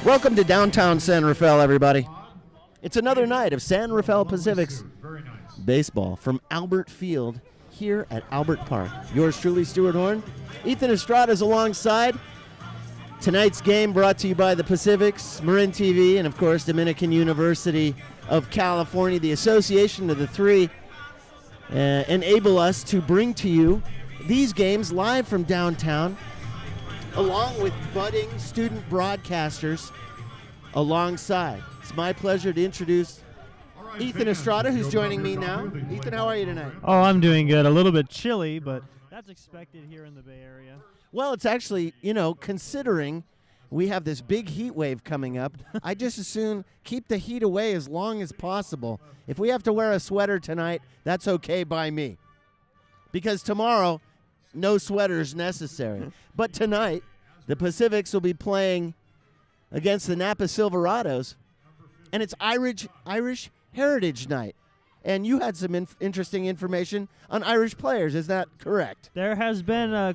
Welcome to downtown San Rafael, everybody. It's another night of San Rafael Pacific's baseball from Albert Field here at Albert Park. Yours truly, Stuart Horn. Ethan Estrada is alongside. Tonight's game brought to you by the Pacifics, Marin TV, and of course Dominican University of California. The association of the three enable us to bring to you these games live from downtown, along with budding student broadcasters alongside. It's my pleasure to introduce Ethan Estrada, who's joining me now. Ethan, how are you tonight? Oh, I'm doing good. A little bit chilly, but that's expected here in the Bay Area. Well, it's actually, considering we have this big heat wave coming up, I just as soon keep the heat away as long as possible. If we have to wear a sweater tonight, that's okay by me. Because tomorrow, no sweaters necessary. But tonight, the Pacifics will be playing against the Napa Silverados, and it's Irish Heritage Night. And you had some interesting information on Irish players. Is that correct? There has been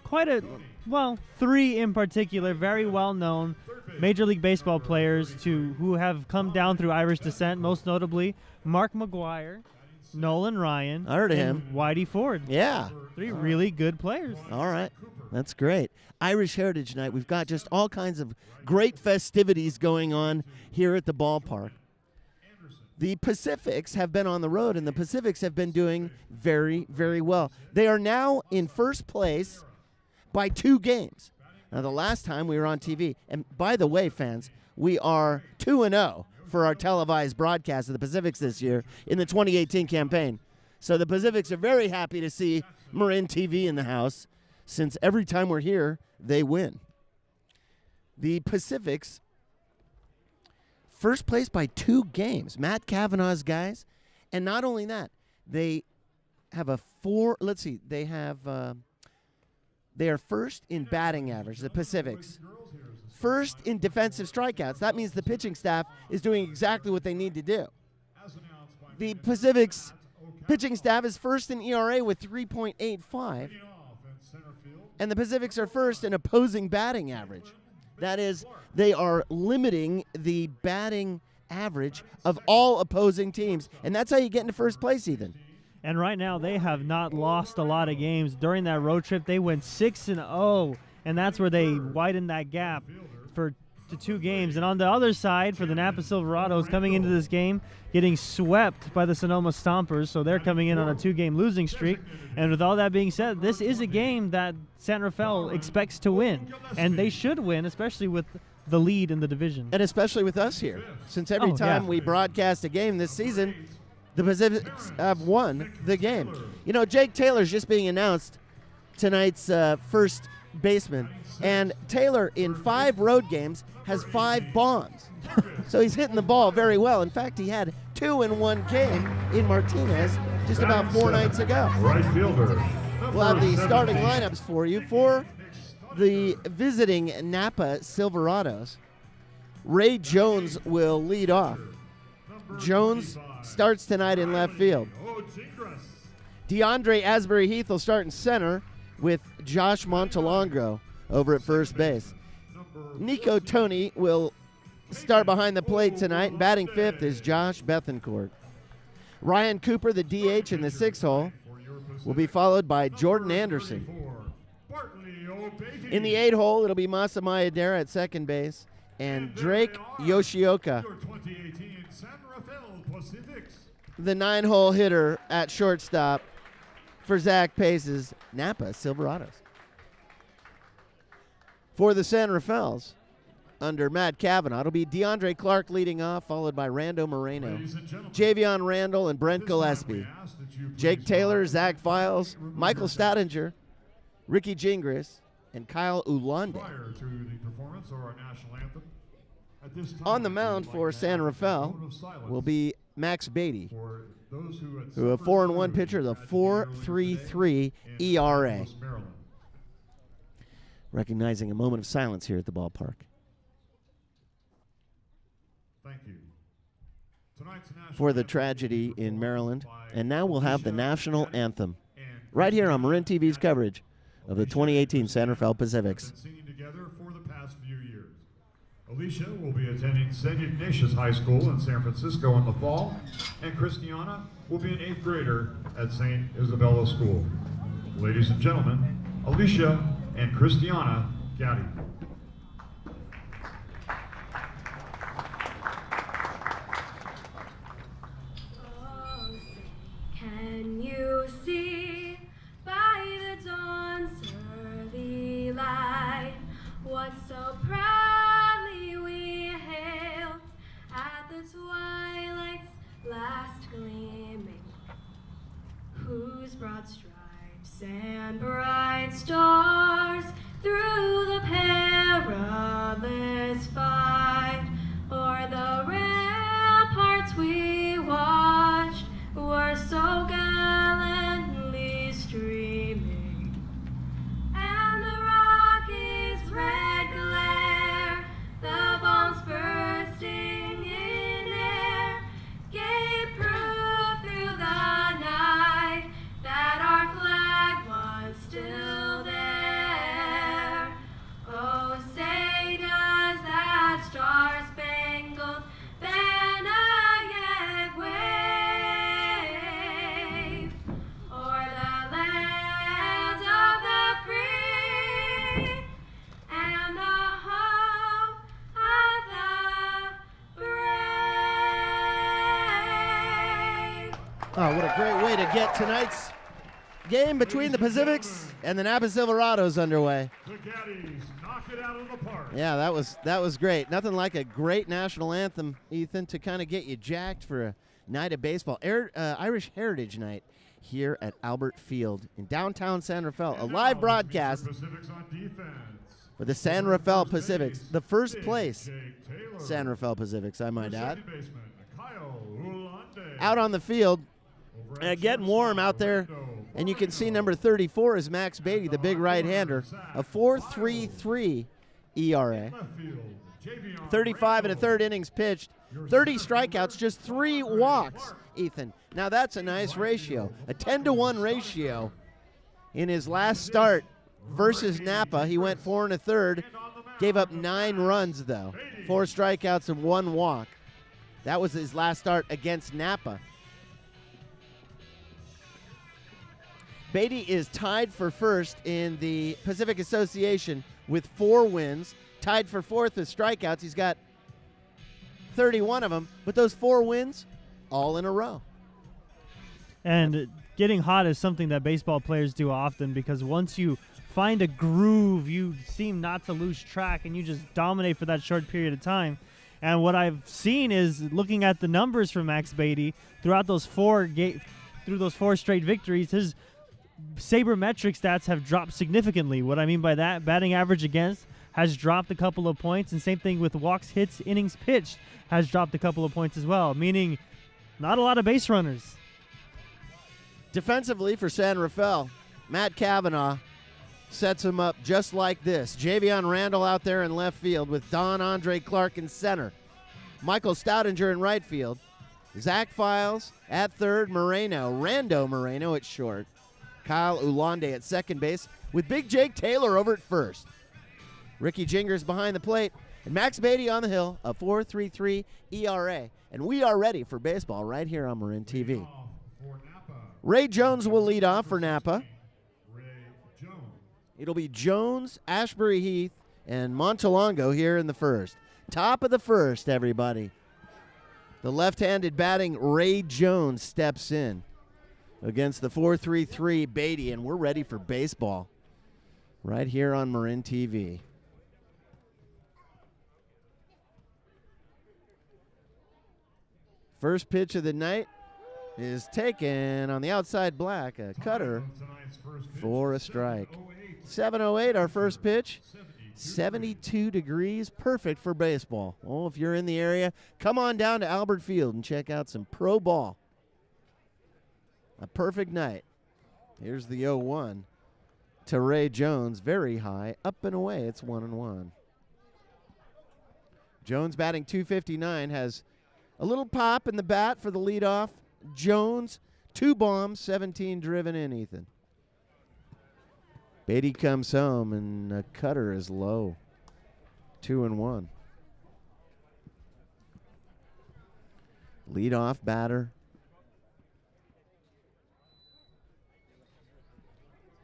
three in particular, very well-known Major League Baseball players who have come down through Irish descent, most notably Mark McGuire, Nolan Ryan, I heard of him. Whitey Ford. Yeah. Three really good players. All right. That's great. Irish Heritage Night. We've got just all kinds of great festivities going on here at the ballpark. The Pacifics have been on the road, and the Pacifics have been doing very, very well. They are now in first place by 2 games. Now, the last time we were on TV, and by the way, fans, we are 2-0 for our televised broadcast of the Pacifics this year in the 2018 campaign. So the Pacifics are very happy to see Marin TV in the house, since every time we're here, they win. The Pacifics, first place by 2 games. Matt Kavanaugh's guys. And not only that, they have they are first in batting average, the Pacifics. First in defensive strikeouts. That means the pitching staff is doing exactly what they need to do. The Pacifics pitching staff is first in ERA with 3.85. And the Pacifics are first in opposing batting average. That is, they are limiting the batting average of all opposing teams. And that's how you get into first place, Ethan. And right now, they have not lost a lot of games. During that road trip, they went 6-0, and that's where they widened that gap to 2 games. And on the other side, for the Napa Silverados, coming into this game, getting swept by the Sonoma Stompers, so they're coming in on a 2-game losing streak. And with all that being said, this is a game that San Rafael expects to win, and they should win, especially with the lead in the division. And especially with us here, since every time we broadcast a game this season, the Pacifics have won the game. Jake Taylor's just being announced tonight's first baseman, and Taylor in 5 road games has 5 bombs. So he's hitting the ball very well. In fact, he had 2 in 1 game in Martinez just about 4 nights ago. Right fielder. We'll have the starting lineups for you. For the visiting Napa Silverados, Ray Jones will lead off. Jones starts tonight in left field. DeAndre Asbury-Heath will start in center with Josh Montalongo over at first base. Nico Tony will start behind the plate tonight. Batting 5th is Josh Bethencourt. Ryan Cooper, the DH in the 6th hole, will be followed by Jordan Anderson. In the 8 hole, it'll be Masamaya Dara at second base and Drake Yoshioka, the 9-hole hitter at shortstop for Zach Pace's Napa Silverados. For the San Rafaels, under Matt Kavanaugh, it'll be DeAndre Clark leading off, followed by Rando Moreno, Javion Randall, and Brent Gillespie. Jake Taylor, Zach Files, Michael Stadinger, Ricky Gingras, and Kyle Ulande. On the mound for San Rafael will be Max Beatty, who a 4-1 pitcher, the 4.33 ERA. Recognizing a moment of silence here at the ballpark. Thank you. For the tragedy in Maryland. And now we'll have the national anthem right here on Marin TV's coverage of the 2018 San Rafael Pacifics. Alicia will be attending St. Ignatius High School in San Francisco in the fall, and Christiana will be an 8th grader at St. Isabella School. Ladies and gentlemen, Alicia and Christiana Gaddy. Oh, can you see by the dawn's early light what so proudly we hailed at the twilight's last gleaming, whose broad stripes and bright stars through the perilous fight o'er the ramparts we watched were so gallantly streaming, and the rocket's red glare, the bombs bursting in air, gave proof through the night that our flag was still there. Oh, say does that star-spangled banner yet wave o'er the land of the free and the home of the brave? Oh, what a great way to get tonight's game between the Pacifics and the Napa Silverados underway. The Gaddies knock it out of the park. Yeah, that was great. Nothing like a great national anthem, Ethan, to kind of get you jacked for a night of baseball. Irish Heritage Night here at Albert Field in downtown San Rafael. A And live now, broadcast Pacifics on defense. for the San Rafael Pacifics, the first Big place Jake Taylor. San Rafael Pacifics, I might For add. second baseman, Kyle Ulande. Out on the field, Over at getting warm out there, shortstop, and you can see Moreno. number 34 is Max Beatty, the big right-hander, a 4.33 ERA. Left field, Javion 35 and a Randall. third innings pitched, 30 strikeouts, just 3 walks, Ethan. Now that's a nice ratio, a 10-to-1 ratio. In his last start versus Napa, he went 4 1/3, gave up 9 runs though, 4 strikeouts and 1 walk. That was his last start against Napa. Beatty is tied for first in the Pacific Association with 4 wins, tied for fourth with strikeouts. He's got 31 of them, but those 4 wins, all in a row. And getting hot is something that baseball players do often, because once you find a groove, you seem not to lose track and you just dominate for that short period of time. And what I've seen is, looking at the numbers for Max Beatty throughout those 4 straight victories, his sabermetric stats have dropped significantly. What I mean by that, batting average against has dropped a couple of points, and same thing with walks, hits, innings pitched has dropped a couple of points as well, meaning not a lot of base runners. Defensively for San Rafael, Matt Cavanaugh sets him up just like this. Javion Randall out there in left field with Don Andre Clark in center. Michael Stoudinger in right field. Zach Files at third. Rando Moreno at short. Kyle Ulande at second base with Big Jake Taylor over at first. Ricky Jingers behind the plate, and Max Beatty on the hill, a 4.33 ERA. And we are ready for baseball right here on Marin TV. For Napa, Ray Jones will lead off for Napa. Ray Jones. It'll be Jones, Ashbury Heath, and Montalongo here in the first. Top of the first, everybody. The left-handed batting Ray Jones steps in against the 4.33 Beatty, and we're ready for baseball right here on Marin TV. First pitch of the night is taken on the outside black, a cutter Tonight's first pitch, for a strike. 7:08. 7:08 our first pitch. 72 degrees, perfect for baseball. Oh, if you're in the area, come on down to Albert Field and check out some pro ball. A perfect night. Here's the 0-1 to Ray Jones, very high, up and away. It's 1-1. Jones batting .259, has a little pop in the bat for the leadoff. Jones, 2 bombs, 17 driven in, Ethan. Beatty comes home, and a cutter is low. 2-1. Leadoff batter.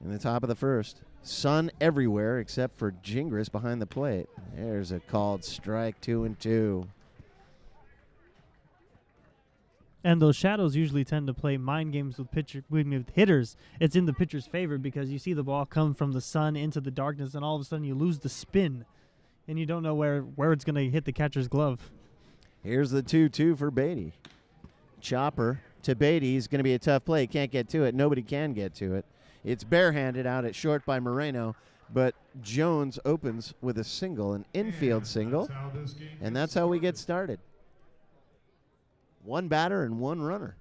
In the top of the first. Sun everywhere except for Gingras behind the plate. There's a called strike, 2-2. And those shadows usually tend to play mind games with hitters. It's in the pitcher's favor because you see the ball come from the sun into the darkness, and all of a sudden you lose the spin, and you don't know where it's going to hit the catcher's glove. Here's the 2-2 for Beatty. Chopper to Beatty is going to be a tough play. Can't get to it. Nobody can get to it. It's barehanded out at short by Moreno, but Jones opens with a single, an infield single, and that's how we get started. One batter and one runner.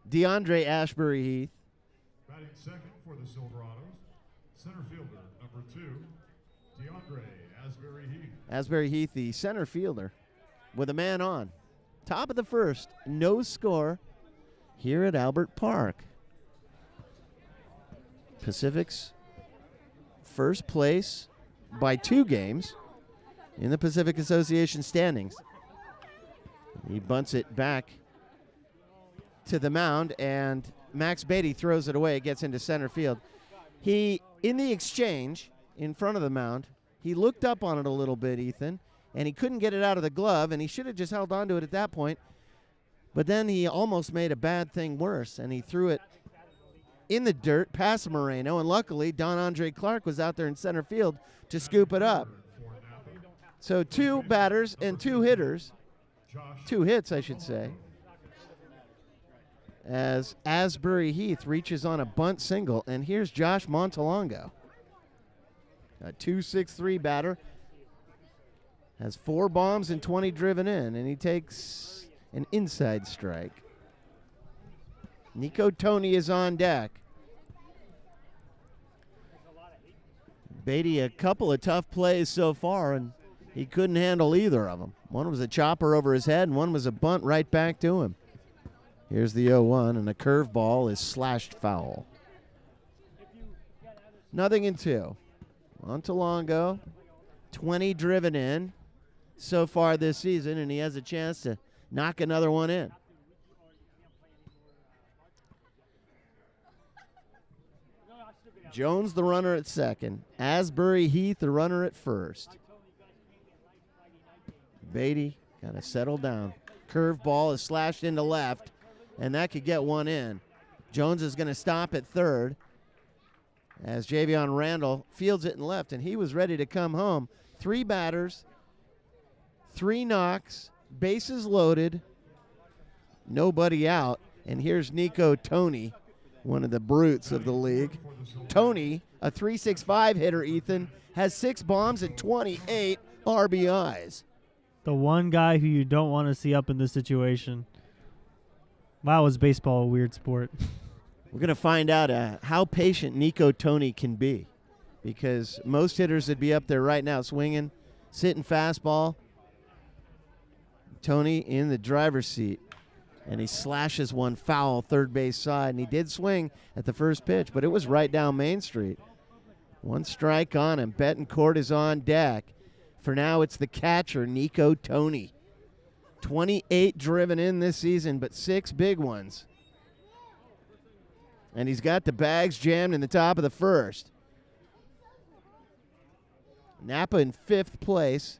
DeAndre Ashbury Heath. Batting second for the Silverados, center fielder number 2, DeAndre Asbury Heath. Asbury Heath, the center fielder, with a man on. Top of the first, no score here at Albert Park. Pacific's first place by 2 games in the Pacific Association standings. He bunts it back to the mound, and Max Beatty throws it away. It gets into center field. He, in the exchange in front of the mound, he looked up on it a little bit, Ethan, and he couldn't get it out of the glove, and he should have just held on to it at that point. But then he almost made a bad thing worse, and he threw it in the dirt past Moreno, and luckily Don Andre Clark was out there in center field to scoop it up. So 2 batters and 2 hitters. 2 hits, I should say, as Asbury Heath reaches on a bunt single. And here's Josh Montalongo, a 2.63 batter, has 4 bombs and 20 driven in, and he takes an inside strike. Nico Tony is on deck. Beatty, a couple of tough plays so far, and he couldn't handle either of them. One was a chopper over his head, and one was a bunt right back to him. Here's the 0-1, and a curveball is slashed foul. 0-2. Montalongo, 20 driven in so far this season, and he has a chance to knock another one in. Jones, the runner at second. Asbury Heath, the runner at first. Beatty got to settle down. Curveball is slashed into left, and that could get one in. Jones is going to stop at third as Javion Randall fields it in left, and he was ready to come home. 3 batters, 3 knocks, bases loaded, nobody out. And here's Nico Tony, one of the brutes of the league. Tony, a 3.65 hitter, Ethan, has 6 bombs and 28 RBIs. The one guy who you don't want to see up in this situation. Wow, is baseball a weird sport? We're going to find out how patient Nico Tony can be, because most hitters would be up there right now swinging, sitting fastball. Tony in the driver's seat, and he slashes one foul third base side, and he did swing at the first pitch, but it was right down Main Street. 1 strike on him. Betancourt is on deck. For now, it's the catcher, Nico Tony. 28 driven in this season, but 6 big ones. And he's got the bags jammed in the top of the first. Napa in 5th place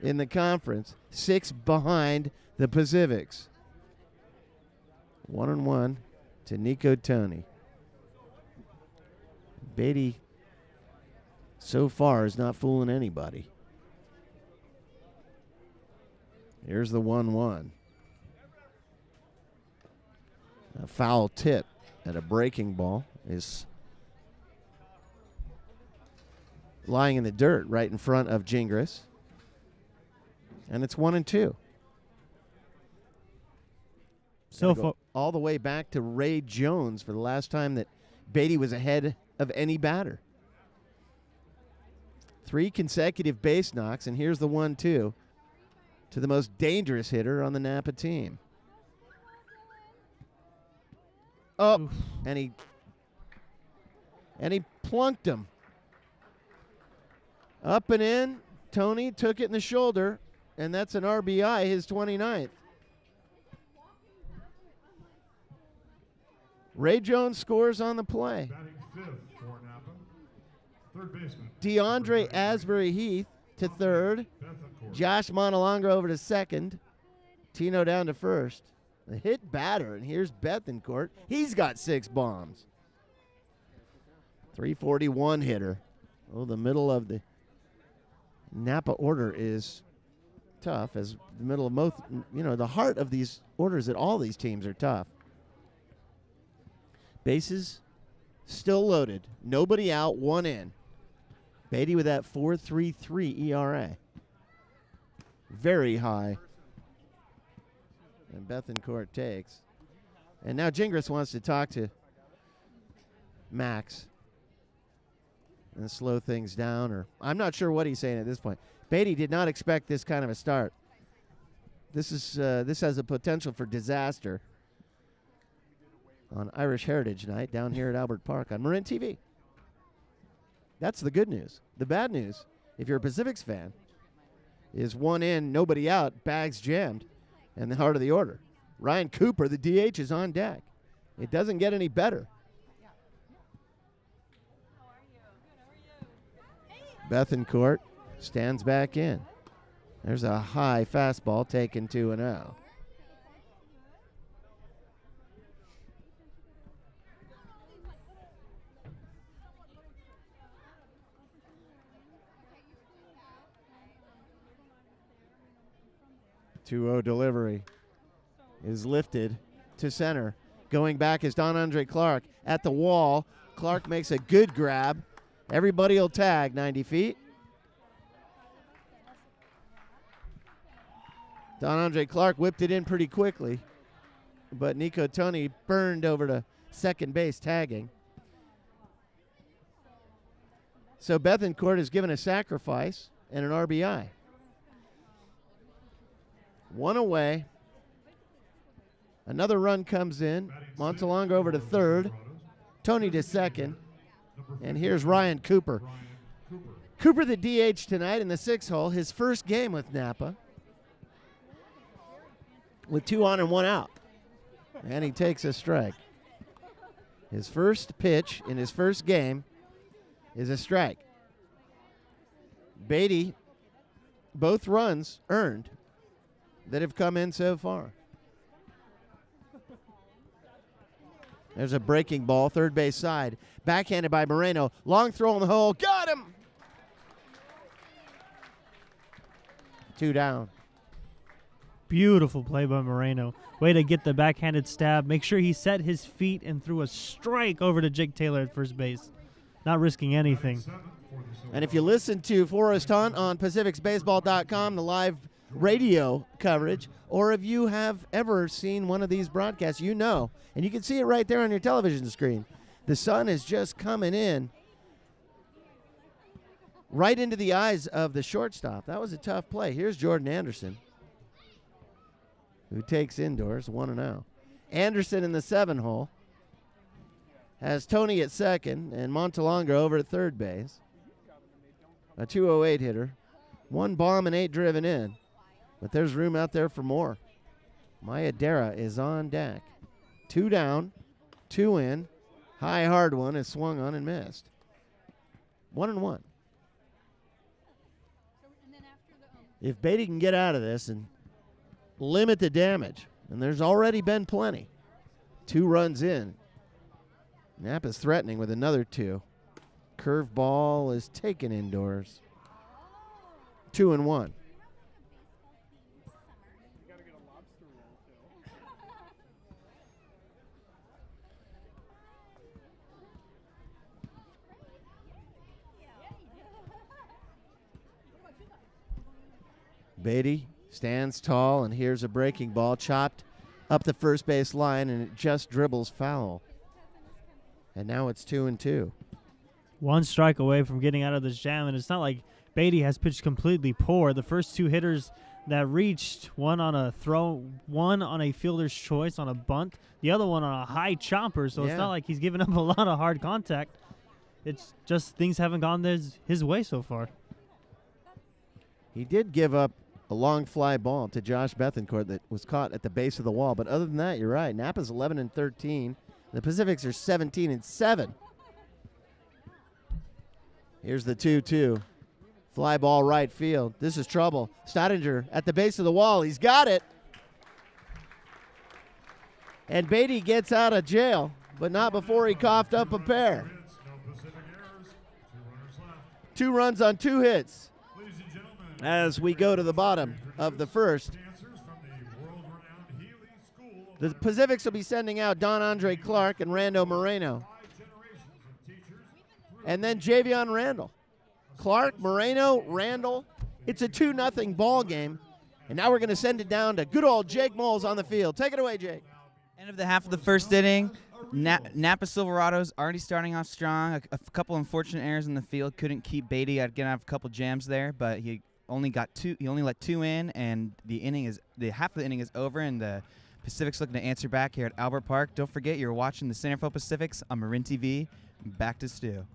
in the conference, 6 behind the Pacifics. 1-1 to Nico Tony. Beatty so far is not fooling anybody. Here's the 1-1. A foul tip at a breaking ball is lying in the dirt right in front of Gingras. And it's 1-2. So far, all the way back to Ray Jones for the last time that Beatty was ahead of any batter. 3 consecutive base knocks, and here's the 1-2 to the most dangerous hitter on the Napa team. Oh, and he plunked him. Up and in. Tony took it in the shoulder. and that's an RBI, his 29th. Ray Jones scores on the play. Batting fifth for Napa, third baseman DeAndre Asbury Heath to third. Bethencourt. Josh Montalongo over to second. Tino down to first. A hit batter, and here's Bethencourt. He's got 6 bombs. 341 hitter. Oh, the middle of the Napa order is tough, as the middle of most, the heart of these orders at all these teams are tough. Bases still loaded. Nobody out, 1 in. Beatty with that 4.33 ERA. Very high. And Bethencourt takes. And now Gingras wants to talk to Max and slow things down, or I'm not sure what he's saying at this point. Beatty did not expect this kind of a start. This has a potential for disaster on Irish Heritage Night down here at Albert Park on Marin TV. That's the good news. The bad news, if you're a Pacifics fan, is 1 in, nobody out, bags jammed, and the heart of the order. Ryan Cooper, the DH, is on deck. It doesn't get any better. Bethencourt stands back in. There's a high fastball taken 2-0. Delivery is lifted to center. Going back is Don Andre Clark at the wall. Clark makes a good grab. Everybody will tag 90 feet. Don Andre Clark whipped it in pretty quickly, but Nico Tony burned over to second base tagging. So Bethencourt is given a sacrifice and an RBI. 1 away. Another run comes in. Montalongo over to third. Tony to second. And here's Ryan Cooper. Cooper the DH tonight in the 6 hole. His first game with Napa. With 2 on and 1 out. And he takes a strike. His first pitch in his first game is a strike. Beatty, both runs earned that have come in so far. There's a breaking ball, third base side. Backhanded by Moreno. Long throw in the hole. Got him! 2 down. Beautiful play by Moreno. Way to get the backhanded stab. Make sure he set his feet and threw a strike over to Jake Taylor at first base. Not risking anything. And if you listen to Forrest Hunt on PacificsBaseball.com, the live radio coverage, or if you have ever seen one of these broadcasts, you know, and you can see it right there on your television screen. The sun is just coming in right into the eyes of the shortstop. That was a tough play. Here's Jordan Anderson, who takes indoors, 1-0. Anderson in the 7 hole has Tony at second and Montalongo over at third base. A 208 hitter. 1 bomb and 8 driven in. But there's room out there for more. Maedera is on deck. 2 down, 2 in. High hard one is swung on and missed. 1-1. If Beatty can get out of this and limit the damage, and there's already been plenty. 2 runs in. Napa's threatening with another 2. Curveball is taken indoors. 2-1. Beatty stands tall, and here's a breaking ball chopped up the first base line, and it just dribbles foul. And now it's 2-2. 1 strike away from getting out of this jam, and it's not like Beatty has pitched completely poor. The first 2 hitters that reached, one on a throw, one on a fielder's choice on a bunt, the other one on a high chopper, so it's not like he's given up a lot of hard contact. It's just things haven't gone his way so far. He did give up a long fly ball to Josh Bethencourt that was caught at the base of the wall. But other than that, you're right. Napa's 11-13. The Pacifics are 17-7. Here's the 2-2. Fly ball right field. This is trouble. Stottinger at the base of the wall. He's got it. And Beatty gets out of jail, but not before he coughed up a pair. 2 runs on 2 hits. As we go to the bottom of the first, the Pacifics will be sending out Don Andre Clark and Rando Moreno. And then Javion Randall. Clark, Moreno, Randall. It's a 2-0 ball game. And now we're going to send it down to good old Jake Moles on the field. Take it away, Jake. End of the half of the first inning. Napa Silverados already starting off strong. A couple unfortunate errors in the field. Couldn't keep Beatty. I'd get out a couple jams there, but he only got 2. He only let 2 in, and the half of the inning is over, and the Pacific's looking to answer back here at Albert Park. Don't forget, you're watching the San Rafael Pacifics on Marin TV. Back to Stu.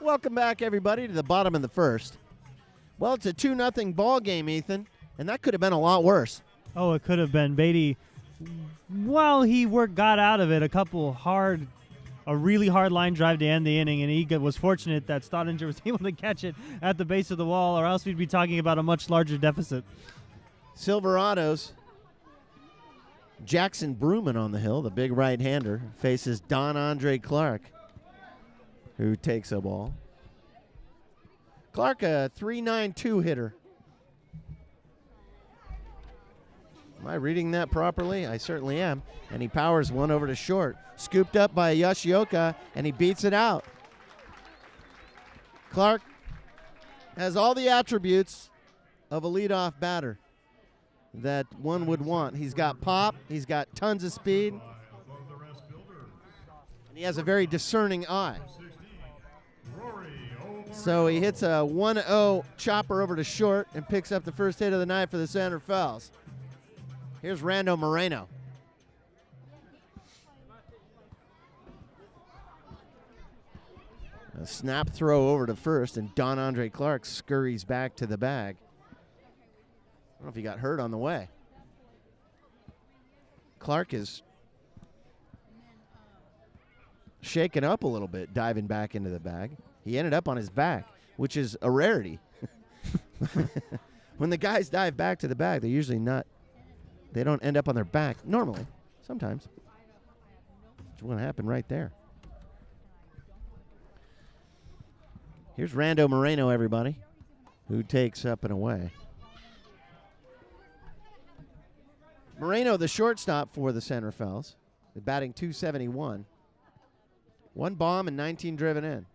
Welcome back, everybody, to the bottom of the first. Well, it's a 2-0 ball game, Ethan, and that could have been a lot worse. Oh, it could have been. Beatty, well, he got out of it. A really hard line drive to end the inning, and he was fortunate that Stottinger was able to catch it at the base of the wall, or else we'd be talking about a much larger deficit. Silverados, Jackson Bruman on the hill, the big right-hander, faces Don Andre Clark, who takes a ball. Clark, a 3.92 hitter. Am I reading that properly? I certainly am. And he powers one over to short. Scooped up by Yoshioka, and he beats it out. Clark has all the attributes of a leadoff batter that one would want. He's got pop. He's got tons of speed. And he has a very discerning eye. So he hits a 1-0 chopper over to short and picks up the first hit of the night for the San Rafaels. Here's Rando Moreno. A snap throw over to first, and Don Andre Clark scurries back to the bag. I don't know if he got hurt on the way. Clark is shaken up a little bit, diving back into the bag. He ended up on his back, which is a rarity. When the guys dive back to the bag, they're usually not, they don't end up on their back normally, sometimes. Which will happen right there. Here's Rando Moreno, everybody, who takes up and away. Moreno, the shortstop for the San Rafaels, batting .271. 1 bomb and 19 driven in.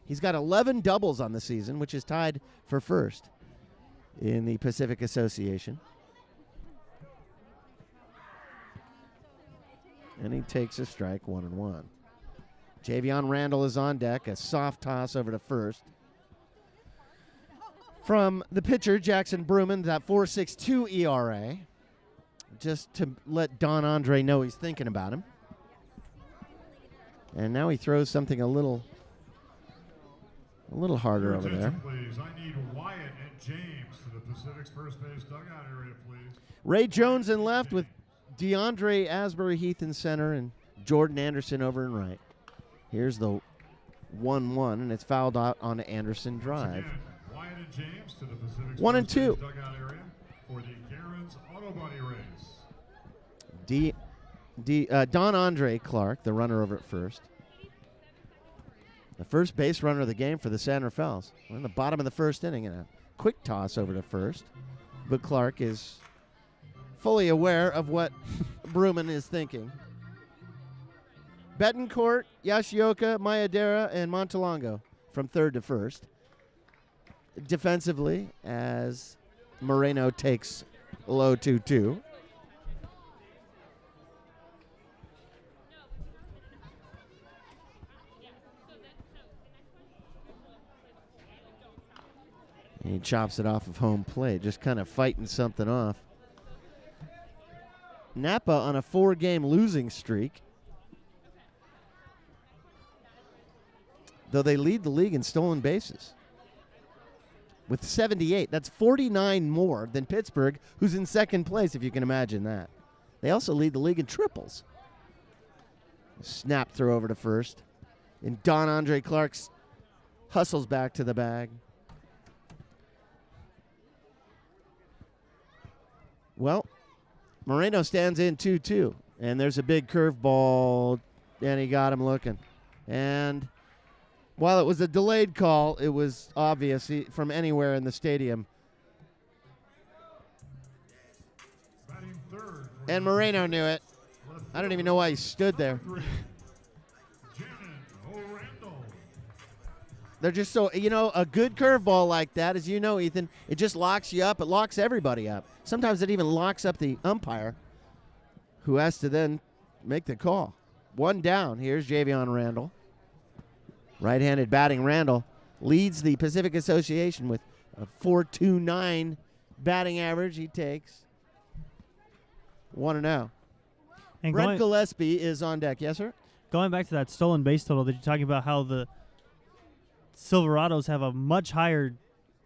He's got 11 doubles on the season, which is tied for first in the Pacific Association. And he takes a strike, 1-1. Javion Randall is on deck, a soft toss over to first. From the pitcher, Jackson Bruman, that 4.62 ERA, just to let Don Andre know he's thinking about him. And now he throws something a little harder over there. Please. I need Wyatt and James to the Pacific's first base dugout area, please. Ray Jones in left with DeAndre Asbury Heath in center and Jordan Anderson over in right. Here's the 1-1, and it's fouled out on Anderson drive. Again, Wyatt and James to the Pacific's 1 first and 2. base dugout area for the Garen's Auto Body Race. Don Andre Clark, the runner over at first. The first base runner of the game for the San Rafaels. We're in the bottom of the first inning, and a quick toss over to first. But Clark is fully aware of what Bruman is thinking. Betancourt, Yoshioka, Mayadera, and Montalongo from third to first. Defensively, as Moreno takes low 2-2. He chops it off of home plate, just kind of fighting something off. Napa on a 4-game losing streak. Though they lead the league in stolen bases with 78. That's 49 more than Pittsburgh, who's in second place, if you can imagine that. They also lead the league in triples. Snap throw over to first. And Don Andre Clark hustles back to the bag. Well, Moreno stands in 2-2, and there's a big curveball, and he got him looking. And while it was a delayed call, it was obvious from anywhere in the stadium. And Moreno knew it. I don't even know why he stood there. They're just so, a good curveball like that, as you know, Ethan, it just locks you up. It locks everybody up. Sometimes it even locks up the umpire, who has to then make the call. One down. Here's Javion Randall. Right-handed batting Randall leads the Pacific Association with a .429 batting average. He takes 1-0. And Brent Gillespie is on deck. Yes, sir? Going back to that stolen base total that you're talking about, how the Silverados have a much higher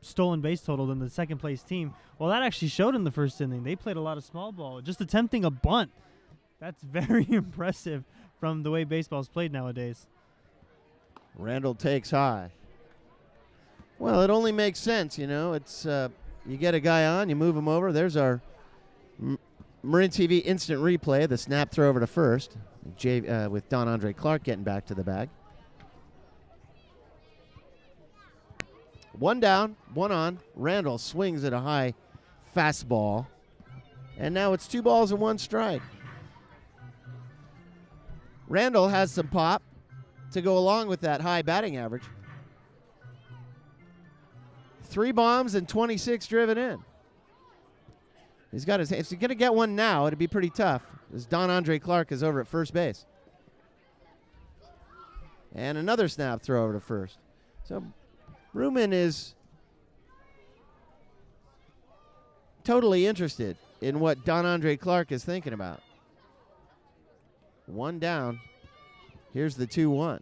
stolen base total than the second place team. Well, that actually showed in the first inning. They played a lot of small ball, just attempting a bunt. That's very impressive from the way baseball is played nowadays. Randall takes high. Well, it only makes sense, It's you get a guy on, you move him over. There's our Marin TV instant replay, the snap throw over to first, with Don Andre Clark getting back to the bag. One down, one on. Randall swings at a high fastball. And now it's 2 balls and 1 strike. Randall has some pop to go along with that high batting average. 3 bombs and 26 driven in. He's got his. If he's going to get one now, it'd be pretty tough, as Don Andre Clark is over at first base. And another snap throw over to first. So Bruman is totally interested in what Don Andre Clark is thinking about. 1 down. Here's the 2-1.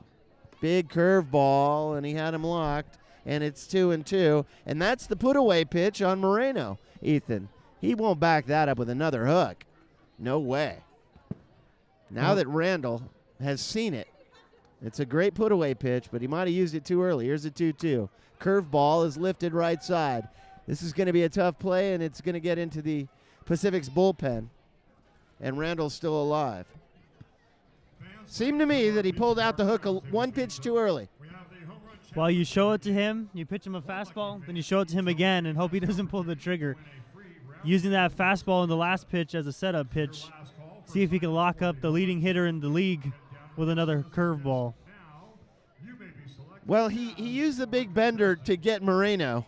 Big curveball, and he had him locked, and it's 2-2. And that's the put-away pitch on Moreno, Ethan. He won't back that up with another hook. No way. Now that Randall has seen it, it's a great put-away pitch, but he might have used it too early. Here's a 2-2. Curveball is lifted right side. This is going to be a tough play, and it's going to get into the Pacific's bullpen. And Randall's still alive. Seemed to me that he pulled out the hook 1 pitch too early. Well, you show it to him, you pitch him a fastball, then you show it to him again and hope he doesn't pull the trigger. Using that fastball in the last pitch as a setup pitch, see if he can lock up the leading hitter in the league with another curveball. Well, he used the big bender to get Moreno,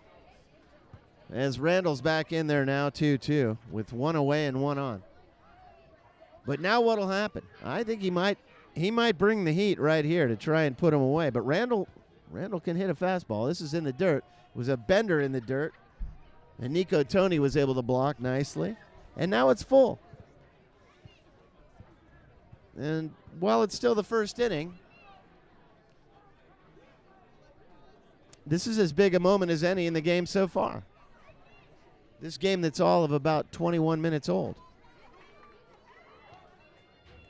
as Randall's back in there now 2-2 with 1 away and 1 on. But now what'll happen? I think he might bring the heat right here to try and put him away. But Randall can hit a fastball. This is in the dirt. It was a bender in the dirt. And Nico Tony was able to block nicely. And now it's full. And while it's still the first inning, this is as big a moment as any in the game so far. This game that's all of about 21 minutes old.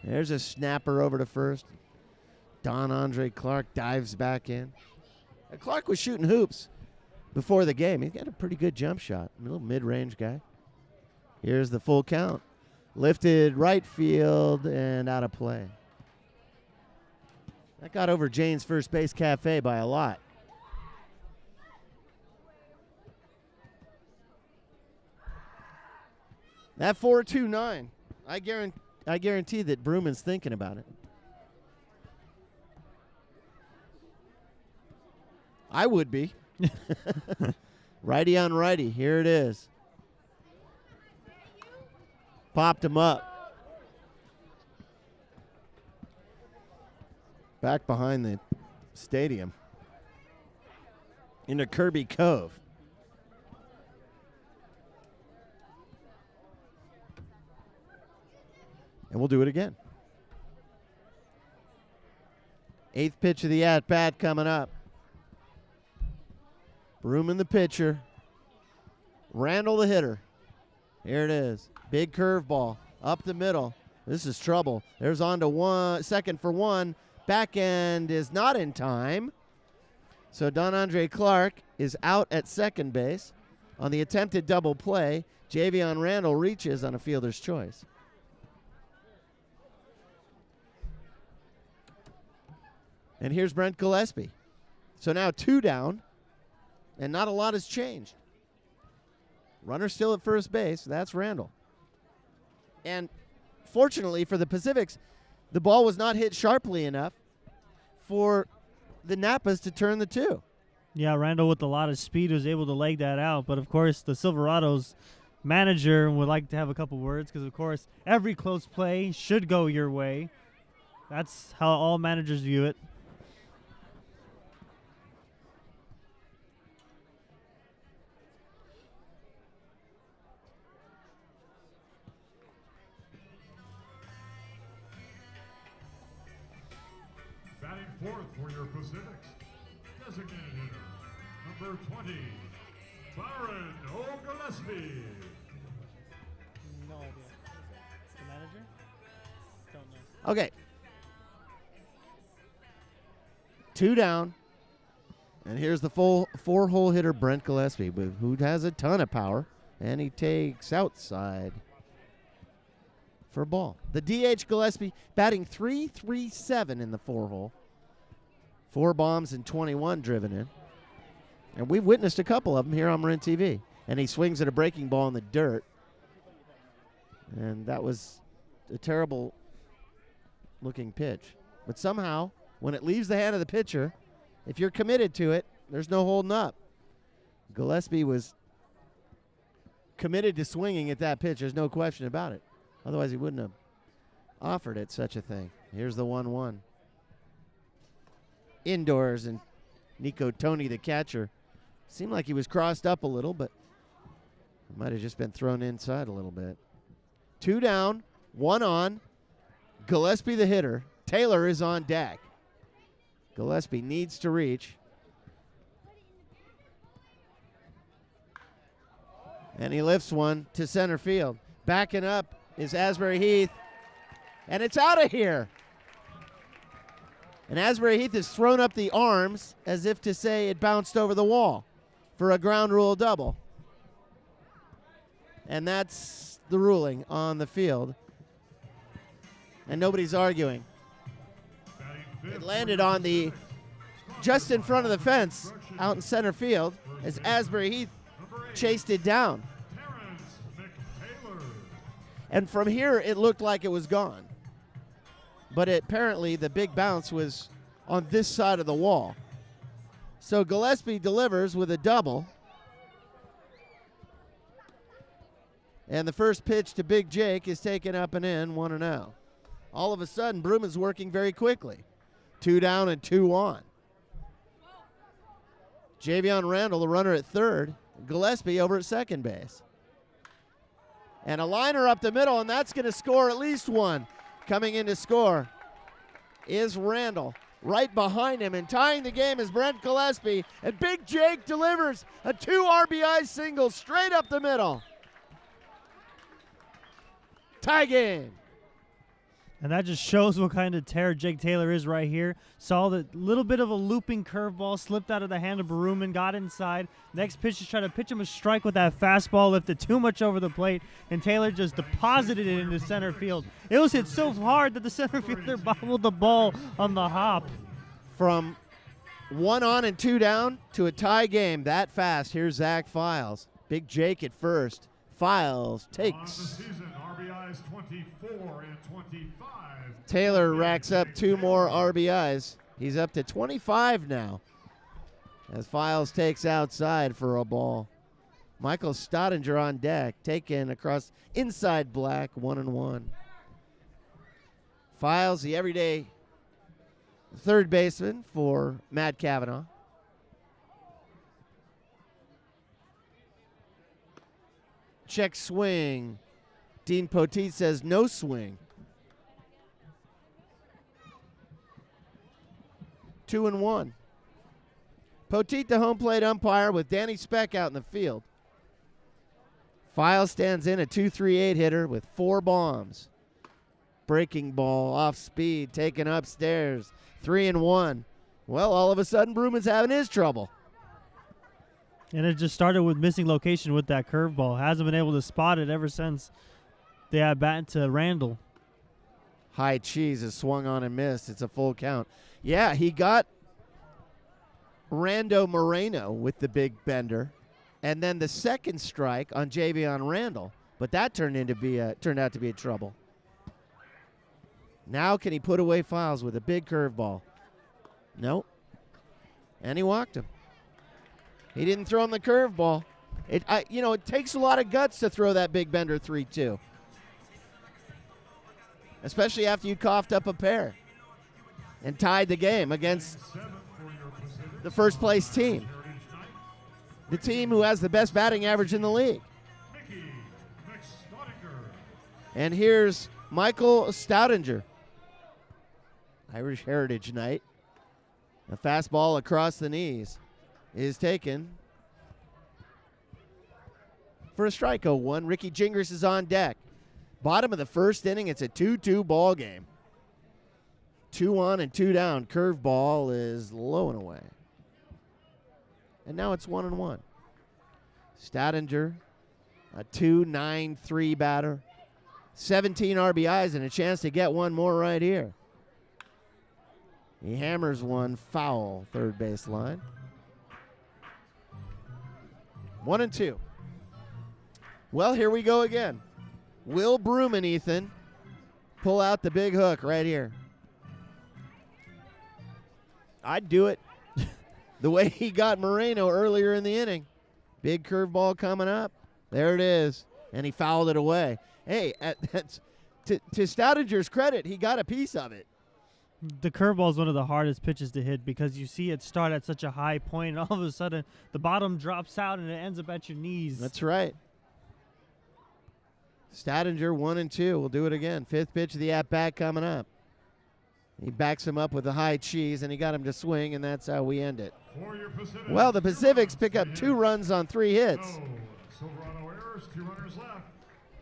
There's a snapper over to first. Don Andre Clark dives back in. Clark was shooting hoops before the game. He got a pretty good jump shot. A little mid-range guy. Here's the full count. Lifted right field and out of play. That got over Jane's First Base Cafe by a lot. That 4.29, I guarantee that Bruman's thinking about it. I would be. Righty on righty. Here it is. Popped him up. Back behind the stadium. Into Kirby Cove. And we'll do it again. 8th pitch of the at-bat coming up. Bruman the pitcher. Randall the hitter. Here it is. Big curveball up the middle. This is trouble. There's on to second for one. Back end is not in time. So Don Andre Clark is out at second base. On the attempted double play, Javion Randall reaches on a fielder's choice. And here's Brent Gillespie. So now 2 down, and not a lot has changed. Runner still at first base. That's Randall. And fortunately for the Pacifics, the ball was not hit sharply enough for the Napas to turn the 2. Yeah, Randall with a lot of speed was able to leg that out. But, of course, the Silverados manager would like to have a couple words because, of course, every close play should go your way. That's how all managers view it. Batting fourth for your Pacifics, designated hitter, number 20, Marin Gillespie. No idea. The manager? Don't know. Okay. 2 down. And here's the full 4-hole hitter, Brent Gillespie, who has a ton of power. And he takes outside for a ball. The DH Gillespie batting .337 in the 4-hole. 4 bombs and 21 driven in. And we've witnessed a couple of them here on Marin TV. And he swings at a breaking ball in the dirt. And that was a terrible looking pitch. But somehow, when it leaves the hand of the pitcher, if you're committed to it, there's no holding up. Gillespie was committed to swinging at that pitch. There's no question about it. Otherwise, he wouldn't have offered it such a thing. Here's the 1-1. Indoors, and Nico Tony, the catcher, seemed like he was crossed up a little, but it might have just been thrown inside a little bit. 2 down, 1 on. Gillespie the hitter. Taylor is on deck. Gillespie needs to reach. And he lifts one to center field. Backing up is Asbury Heath. And it's out of here. And Asbury Heath has thrown up the arms as if to say it bounced over the wall for a ground rule double. And that's the ruling on the field. And nobody's arguing. It landed on the just in front of the fence out in center field as Asbury Heath chased it down. And from here, it looked like it was gone. But apparently, the big bounce was on this side of the wall. So Gillespie delivers with a double. And the first pitch to Big Jake is taken up and in, 1-0. All of a sudden, Bruman's working very quickly. 2 down and 2 on. Javion Randall, the runner at third. Gillespie over at second base. And a liner up the middle, and that's going to score at least one. Coming in to score is Randall. Right behind him and tying the game is Brent Gillespie. And Big Jake delivers a 2 RBI single straight up the middle. Tie game. And that just shows what kind of terror Jake Taylor is right here. Saw the little bit of a looping curveball, slipped out of the hand of Bruman, got inside. Next pitch is trying to pitch him a strike with that fastball, lifted too much over the plate, and Taylor just deposited it into center field. It was hit so hard that the center fielder bobbled the ball on the hop. from 1 on and 2 down to a tie game that fast. Here's Zach Files. Big Jake at first. Files On the takes. season, RBIs 24 and 25. Taylor racks up 2 more RBIs. He's up to 25 now. As Files takes outside for a ball. Michael Stottinger on deck, taken across inside black, 1-1. Files, the everyday third baseman for Matt Cavanaugh. Check swing. Dean Poteet says no swing. 2-1. Poteet, the home plate umpire, with Danny Speck out in the field. Files stands in, a 2.38 hitter with 4 bombs. Breaking ball off speed, taken upstairs. 3-1. Well, all of a sudden, Bruman's having his trouble. And it just started with missing location with that curveball. Hasn't been able to spot it ever since they had bat to Randall. High cheese is swung on and missed. It's a full count. Yeah, he got Rando Moreno with the big bender, and then the second strike on Javion Randall, but that turned out to be a trouble. Now can he put away Files with a big curveball? Nope. And he walked him. He didn't throw him the curveball. It takes a lot of guts to throw that big bender 3-2, especially after you coughed up a pair and tied the game against the first place team, the team who has the best batting average in the league. And here's Michael Stoudinger. Irish Heritage Night. A fastball across the knees is taken for a strike. 0-1. Ricky Gingras is on deck. Bottom of the first inning, it's a 2-2 ball game. 2 on and 2 down. Curveball is low and away. And now it's 1-1. Stoudinger, a 2.93 batter, 17 RBIs, and a chance to get one more right here. He hammers one foul, third base line. 1-2. Well, here we go again. Will Bruman, Ethan, pull out the big hook right here? I'd do it. The way he got Moreno earlier in the inning. Big curveball coming up. There it is. And he fouled it away. Hey, to Stoudinger's credit, he got a piece of it. The curveball is one of the hardest pitches to hit because you see it start at such a high point, and all of a sudden the bottom drops out and it ends up at your knees. That's right. Stoudinger 1-2. We'll do it again. Fifth pitch of the at-bat coming up. He backs him up with a high cheese, and he got him to swing, and that's how we end it. Well, the Pacifics pick up 2 runs on 3 hits. Silverado errors, 2 runners left.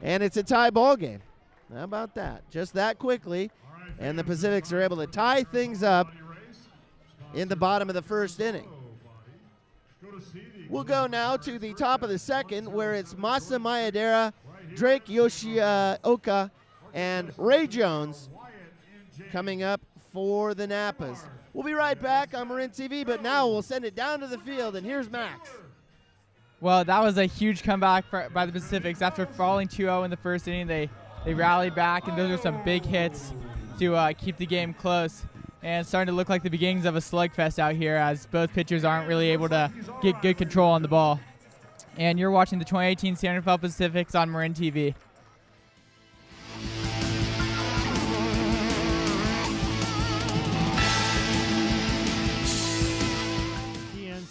And it's a tie ball game. How about that? Just that quickly. And the Pacifics are able to tie things up in the bottom of the first inning. We'll go now to the top of the second, where it's Masa Mayadera, Drake Yoshioka, and Ray Jones coming up for the Napas. We'll be right back on Marin TV, but now we'll send it down to the field, and here's Max. Well, that was a huge comeback by the Pacifics. After falling 2-0 in the first inning, they rallied back, and those are some big hits to keep the game close. And starting to look like the beginnings of a slugfest out here, as both pitchers aren't really able to get good control on the ball. And you're watching the 2018 San Rafael Pacifics on Marin TV.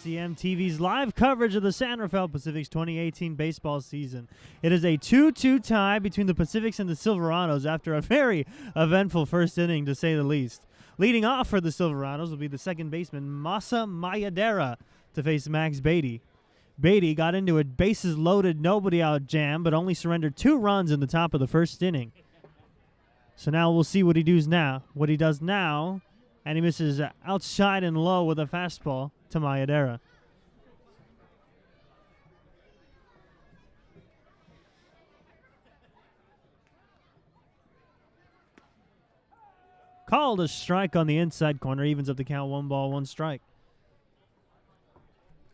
TNCM TV's live coverage of the San Rafael Pacifics 2018 baseball season. It is a 2-2 tie between the Pacifics and the Silverados after a very eventful first inning, to say the least. Leading off for the Silverados will be the second baseman, Masa Mayadera, to face Max Beatty. Beatty got into a bases-loaded, nobody-out jam, but only surrendered 2 runs in the top of the first inning. So now we'll see what he does now. And he misses outside and low with a fastball to Mayadera. Called a strike on the inside corner. Evens up the count. 1 ball, 1 strike.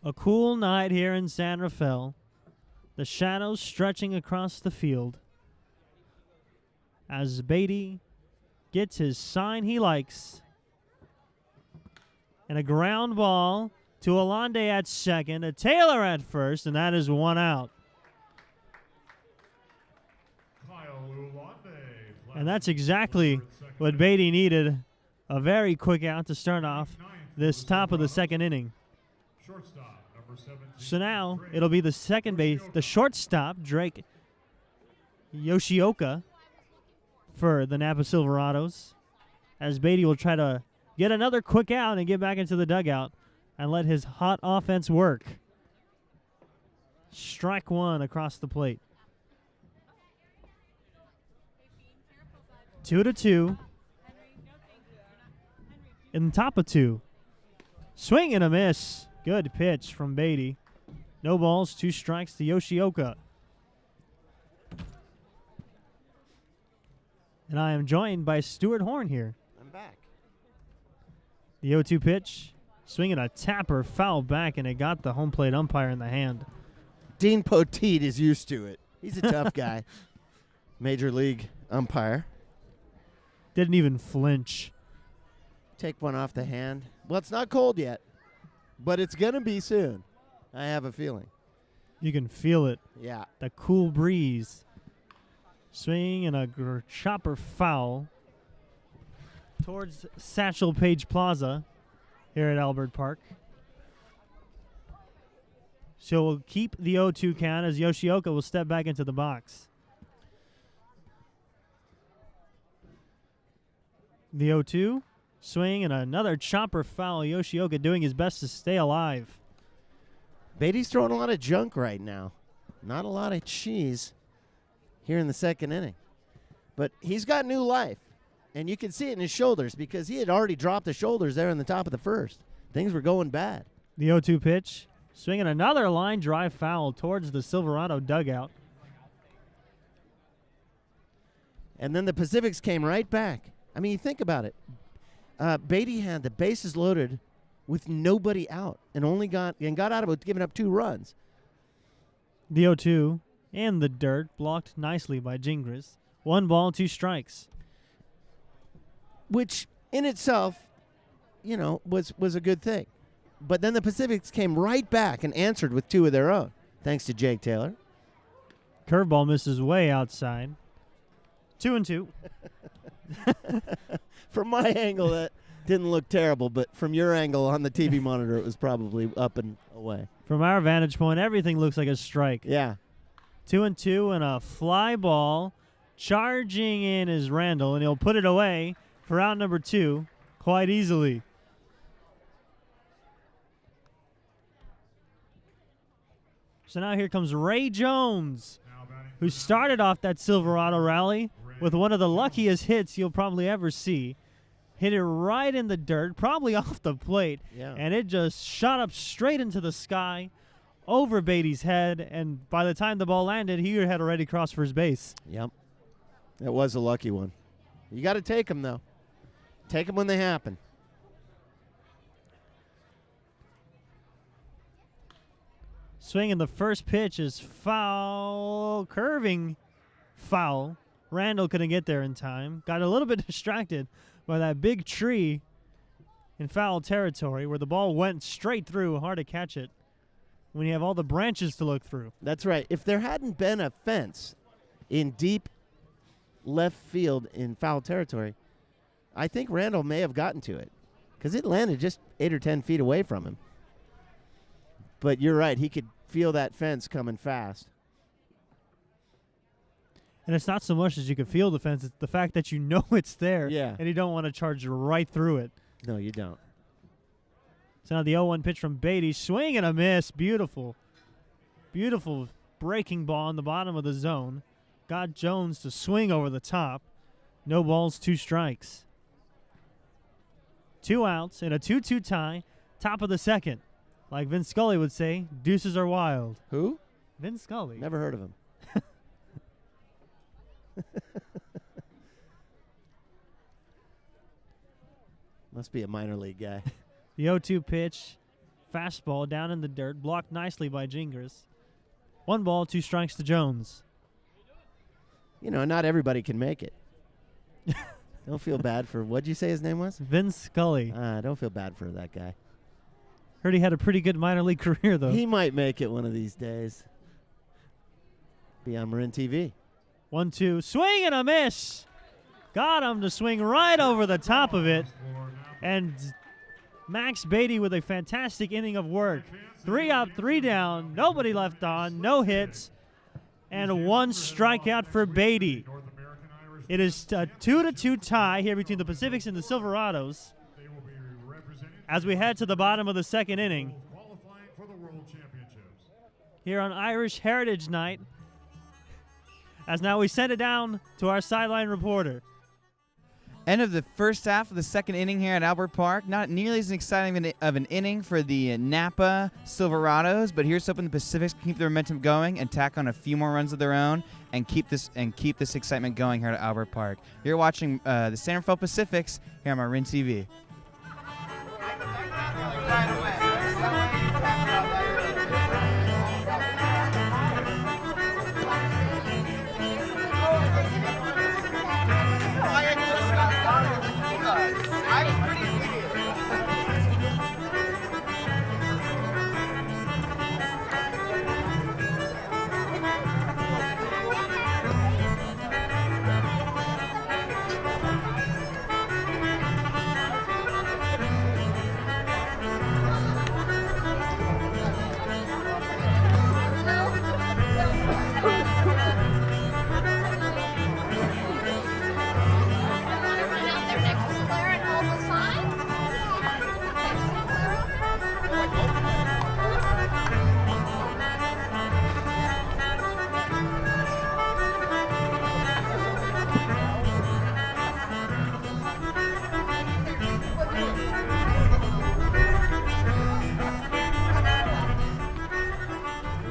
A cool night here in San Rafael. The shadows stretching across the field. As Beatty gets his sign he likes. And a ground ball to Alande at second. A Taylor at first. And that is 1 out. And that's exactly what Beatty needed. A very quick out to start off this top of the second inning. So now it'll be the second base, the shortstop, Drake Yoshioka, for the Napa Silverados, as Beatty will try to get another quick out and get back into the dugout and let his hot offense work. Strike 1 across the plate. 2-2. In the top of 2. Swing and a miss. Good pitch from Beatty. No balls, 2 strikes to Yoshioka. And I am joined by Stuart Horn here. I'm back. The 0-2 pitch. Swinging a tapper, foul back, and it got the home plate umpire in the hand. Dean Poteet is used to it. He's a tough guy. Major league umpire. Didn't even flinch. Take one off the hand. Well, it's not cold yet, but it's going to be soon. I have a feeling. You can feel it. Yeah. The cool breeze. Swing and a chopper foul towards Satchel Paige Plaza here at Albert Park. So we'll keep the 0-2 count as Yoshioka will step back into the box. The 0-2, swing and another chopper foul. Yoshioka doing his best to stay alive. Beatty's throwing a lot of junk right now. Not a lot of cheese here in the second inning. But he's got new life. And you can see it in his shoulders because he had already dropped the shoulders there in the top of the first. Things were going bad. The 0-2 pitch, swinging another line drive foul towards the Silverado dugout. And then the Pacifics came right back. I mean, you think about it. Beatty had the bases loaded with nobody out and got out of it giving up 2 runs. The 0-2 and the dirt blocked nicely by Gingras. 1 ball, 2 strikes. Which in itself, was a good thing. But then the Pacifics came right back and answered with 2 of their own, thanks to Jake Taylor. Curveball misses way outside. 2-2. From my angle, that didn't look terrible, but from your angle on the TV monitor, it was probably up and away. From our vantage point, everything looks like a strike. Yeah. 2-2 and a fly ball. Charging in is Randall, and he'll put it away for out number 2 quite easily. So now here comes Ray Jones, who started off that Silverado rally with one of the luckiest hits you'll probably ever see. Hit it right in the dirt, probably off the plate, and it just shot up straight into the sky over Beatty's head, and by the time the ball landed, he had already crossed first base. Yep. That was a lucky one. You got to take them, though. Take them when they happen. Swinging the first pitch is foul, curving foul. Randall couldn't get there in time. Got a little bit distracted by that big tree in foul territory where the ball went straight through. Hard to catch it when you have all the branches to look through. That's right. If there hadn't been a fence in deep left field in foul territory, I think Randall may have gotten to it because it landed just 8 or 10 feet away from him. But you're right. He could feel that fence coming fast. And it's not so much as you can feel the fence, it's the fact that you know it's there, Yeah. and you don't want to charge right through it. No, you don't. So now the 0-1 pitch from Beatty. Swing and a miss. Beautiful. Beautiful breaking ball in the bottom of the zone. Got Jones to swing over the top. No balls, 2 strikes. 2 outs and a 2-2 tie. Top of the second. Like Vince Scully would say, deuces are wild. Who? Vince Scully. Never heard of him. Must be a minor league guy. The 0-2 pitch, fastball down in the dirt, blocked nicely by Gingras. 1 ball, 2 strikes to Jones. You know, not everybody can make it. Don't feel bad for, what'd you say his name was? Vince Scully. Don't feel bad for that guy. Heard he had a pretty good minor league career, though. He might make it one of these days. Be on Marin TV. 1-2, swing and a miss. Got him to swing right over the top of it. And Max Beatty with a fantastic inning of work. 3 up, 3 down, nobody left on, no hits, and 1 strikeout for Beatty. It is a 2-2 tie here between the Pacifics and the Silverados as we head to the bottom of the 2nd inning here on Irish Heritage Night. As now we send it down to our sideline reporter. End of the first half of the 2nd inning here at Albert Park. Not nearly as exciting of an inning for the Napa Silverados, but here's hoping the Pacifics can keep the momentum going and tack on a few more runs of their own and keep this excitement going here at Albert Park. You're watching the San Rafael Pacifics here on Marin TV.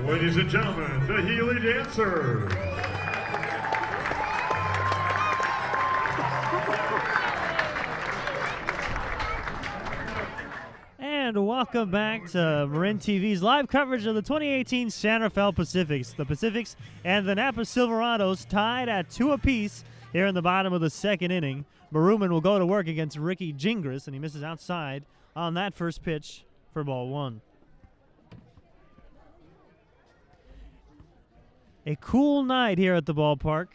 Ladies and gentlemen, the Healy Dancers. And welcome back to Marin TV's live coverage of the 2018 San Rafael Pacifics. The Pacifics and the Napa Silverados tied at 2 apiece here in the bottom of the 2nd inning. Maruman will go to work against Ricky Gingras, and he misses outside on that first pitch for ball 1. A cool night here at the ballpark.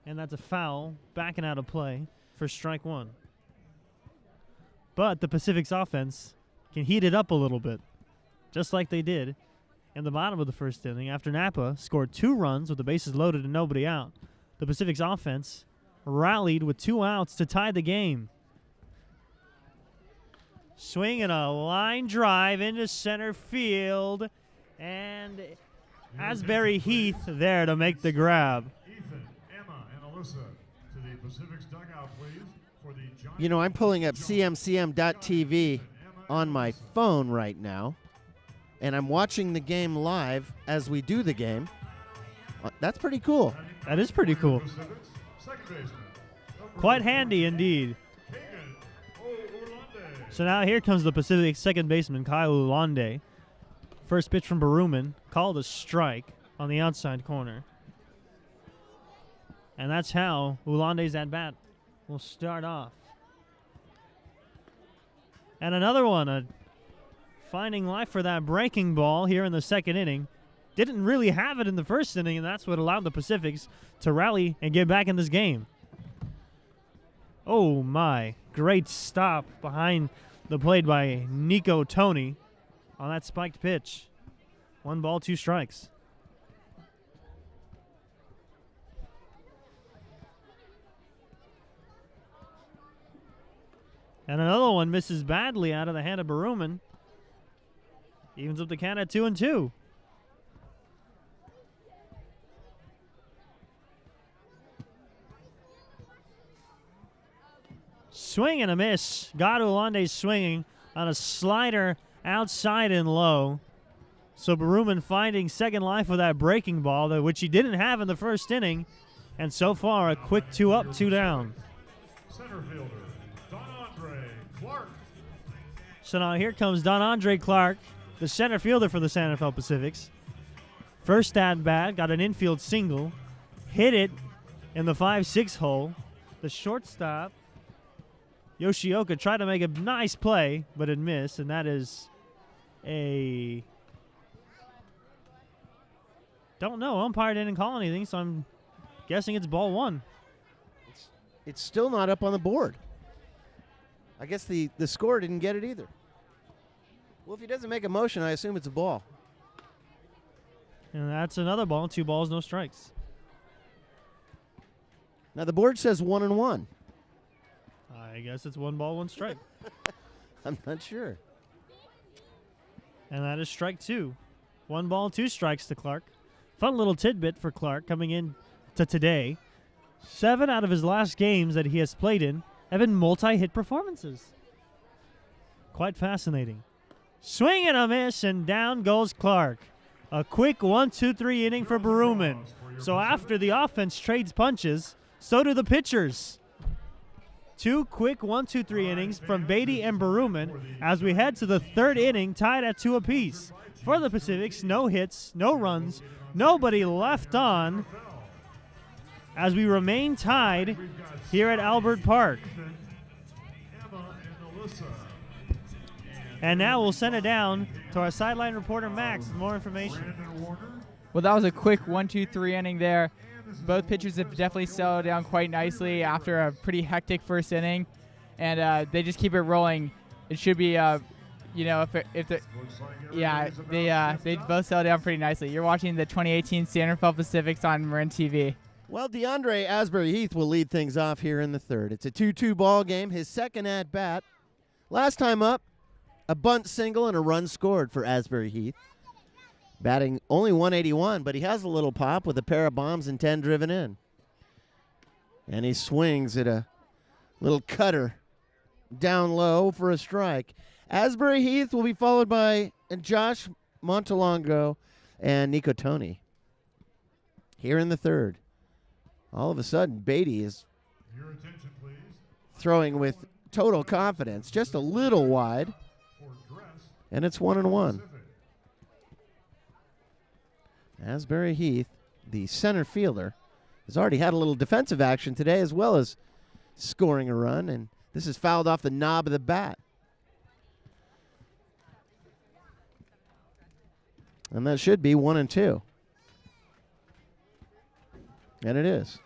And that's a foul, backing out of play for strike 1. But the Pacific's offense can heat it up a little bit, just like they did in the bottom of the 1st inning after Napa scored 2 runs with the bases loaded and nobody out. The Pacific's offense rallied with 2 outs to tie the game. Swinging a line drive into center field, and Asbury Heath there to make the grab. Ethan, Emma, and Alyssa to the Pacific's dugout, please. For the Giants. You know, I'm pulling up cmcm.tv on my phone right now, and I'm watching the game live as we do the game. That's pretty cool. That is pretty cool. Second baseman. Quite handy indeed. So now here comes the Pacific 2nd baseman, Kyle Ulande. First pitch from Baruman, called a strike on the outside corner. And that's how Ulande's at-bat will start off. And another one, finding life for that breaking ball here in the 2nd inning. Didn't really have it in the 1st inning, and that's what allowed the Pacifics to rally and get back in this game. Oh my, great stop behind the plate by Nico Tony on that spiked pitch. 1 ball, 2 strikes. And another one misses badly out of the hand of Baruman. Evens up the count at 2-2. Swing and a miss. Got Ulande swinging on a slider outside and low. So Baruman finding second life with that breaking ball, which he didn't have in the 1st inning. And so far, a quick 2 up, 2 down. Center fielder, So now here comes Don Andre Clark, the center fielder for the Santa Fe Pacifics. First at bat, got an infield single, hit it in the 5-6 hole. The shortstop, Yoshioka, tried to make a nice play, but it missed, and that is a... Don't know. Umpire didn't call anything, so I'm guessing it's ball one. It's still not up on the board. I guess the score didn't get it either. Well, if he doesn't make a motion, I assume it's a ball. And that's another ball. 2 balls, no strikes. Now, the board says 1-1. I guess it's 1 ball, 1 strike. I'm not sure. And that is strike 2. 1 ball, 2 strikes to Clark. Fun little tidbit for Clark coming in to today. 7 out of his last games that he has played in have been multi-hit performances. Quite fascinating. Swing and a miss, and down goes Clark. A quick 1-2-3 inning for Baruman. So after the offense trades punches, so do the pitchers. 2 quick 1-2-3 innings from Beatty and Baruman as we head to the 3rd inning, tied at 2 apiece. For the Pacifics, no hits, no runs, nobody left on as we remain tied here at Albert Park. And now we'll send it down to our sideline reporter, Max, with more information. Well, that was a quick 1-2-3 inning there. Both pitchers have definitely settled down quite nicely after a pretty hectic first inning, and they just keep it rolling. It should be, they both settled down pretty nicely. You're watching the 2018 Santa Fe Pacifics on Marin TV. Well, DeAndre Asbury-Heath will lead things off here in the 3rd. It's a 2-2 ball game, his 2nd at bat. Last time up, a bunt single and a run scored for Asbury-Heath. Batting only 181, but he has a little pop with a pair of bombs and 10 driven in. And he swings at a little cutter down low for a strike. Asbury-Heath will be followed by Josh Montalongo and Nico Toni. Here in the 3rd. All of a sudden, Beatty is throwing with total confidence, just a little wide, and it's 1-1. Asbury-Heath, the center fielder, has already had a little defensive action today as well as scoring a run, and this is fouled off the knob of the bat. And that should be 1-2. And it is.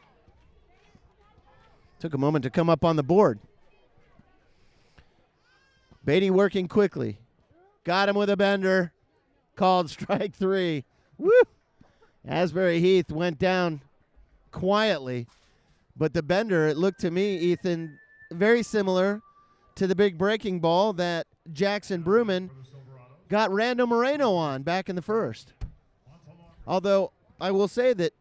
Took a moment to come up on the board. Beatty working quickly. Got him with a bender. Called strike 3. Woo! Asbury-Heath went down quietly. But the bender, it looked to me, Ethan, very similar to the big breaking ball that Jackson Bruman got Rando Moreno on back in the 1st. Although I will say that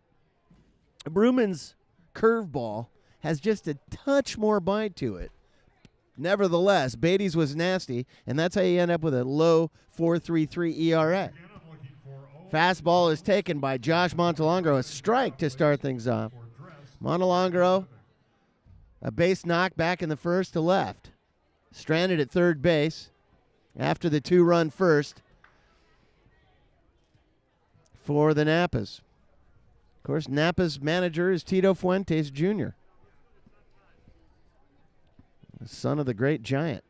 Bruman's curveball has just a touch more bite to it. Nevertheless, Beatty's was nasty, and that's how you end up with a low 4.33 ERA. Fastball is taken by Josh Montalongo, a strike to start things off. Montalongo, a base knock back in the 1st to left. Stranded at 3rd base after the 2-run first for the Napas. Of course, Napa's manager is Tito Fuentes Jr., the son of the great giant.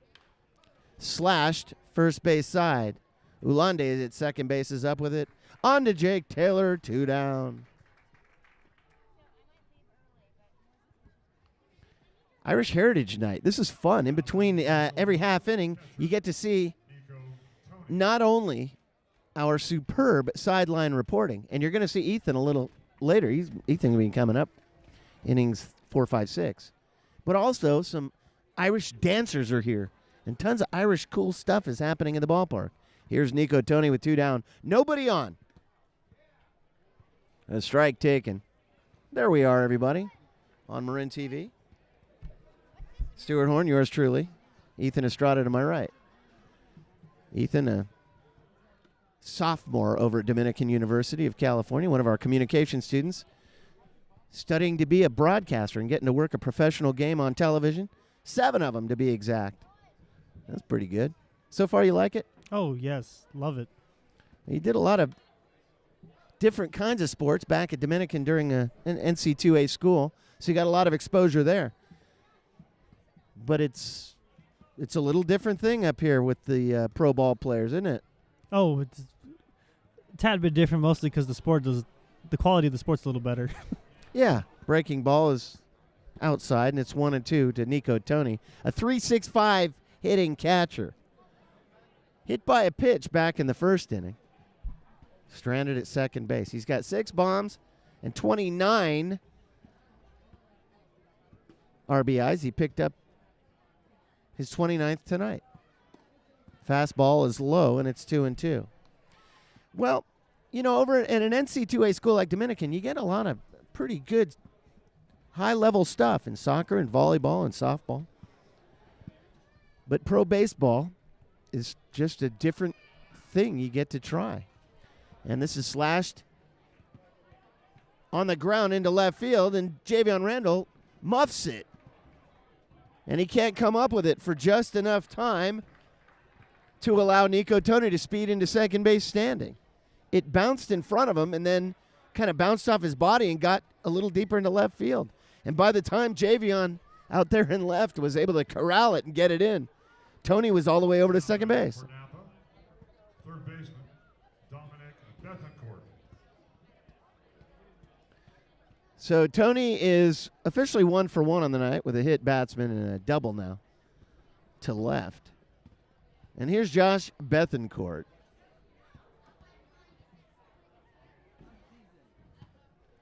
Slashed first base side. Ulande is at second base, is up with it. On to Jake Taylor, 2 down. Irish Heritage Night. This is fun. In between every half inning, you get to see not only our superb sideline reporting, and you're going to see Ethan a little later. Ethan will be coming up, innings 4, 5, 6. But also some Irish dancers are here, and tons of Irish cool stuff is happening in the ballpark. Here's Nico Toni with 2 down. Nobody on. A strike taken. There we are, everybody, on Marin TV. Stuart Horn, yours truly. Ethan Estrada to my right. Ethan, a sophomore over at Dominican University of California, one of our communication students, studying to be a broadcaster and getting to work a professional game on television. 7 of them, to be exact. That's pretty good. So far, you like it? Oh, yes. Love it. He did a lot of different kinds of sports back at Dominican during an NC2A school, so you got a lot of exposure there. But it's a little different thing up here with the pro ball players, isn't it? Oh, it's a tad bit different, mostly because the quality of the sport's a little better. Yeah, breaking ball is outside, and it's 1-2 to Nico Tony. A 3.65 hitting catcher. Hit by a pitch back in the first inning. Stranded at second base. He's got 6 bombs and 29 RBIs. He picked up his 29th tonight. Fastball is low, and it's 2-2. Well, you know, over at an NC2A school like Dominican, you get a lot of pretty good high-level stuff in soccer and volleyball and softball. But pro baseball is just a different thing you get to try. And this is slashed on the ground into left field, and Javion Randall muffs it. And he can't come up with it for just enough time to allow Nico Tony to speed into second base standing. It bounced in front of him and then kind of bounced off his body and got a little deeper into left field. And by the time Javion out there in left was able to corral it and get it in, Tony was all the way over to second base. For Napa, third baseman Dominic Bethencourt. So Tony is officially 1 for 1 on the night with a hit batsman and a double now to left. And here's Josh Bethencourt.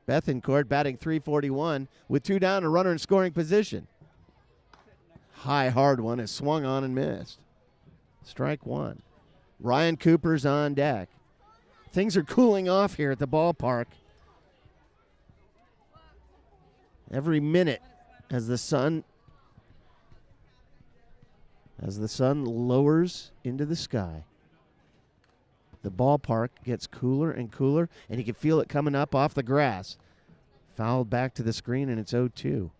Bethencourt batting .341 with 2 down, a runner in scoring position. High, hard one is swung on and missed. Strike 1. Ryan Cooper's on deck. Things are cooling off here at the ballpark. Every minute as the sun lowers into the sky, the ballpark gets cooler and cooler, and you can feel it coming up off the grass. Fouled back to the screen, and it's 0-2.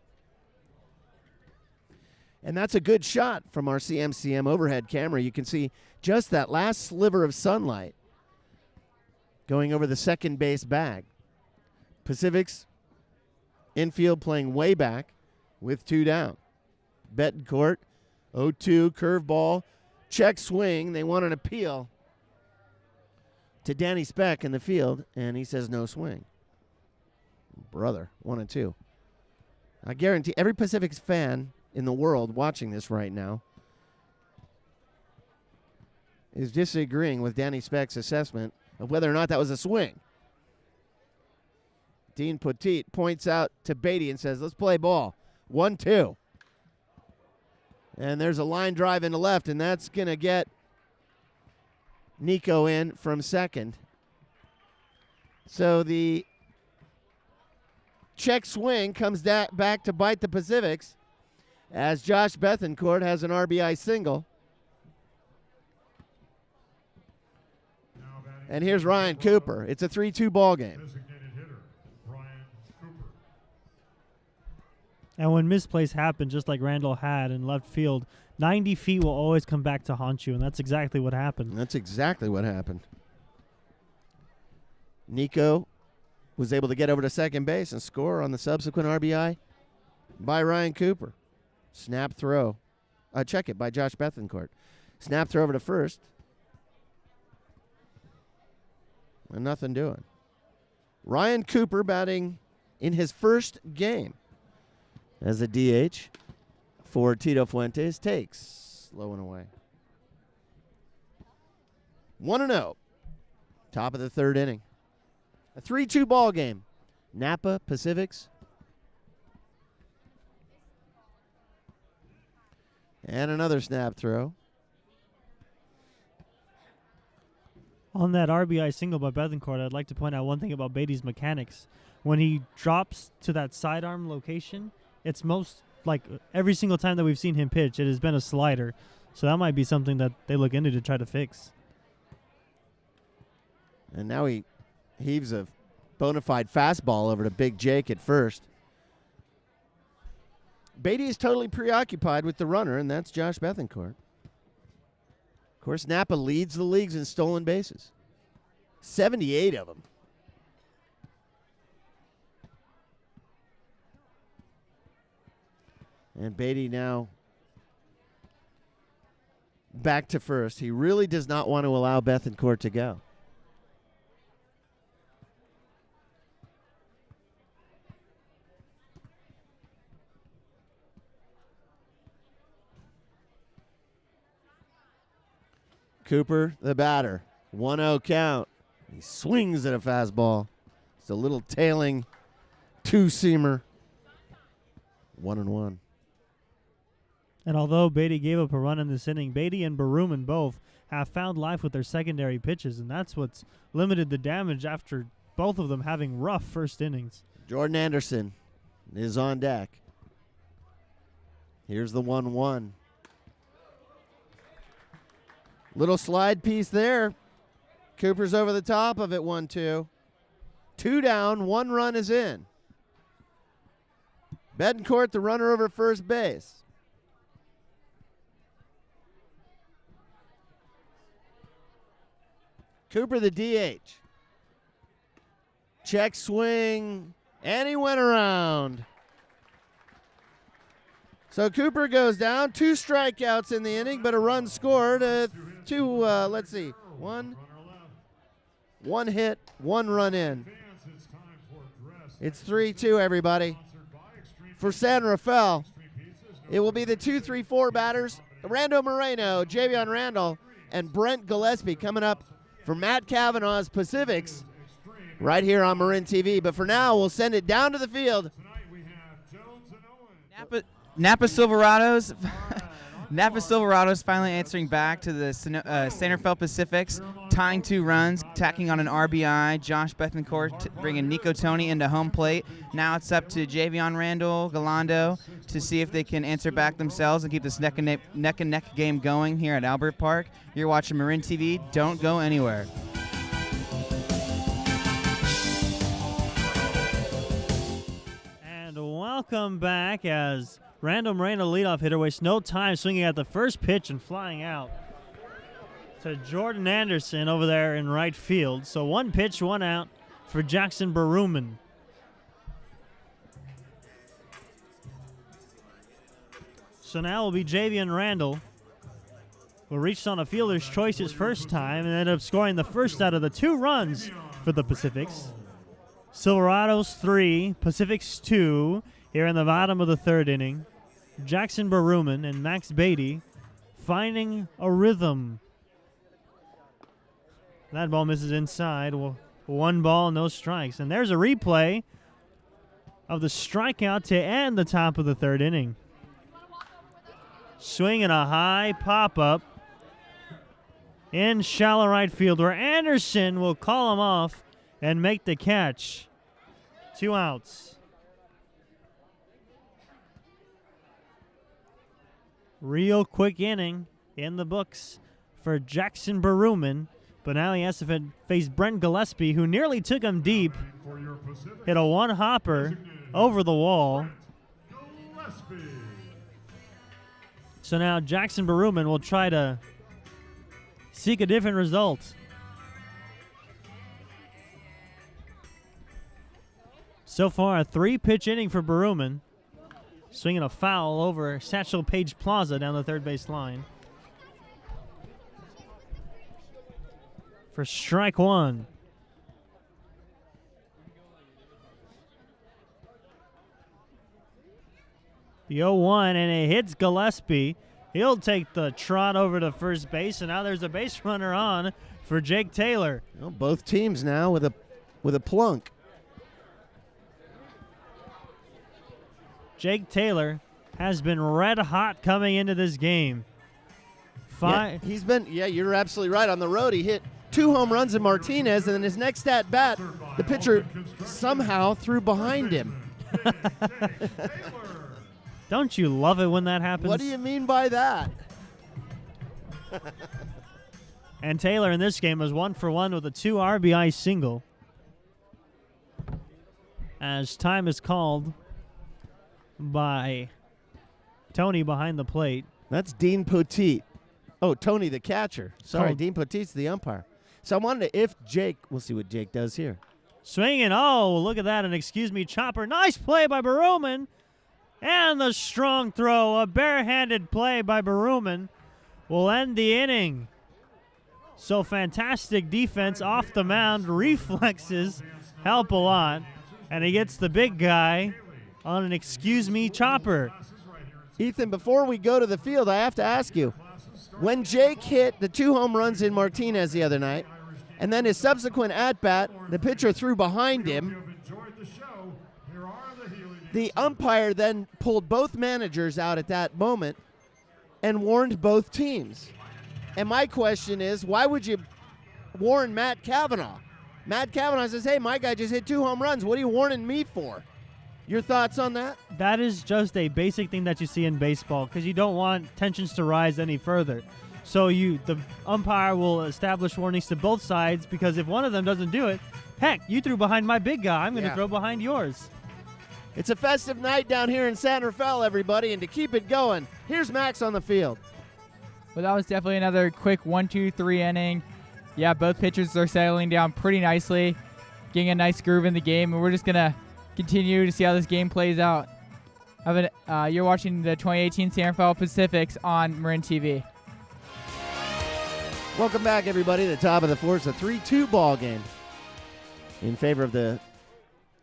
And that's a good shot from our CMCM overhead camera. You can see just that last sliver of sunlight going over the second base bag. Pacific's infield playing way back with 2 down. Bettencourt, 0-2, curveball, check swing. They want an appeal to Danny Speck in the field, and he says no swing. Brother, 1-2. I guarantee every Pacific's fan in the world watching this right now is disagreeing with Danny Speck's assessment of whether or not that was a swing. Dean Petit points out to Beatty and says, let's play ball. 1-2. And there's a line drive into left, and that's going to get Nico in from second. So the check swing comes back to bite the Pacifics as Josh Bethencourt has an RBI single. And here's Ryan Cooper. It's a 3-2 ball game. Designated hitter, Ryan Cooper. And when misplays happen, just like Randall had in left field, 90 feet will always come back to haunt you, and that's exactly what happened. That's exactly what happened. Nico was able to get over to second base and score on the subsequent RBI by Ryan Cooper. Snap throw. Check it by Josh Bethencourt. Snap throw over to first. And nothing doing. Ryan Cooper batting in his first game as a DH for Tito Fuentes. Takes low and away. 1-0. Top of the third inning. A 3-2 ball game. Napa Pacifics. And another snap throw. On that RBI single by Bethencourt, I'd like to point out one thing about Beatty's mechanics. When he drops to that sidearm location, it's most like every single time that we've seen him pitch, it has been a slider. So that might be something that they look into to try to fix. And now he heaves a bona fide fastball over to Big Jake at first. Beatty is totally preoccupied with the runner, and that's Josh Bethencourt. course, Napa leads the leagues in stolen bases. 78 of them. And Beatty now back to first. He really does not want to allow Bethencourt to go. Cooper, the batter. 1-0 count. He swings at a fastball. It's a little tailing two-seamer. 1-1. And although Beatty gave up a run in this inning, Beatty and Baruman both have found life with their secondary pitches, and that's what's limited the damage after both of them having rough first innings. Jordan Anderson is on deck. Here's the 1-1. Little slide piece there. Cooper's over the top of it, 1-2. 2 down, 1 run is in. Bethencourt, the runner over first base. Cooper, the DH. Check swing, and he went around. So Cooper goes down. 2 strikeouts in the inning, but a run scored. Let's see. One hit, 1 run in. It's 3-2, everybody. For San Rafael, it will be the 2-3-4 batters, Rando Moreno, Javion Randall, and Brent Gillespie coming up for Matt Kavanaugh's Pacifics right here on Marin TV. But for now, we'll send it down to the field. Napa Silverados. Napa Silverados finally answering back to the San Rafael Pacifics, tying 2 runs, tacking on an RBI. Josh Bethencourt bringing Nico Tony into home plate. Now it's up to Javion Randall, Galando to see if they can answer back themselves and keep this neck and neck game going here at Albert Park. You're watching Marin TV. Don't go anywhere. And welcome back as Randall Moreno, leadoff hitter, wastes no time swinging at the first pitch and flying out to Jordan Anderson over there in right field. So 1 pitch, 1 out for Jackson Baruman. So now will be Javion Randall, who reached on a fielder's choice his first time and ended up scoring the first out of the 2 runs for the Pacifics. Silverados 3, Pacifics 2 here in the bottom of the 3rd inning. Jackson Baruman and Max Beatty finding a rhythm. That ball misses inside. 1 ball, no strikes. And there's a replay of the strikeout to end the top of the 3rd inning. Swinging a high pop-up in shallow right field where Anderson will call him off and make the catch. 2 outs. Real quick inning in the books for Jackson Baruman, but now he has to face Brent Gillespie, who nearly took him deep, hit a 1-hopper over the wall. So now Jackson Baruman will try to seek a different result. So far, a 3-pitch inning for Baruman. Swinging a foul over Satchel Paige Plaza down the 3rd base line. For strike 1. The 0-1, and it hits Gillespie. He'll take the trot over to first base, and now there's a base runner on for Jake Taylor. Well, both teams now with a plunk. Jake Taylor has been red hot coming into this game. You're absolutely right. On the road, he hit 2 home runs in Martinez, and then his next at bat, the pitcher somehow threw behind him. Don't you love it when that happens? What do you mean by that? And Taylor in this game was 1 for 1 with a 2 RBI single. As time is called by Tony behind the plate. That's Dean Poteet Oh, Tony the catcher. Sorry, Called- Dean Potitz the umpire. So I wanted to, if Jake, we'll see what Jake does here. Swinging. Oh, look at that. An excuse me chopper. Nice play by Baruman. And the strong throw. A barehanded play by Baruman will end the inning. So fantastic defense off the mound. Reflexes help a lot. And he gets the big guy on an excuse me chopper. Ethan, before we go to the field, I have to ask you, when Jake hit the 2 home runs in Martinez the other night, and then his subsequent at-bat, the pitcher threw behind him, the umpire then pulled both managers out at that moment and warned both teams. And my question is, why would you warn Matt Cavanaugh? Matt Cavanaugh says, hey, my guy just hit 2 home runs. What are you warning me for? Your thoughts on that? That is just a basic thing that you see in baseball because you don't want tensions to rise any further. So the umpire will establish warnings to both sides because if one of them doesn't do it, heck, you threw behind my big guy. I'm going to throw behind yours. It's a festive night down here in San Rafael, everybody, and to keep it going, here's Max on the field. Well, that was definitely another quick 1-2-3 inning. Yeah, both pitchers are settling down pretty nicely, getting a nice groove in the game, and we're just going to continue to see how this game plays out. You're watching the 2018 San Rafael Pacifics on Marin TV. Welcome back, everybody. The top of the fourth, a 3-2 ball game in favor of the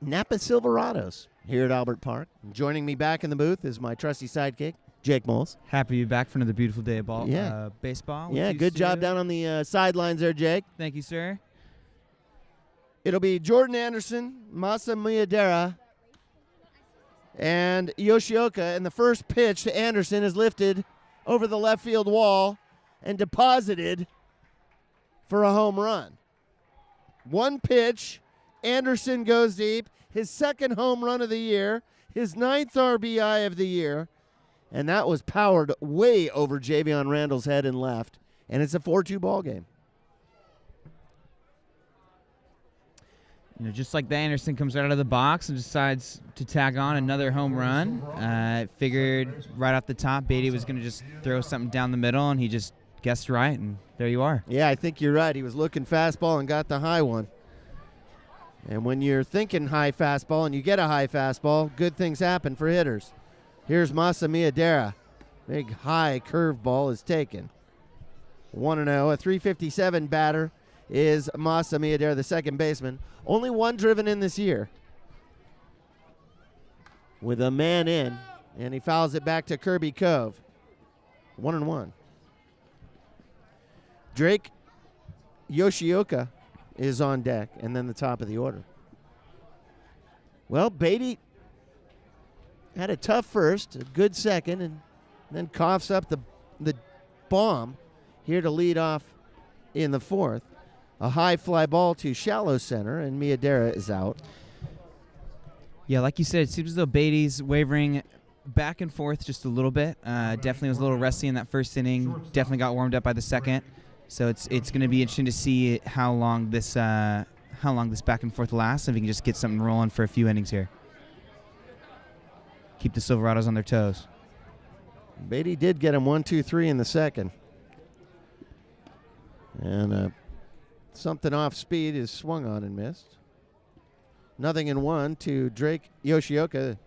Napa Silverados here at Albert Park. Joining me back in the booth is my trusty sidekick, Jake Moles. Happy to be back for another beautiful day of baseball. with Yeah, you, good job Stu. down on the sidelines there, Jake. Thank you, sir. It'll be Jordan Anderson, Masa Miyadera, and Yoshioka. And the first pitch to Anderson is lifted over the left field wall and deposited for a home run. One pitch, Anderson goes deep. His second home run of the year, his 9th RBI of the year, and that was powered way over Javion Randall's head and left. And it's a 4-2 ball game. You know, just like the Anderson comes right out of the box and decides to tag on another home run. Figured right off the top Beatty was going to just throw something down the middle, and he just guessed right, and there you are. Yeah, I think you're right. He was looking fastball and got the high one. And when you're thinking high fastball and you get a high fastball, good things happen for hitters. Here's Masa Miyadera. Big high curveball is taken. 1-0. A 357 batter is Masa Miyadera, the second baseman. Only one driven in this year. With a man in, and he fouls it back to Kirby Cove. 1-1. Drake Yoshioka is on deck, and then the top of the order. Well, Beatty had a tough first, a good second, and then coughs up the bomb here to lead off in the fourth. A high fly ball to shallow center, and Miyadera is out. Yeah, like you said, it seems as though Beatty's wavering back and forth just a little bit. Definitely was a little rusty in that first inning. Definitely got warmed up by the second. So it's going to be interesting to see how long this back and forth lasts, if we can just get something rolling for a few innings here. Keep the Silverados on their toes. Beatty did get him 1-2-3 in the second. And something off speed is swung on and missed. 0-1 to Drake Yoshioka.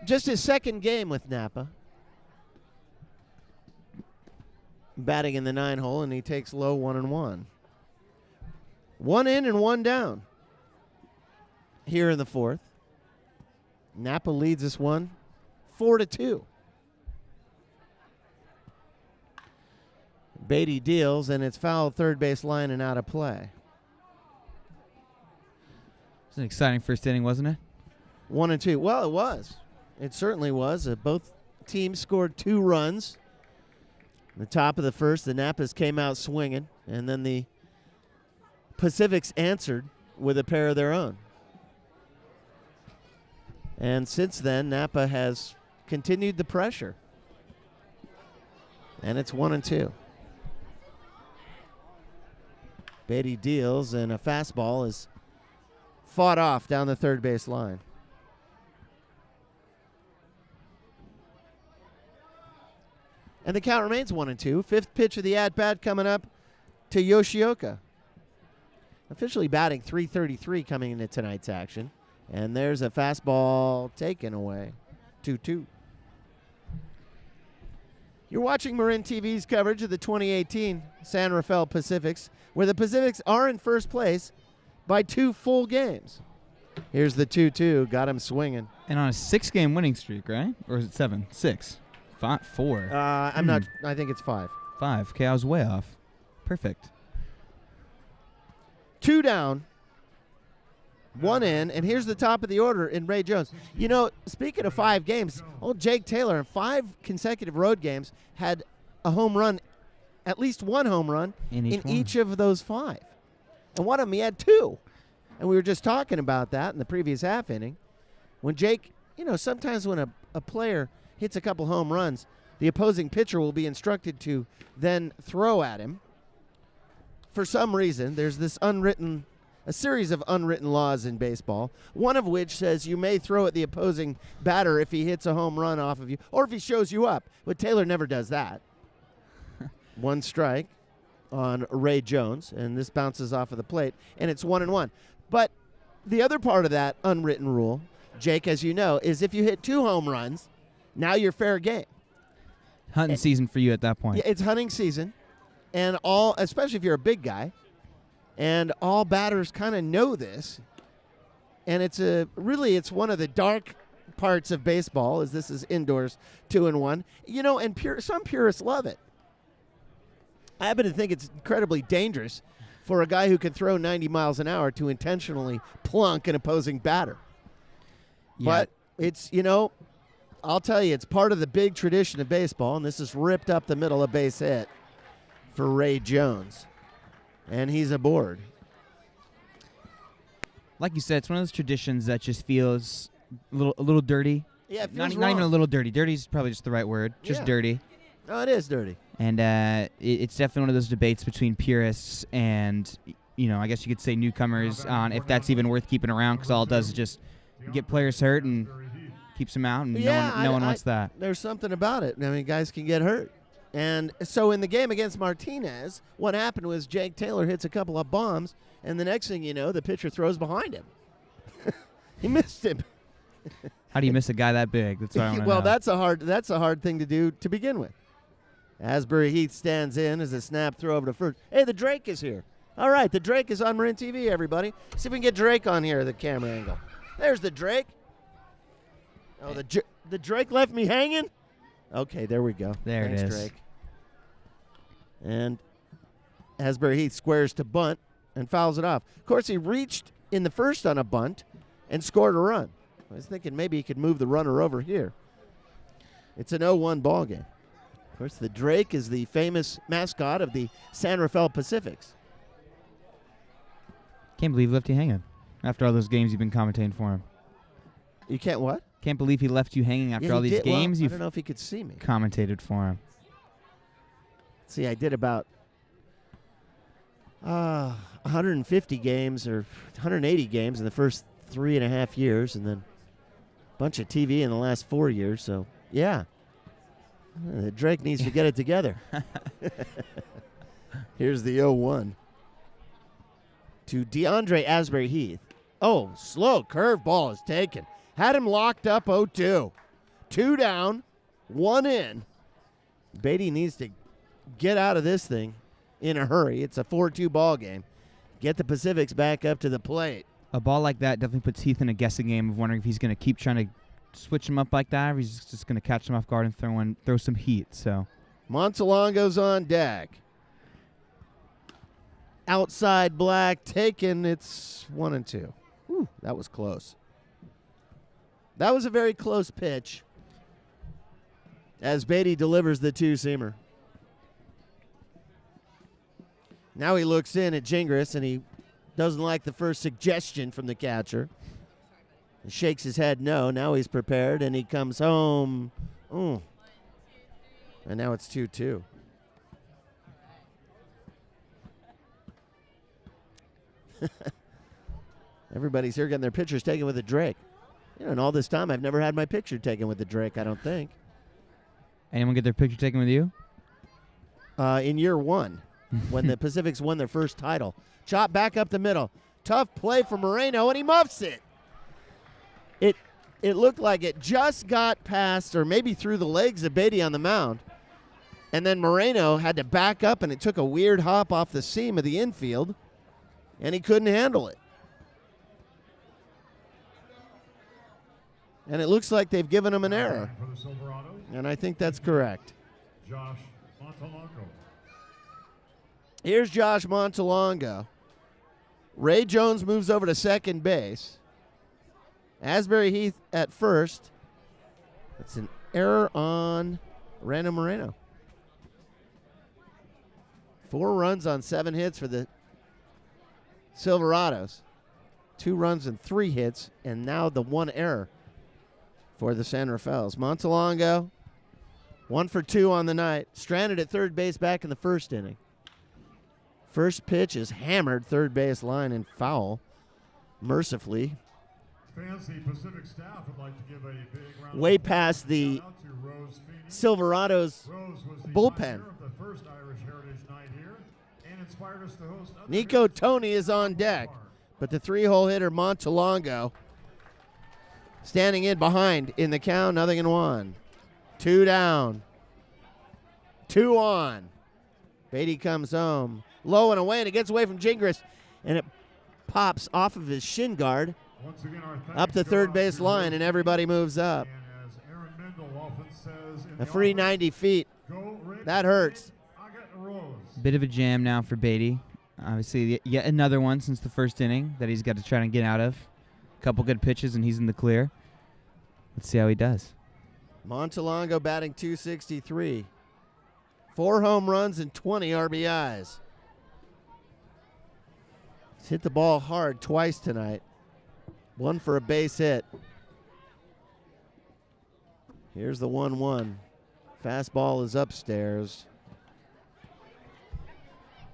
Just his second game with Napa. Batting in the 9-hole, and he takes low 1-1. 1 in and 1 down here in the fourth. Napa leads this one 4-2. Beatty deals, and it's foul third base line and out of play. It's an exciting first inning, wasn't it? 1-2. Well, it was. It certainly was. Both teams scored 2 runs. The top of the first, the Napas came out swinging, and then the Pacifics answered with a pair of their own. And since then, Napa has continued the pressure. And it's 1-2. Beatty deals, and a fastball is fought off down the third base line. And the count remains 1-2. Fifth pitch of the at-bat coming up to Yoshioka. Officially batting .333 coming into tonight's action. And there's a fastball taken away. 2-2. You're watching Marin TV's coverage of the 2018 San Rafael Pacifics, where the Pacifics are in first place by 2 full games. Here's the 2-2. Got him swinging. And on a 6-game winning streak, right? Or is it 7? 6. 4. I'm not. I think it's 5. 5. Okay, I was way off. Perfect. 2 down, 1 in, and here's the top of the order in Ray Jones. You know, speaking of 5 games, old Jake Taylor in 5 consecutive road games had a home run, at least 1 home run in each of those 5. And one of them he had 2. And we were just talking about that in the previous half inning. When Jake, you know, sometimes when a player hits a couple home runs, the opposing pitcher will be instructed to then throw at him. For some reason, there's this a series of unwritten laws in baseball, one of which says you may throw at the opposing batter if he hits a home run off of you, or if he shows you up. But Taylor never does that. 1 strike on Ray Jones, and this bounces off of the plate, and it's 1-1. But the other part of that unwritten rule, Jake, as you know, is if you hit 2 home runs, now you're fair game. Hunting season for you at that point. Yeah, it's hunting season. And especially if you're a big guy, and all batters kind of know this. And it's one of the dark parts of baseball, as this is indoors 2-1. You know, and some purists love it. I happen to think it's incredibly dangerous for a guy who can throw 90 miles an hour to intentionally plunk an opposing batter. Yeah. But it's, you know, I'll tell you, it's part of the big tradition of baseball, and this is ripped up the middle, a base hit for Ray Jones. And he's aboard. Like you said, it's one of those traditions that just feels a little dirty. Yeah, it feels not wrong. even a little dirty. Dirty is probably just the right word. Just Yeah. dirty. Oh, it is dirty. And it's definitely one of those debates between purists and, you know, I guess you could say newcomers on if that's even worth keeping around, because all it does is just get players hurt and keeps them out, and no one wants that. There's something about it. I mean, guys can get hurt. And so in the game against Martinez, what happened was Jake Taylor hits a couple of bombs, and the next thing you know, the pitcher throws behind him. He missed him. How do you miss a guy that big? That's what I want to Well, know. that's a hard thing to do to begin with. Asbury Heath stands in as a snap throw over to first. Hey, the Drake is here. All right, the Drake is on Marin TV, everybody. See if we can get Drake on here, the camera angle. There's the Drake. Oh, the Drake left me hanging? Okay, there we go. There Thanks, it is. Drake. And Asbury Heath squares to bunt and fouls it off. Of course, he reached in the first on a bunt and scored a run. I was thinking maybe he could move the runner over here. It's an 0-1 ball game. Of course, the Drake is the famous mascot of the San Rafael Pacifics. Can't believe he left you hanging after all those games you've been commentating for him. You can't what? Can't believe he left you hanging after Yeah, all he these did. Well, games I you've don't know if he could see me. commentated for him. See, I did about 150 games or 180 games in the first 3.5 years, and then a bunch of TV in the last 4 years. So, yeah. Drake needs to get it together. Here's the 0-1 to DeAndre Asbury Heath. Oh, slow curveball is taken. Had him locked up 0-2. 2 down, 1 in. Beatty needs to get out of this thing in a hurry. It's a 4-2 ball game. Get the Pacifics back up to the plate. A ball like that definitely puts Heath in a guessing game of wondering if he's going to keep trying to switch him up like that, or he's just going to catch him off guard and throw some heat. So Montalongo's on deck. Outside black taken. It's 1-2. Whew, that was close. That was a very close pitch as Beatty delivers the 2-seamer. Now he looks in at Gingras, and he doesn't like the first suggestion from the catcher. He shakes his head no. Now he's prepared, and he comes home. Ooh. And now it's 2-2. Everybody's here getting their pictures taken with a Drake. You know, and all this time I've never had my picture taken with the Drake, I don't think. Anyone get their picture taken with you? In year one, when the Pacifics won their first title. Chop back up the middle. Tough play for Moreno, and he muffs it. It looked like it just got past or maybe through the legs of Beatty on the mound. And then Moreno had to back up, and it took a weird hop off the seam of the infield, and he couldn't handle it. And it looks like they've given him an error. For the Silverados, And I think that's correct. Josh Montalongo. Here's Josh Montalongo. Ray Jones moves over to second base. Asbury Heath at first. That's an error on Randall Moreno. 4 runs on 7 hits for the Silverados. 2 runs and 3 hits, and now the 1 error for the San Rafaels. Montalongo, 1 for 2 on the night. Stranded at third base back in the first inning. First pitch is hammered third base line and foul, mercifully. Fans, the Pacific staff would like to give a big round Way of applause past and the shout out to Rose Feeney. Silverados Rose was the bullpen. pioneer of the first Irish Heritage Night here and inspired us to host other Nico events Tony is on deck, but the 3-hole hitter Montalongo standing in behind in the count, 0-1. 2 down. 2 on. Beatty comes home. Low and away, and it gets away from Gingras, and it pops off of his shin guard Once again, our up thanks the go third out base to line, Rose and everybody Feeney. moves up. And as Aaron Mendel often says in A the free office, 90 feet. go Rick, That hurts. I got Rose. Bit of a jam now for Beatty. Obviously, yet another one since the first inning that he's got to try and get out of. Couple good pitches, and he's in the clear. Let's see how he does. Montalongo batting .263. 4 home runs and 20 RBIs. He's hit the ball hard twice tonight. 1 for a base hit. Here's the 1-1. Fastball is upstairs.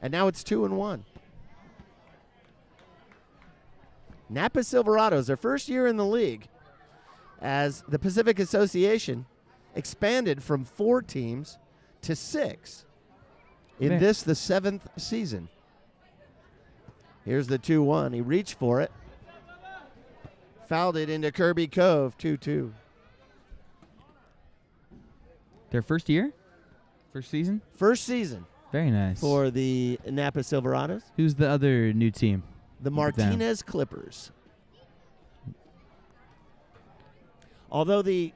And now it's 2-1. Napa Silverados, their first year in the league, as the Pacific Association expanded from 4 teams to 6 in Man. this, the 7th season. Here's the 2-1. He reached for it. Fouled it into Kirby Cove, 2-2. Their first year? First season? First season Very nice. for the Napa Silverados. Who's the other new team? The Look at them. Martinez Clippers. Although the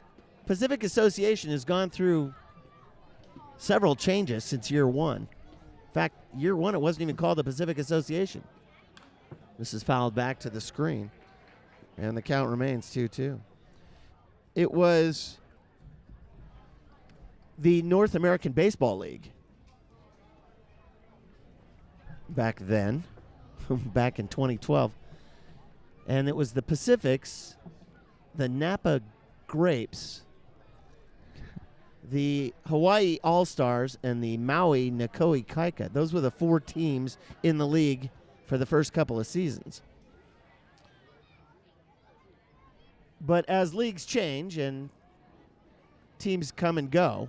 Pacific Association has gone through several changes since year 1. In fact, year 1 it wasn't even called the Pacific Association. This is fouled back to the screen, and the count remains 2-2. It was the North American Baseball League back then, back in 2012. And it was the Pacifics, the Napa Grapes, the Hawaii All-Stars, and the Maui Nikoi Kaika. Those were the 4 teams in the league for the first couple of seasons. But as leagues change and teams come and go,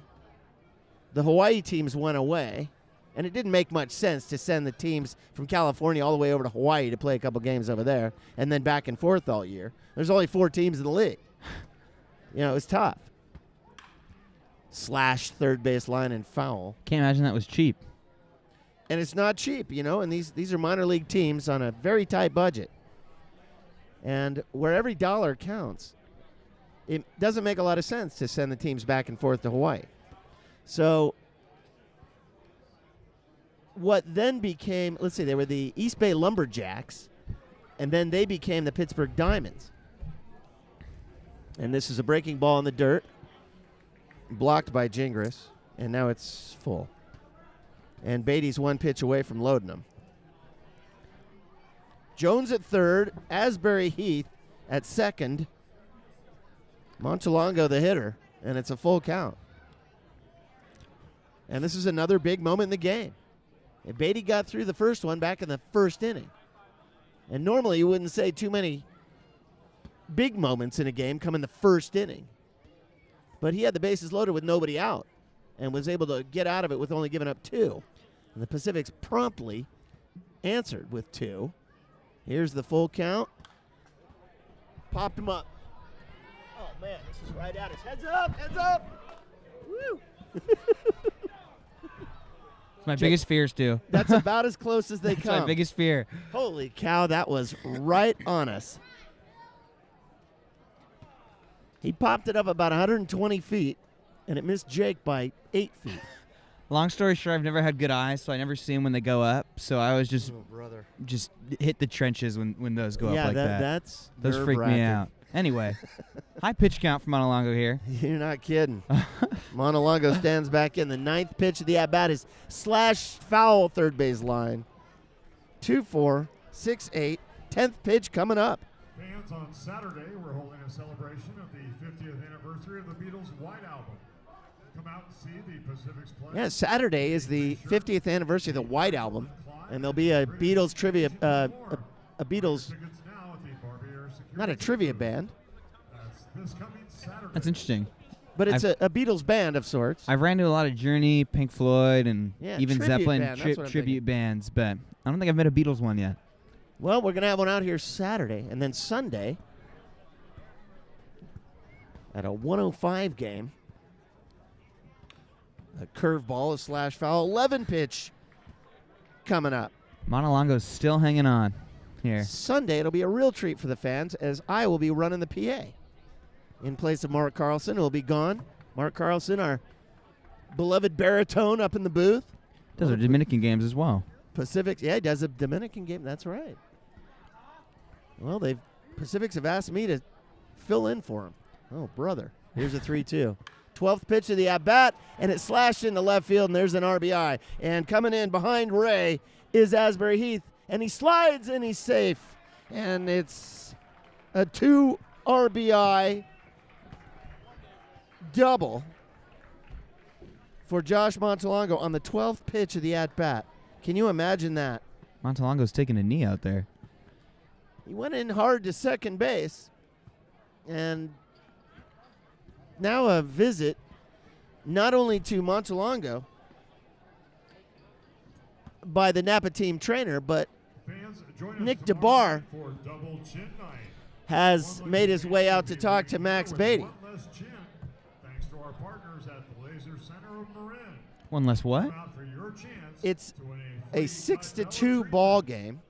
the Hawaii teams went away, and it didn't make much sense to send the teams from California all the way over to Hawaii to play a couple games over there and then back and forth all year. There's only 4 teams in the league. You know, it was tough. Slash third base line and foul. Can't imagine that was cheap. And it's not cheap, you know, and these are minor league teams on a very tight budget. And where every dollar counts, it doesn't make a lot of sense to send the teams back and forth to Hawaii. So what then became, let's see, they were the East Bay Lumberjacks, and then they became the Pittsburgh Diamonds. And this is a breaking ball in the dirt, blocked by Gingras, and now it's full. And Beatty's 1 pitch away from loading them. Jones at third, Asbury Heath at second, Montalongo the hitter, and it's a full count. And this is another big moment in the game. And Beatty got through the first one back in the first inning. And normally you wouldn't say too many big moments in a game come in the first inning. But he had the bases loaded with nobody out. and was able to get out of it with only giving up 2. And the Pacifics promptly answered with 2. Here's the full count. Popped him up. Oh, man, this is right at us. Heads up, heads up. Woo. My biggest fear, Stu. That's about as close as they That's come. my biggest fear. Holy cow, that was right on us. He popped it up about 120 feet, and it missed Jake by 8 feet. Long story short, I've never had good eyes, so I never see them when they go up. So I was just hit the trenches when those go up like that. That's those freak me nerve-wracking. out. Anyway, high pitch count for Montelongo here. You're not kidding. Montelongo stands back in. The 9th pitch of the at-bat is slash foul third base line. 2-4, 6-8, 10th pitch coming up. Fans, on Saturday, we're holding a celebration of the 50th anniversary of the Beatles' White Album. Come out and see the Pacific's play. Yeah, Saturday is the 50th anniversary of the White Album, and there'll be a Beatles trivia, a Beatles, not a trivia band, This coming Saturday. That's interesting. but it's a Beatles band of sorts. I've ran to a lot of Journey, Pink Floyd, and Yeah, even tribute Zeppelin band, that's what I'm tribute bands, but I don't think I've met a Beatles one yet. Well, we're going to have one out here Saturday, and then Sunday at a 105 game. A curveball, a slash foul, 11 pitch coming up. Montelongo's still hanging on here. Sunday, it'll be a real treat for the fans as I will be running the PA in place of Mark Carlson, who will be gone. Mark Carlson, our beloved baritone up in the booth. Those are Dominican games as well. Pacifics, yeah, he does a Dominican game. That's right. Well, Pacifics have asked me to fill in for him. Oh, brother. Here's a 3-2. 12th pitch of the at-bat, and it slashed into left field, and there's an RBI. And coming in behind Ray is Asbury Heath, and he slides, and he's safe. And it's a 2 RBI double for Josh Montelongo on the 12th pitch of the at-bat. Can you imagine that? Montelongo's taking a knee out there. He went in hard to second base, and now a visit not only to Montelongo by the Napa team trainer, but Nick DeBar has made his way out to talk to Max Beatty. Thanks to our partners at the Laser Center of Marin. One less what? Come out for your chance It's to win a 6-2 ball game.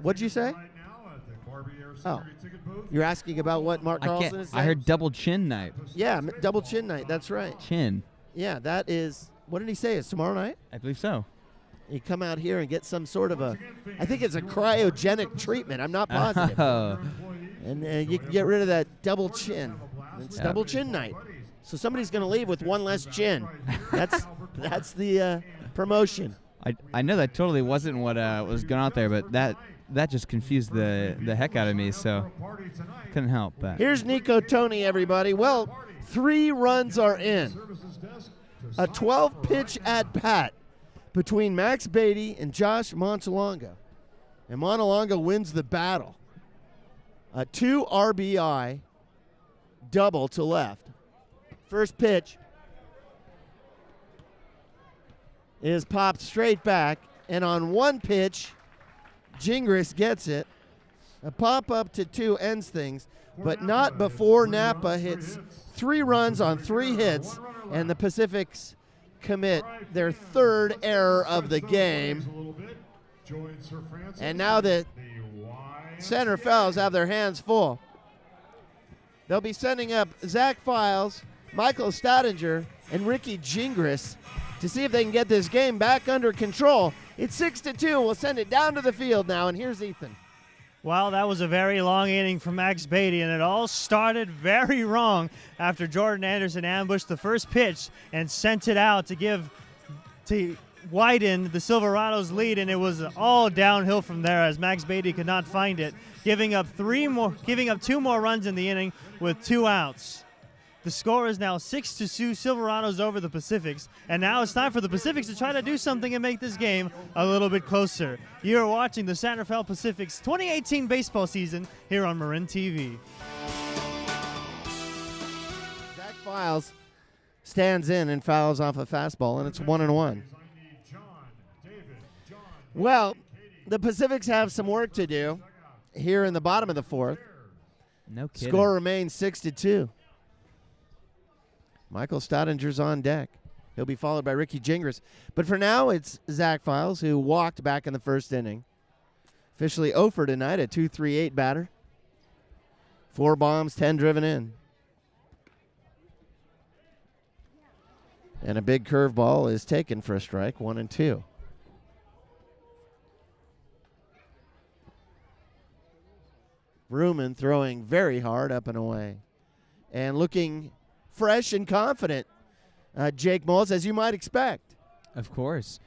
What'd you say? right now at the Barbier Oh. Security Ticket Booth. You're asking about what Mark Carlson is saying? I heard double chin night. Yeah, double chin night. That's right. Chin. Yeah, that is. What did he say? It's tomorrow night? I believe so. You come out here and get some sort of I think it's a cryogenic treatment. I'm not positive. Oh. And you can get rid of that double chin. It's Yeah. double chin night. So somebody's going to leave with one less chin. That's the promotion. I know that totally wasn't what was going on there, but that just confused the heck out of me, so couldn't help that. Here's Nico Tony, everybody. Well, 3 runs are in. A 12-pitch at-bat between Max Beatty and Josh Montelongo. And Montelongo wins the battle. A 2 RBI double to left. First pitch is popped straight back, and on one pitch, Gingras gets it. A pop-up to 2 ends things, but not before Napa hits 3 runs on 3 hits, and the Pacifics commit their 3rd error of the game. And now the center fellows have their hands full. They'll be sending up Zach Files, Michael Stadinger, and Ricky Gingras to see if they can get this game back under control. It's 6-2. We'll send it down to the field now, and here's Ethan. Well, that was a very long inning from Max Beatty, and it all started very wrong after Jordan Anderson ambushed the first pitch and sent it out to widen the Silverados' lead, and it was all downhill from there as Max Beatty could not find it, giving up 2 more runs in the inning with 2 outs. The score is now 6-2, Silverados over the Pacifics, and now it's time for the Pacifics to try to do something and make this game a little bit closer. You're watching the San Rafael Pacifics 2018 baseball season here on Marin TV. Zach Files stands in and fouls off a fastball, and it's 1-1. Well, the Pacifics have some work to do here in the bottom of the fourth. No kidding. Score remains 6-2. Michael Staudenger's on deck. He'll be followed by Ricky Gingras. But for now, it's Zach Files, who walked back in the first inning. Officially 0 for tonight, a 2.38 batter. 4 bombs, 10 driven in. And a big curveball is taken for a strike, 1-2. Vrooman throwing very hard up and away. And looking fresh and confident, Jake Moles, as you might expect. Of course.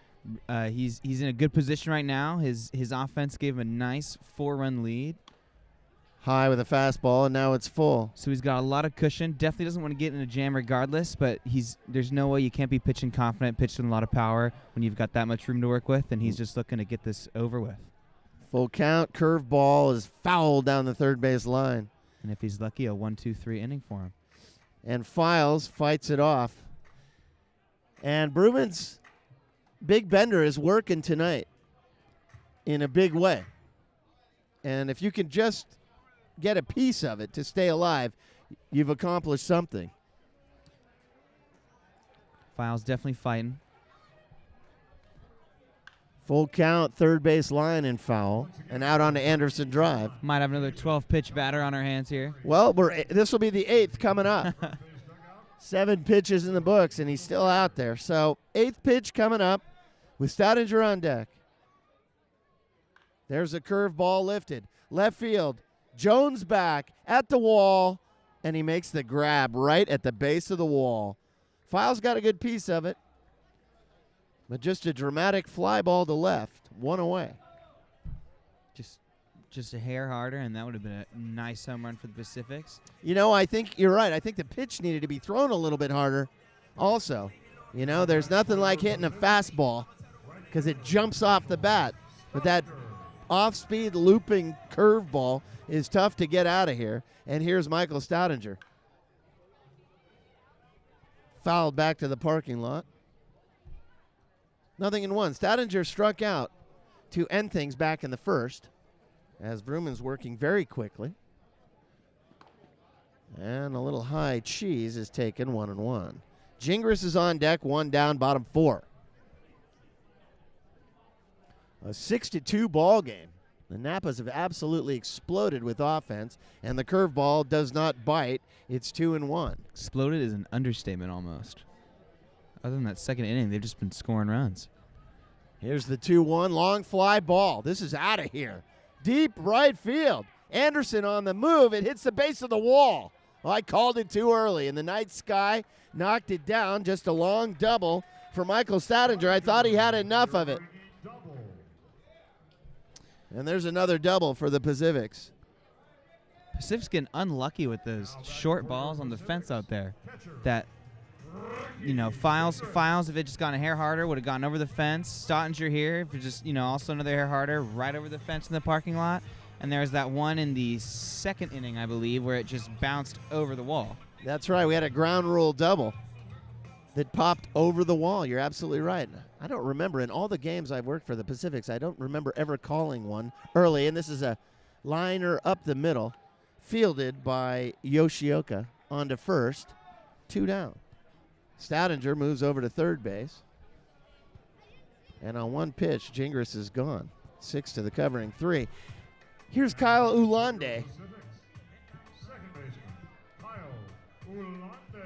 He's in a good position right now. His offense gave him a nice 4-run lead. High with a fastball, and now it's full. So he's got a lot of cushion. Definitely doesn't want to get in a jam regardless, but there's no way you can't be pitching confident, pitching a lot of power when you've got that much room to work with, and he's just looking to get this over with. Full count, curveball is fouled down the third base line. And if he's lucky, a 1-2-3 inning for him. And Files fights it off. And Brewman's big bender is working tonight in a big way. And if you can just get a piece of it to stay alive, you've accomplished something. Files definitely fighting. Full count, third base line and foul, and out onto Anderson Drive. Might have another 12-pitch batter on our hands here. Well, this will be the 8th coming up. 7 pitches in the books, and he's still out there. So 8th pitch coming up with Staudinger on deck. There's a curveball lifted. Left field. Jones back at the wall, and he makes the grab right at the base of the wall. Files got a good piece of it, but just a dramatic fly ball to left, 1 away. Just a hair harder, and that would have been a nice home run for the Pacifics. You know, I think you're right. I think the pitch needed to be thrown a little bit harder also. You know, there's nothing like hitting a fastball because it jumps off the bat. But that off-speed looping curveball is tough to get out of here. And here's Michael Staudinger. Fouled back to the parking lot. 0-1. Staudinger struck out to end things back in the first, as Vrooman's working very quickly. And a little high cheese is taken, 1-1. Gingras is on deck, 1 down, bottom 4. A 6-2 ball game. The Napas have absolutely exploded with offense, and the curveball does not bite. It's 2-1. Exploded is an understatement almost. Other than that second inning, they've just been scoring runs. Here's the 2-1, long fly ball. This is out of here. Deep right field. Anderson on the move. It hits the base of the wall. Well, I called it too early, and the night sky knocked it down. Just a long double for Michael Staudinger. I thought he had enough of it. And there's another double for the Pacifics. Pacific's getting unlucky with those short balls on the fence out there. That, you know, Files, if it just gone a hair harder, would have gone over the fence. Staudinger here, if it just, you know, also another hair harder, right over the fence in the parking lot. And there's that one in the second inning, I believe, where it just bounced over the wall. That's right. We had a ground rule double that popped over the wall. You're absolutely right. I don't remember. In all the games I've worked for the Pacifics, I don't remember ever calling one early. And this is a liner up the middle, fielded by Yoshioka onto first, 2 down. Staudinger moves over to third base. And on one pitch, Gingras is gone. 6 to the covering 3. Here's Kyle Ulande.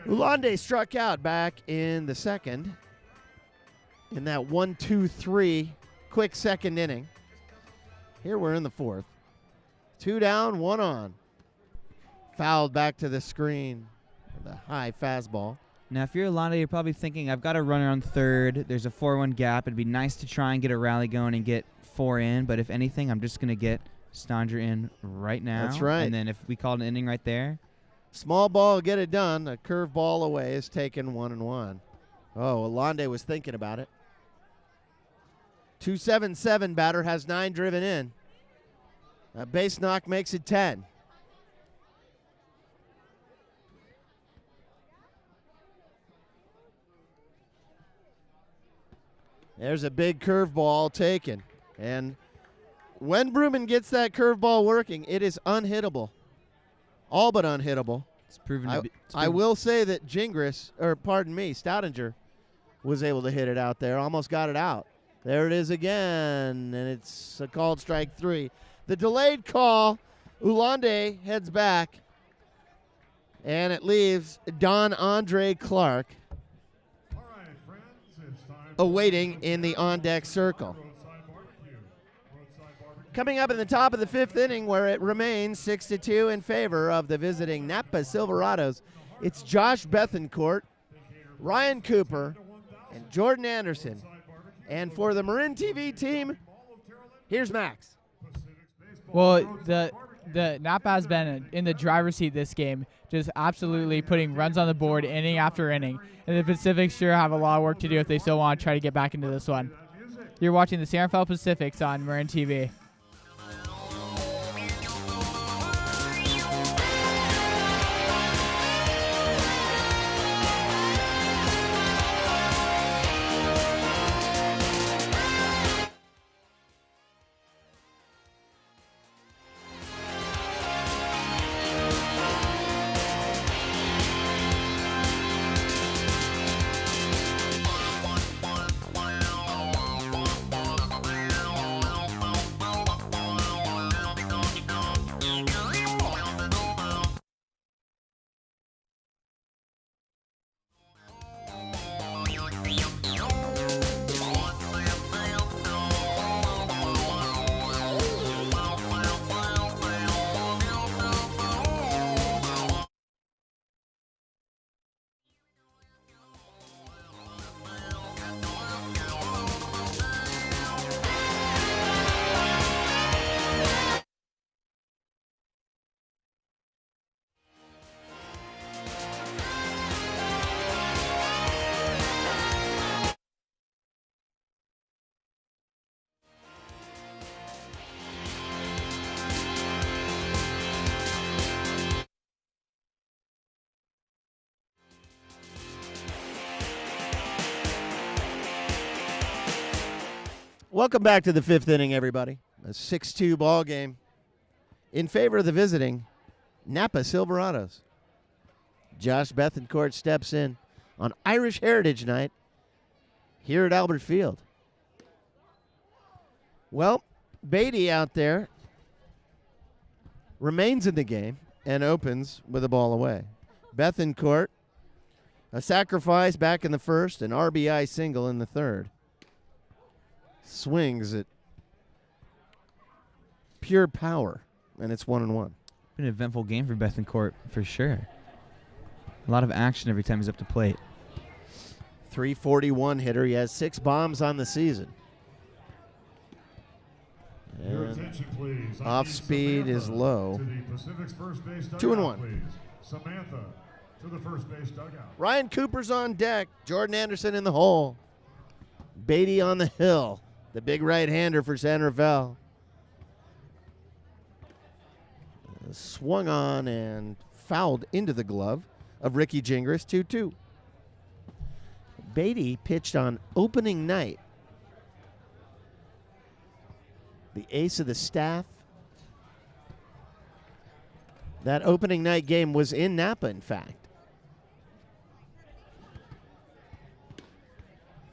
Ulande struck out back in the second in that 1-2-3 quick second inning. Here we're in the fourth. 2 down, 1 on. Fouled back to the screen. The high fastball. Now, if you're Alonda, you're probably thinking, I've got a runner on third. There's a 4-1 gap. It'd be nice to try and get a rally going and get 4 in. But if anything, I'm just going to get Staudinger in right now. That's right. And then if we called an inning right there. Small ball, get it done. A curve ball away is taken, 1-1. Oh, Alonde was thinking about it. 2-7-7 batter has 9 driven in. A base knock makes it 10. There's a big curveball taken. And when Bruman gets that curveball working, it is unhittable. All but unhittable. It's proven to be. I will say that Stoudinger was able to hit it out there. Almost got it out. There it is again, and it's a called strike 3. The delayed call, Ulande heads back, and it leaves Don Andre Clark All right, friends, it's time awaiting in the on-deck circle. Roadside barbecue. Roadside barbecue. Coming up in the top of the 5th inning, where it remains 6-2 in favor of the visiting Napa Silverados, it's Josh Bethencourt, Ryan Cooper, and Jordan Anderson. And for the Marin TV team, here's Max. Well, the Napa has been in the driver's seat this game, just absolutely putting runs on the board inning after inning. And the Pacifics sure have a lot of work to do if they still want to try to get back into this one. You're watching the San Rafael Pacifics on Marin TV. Welcome back to the 5th inning, everybody. A 6-2 ball game in favor of the visiting Napa Silverados. Josh Bethencourt steps in on Irish Heritage Night here at Albert Field. Well, Beatty out there remains in the game and opens with a ball away. Bethencourt, a sacrifice back in the first, an RBI single in the third. Swings at pure power, and it's 1-1. Been an eventful game for Bethencourt, for sure. A lot of action every time he's up to plate. 341 hitter. He has 6 bombs on the season. Your And attention, please. off speed is low. To the Pacific's first base dugout, 2-1. please. Samantha to the first base dugout. Ryan Cooper's on deck. Jordan Anderson in the hole. Beatty on the hill. The big right-hander for San Rafael. Swung on and fouled into the glove of Ricky Gingras, 2-2. Beatty pitched on opening night. The ace of the staff. That opening night game was in Napa, in fact.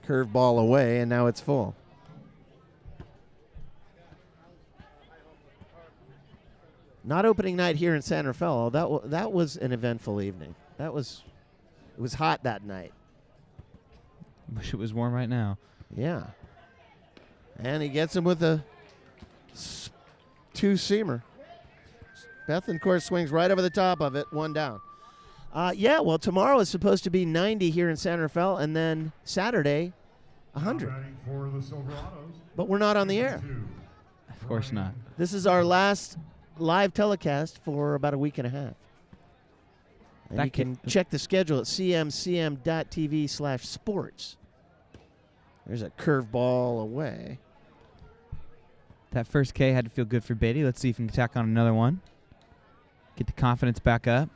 Curveball away, and now it's full. Not opening night here in San Rafael. That was an eventful evening. It was hot that night. Wish it was warm right now. Yeah. And he gets him with a 2-seamer. Bethencourt swings right over the top of it, 1 down. Well, tomorrow is supposed to be 90 here in San Rafael, and then Saturday, 100. Batting for the Silverados. But we're not on the air. Of course not. This is our last live telecast for about a week and a half. And you can check the schedule at cmcm.tv/sports. There's a curveball away. That first K had to feel good for Beatty. Let's see if he can tack on another one. Get the confidence back up.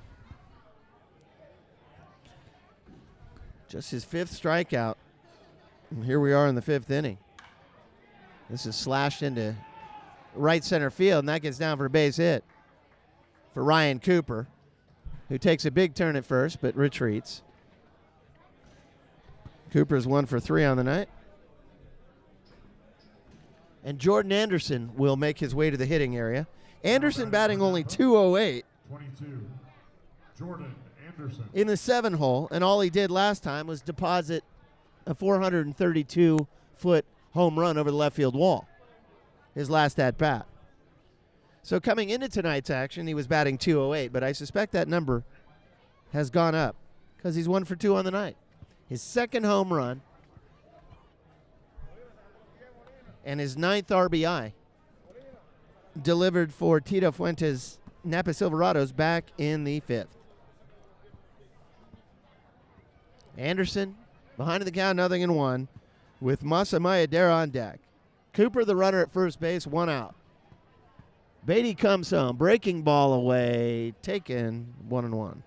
Just his 5th strikeout. And here we are in the 5th inning. This is slashed into right center field, and that gets down for a base hit for Ryan Cooper, who takes a big turn at first but retreats. Cooper's 1 for 3 on the night. And Jordan Anderson will make his way to the hitting area. Anderson batting only .208 22. Jordan Anderson. in the 7 hole, and all he did last time was deposit a 432-foot home run over the left field wall, his last at-bat. So coming into tonight's action, he was batting .208, but I suspect that number has gone up because he's 1 for 2 on the night. His 2nd home run and his 9th RBI delivered for Tito Fuentes' Napa Silverados back in the 5th. Anderson behind the count, 0-1, with Masa Mayadera on deck. Cooper, the runner at first base, 1 out. Beatty comes home, breaking ball away, taken, 1-1.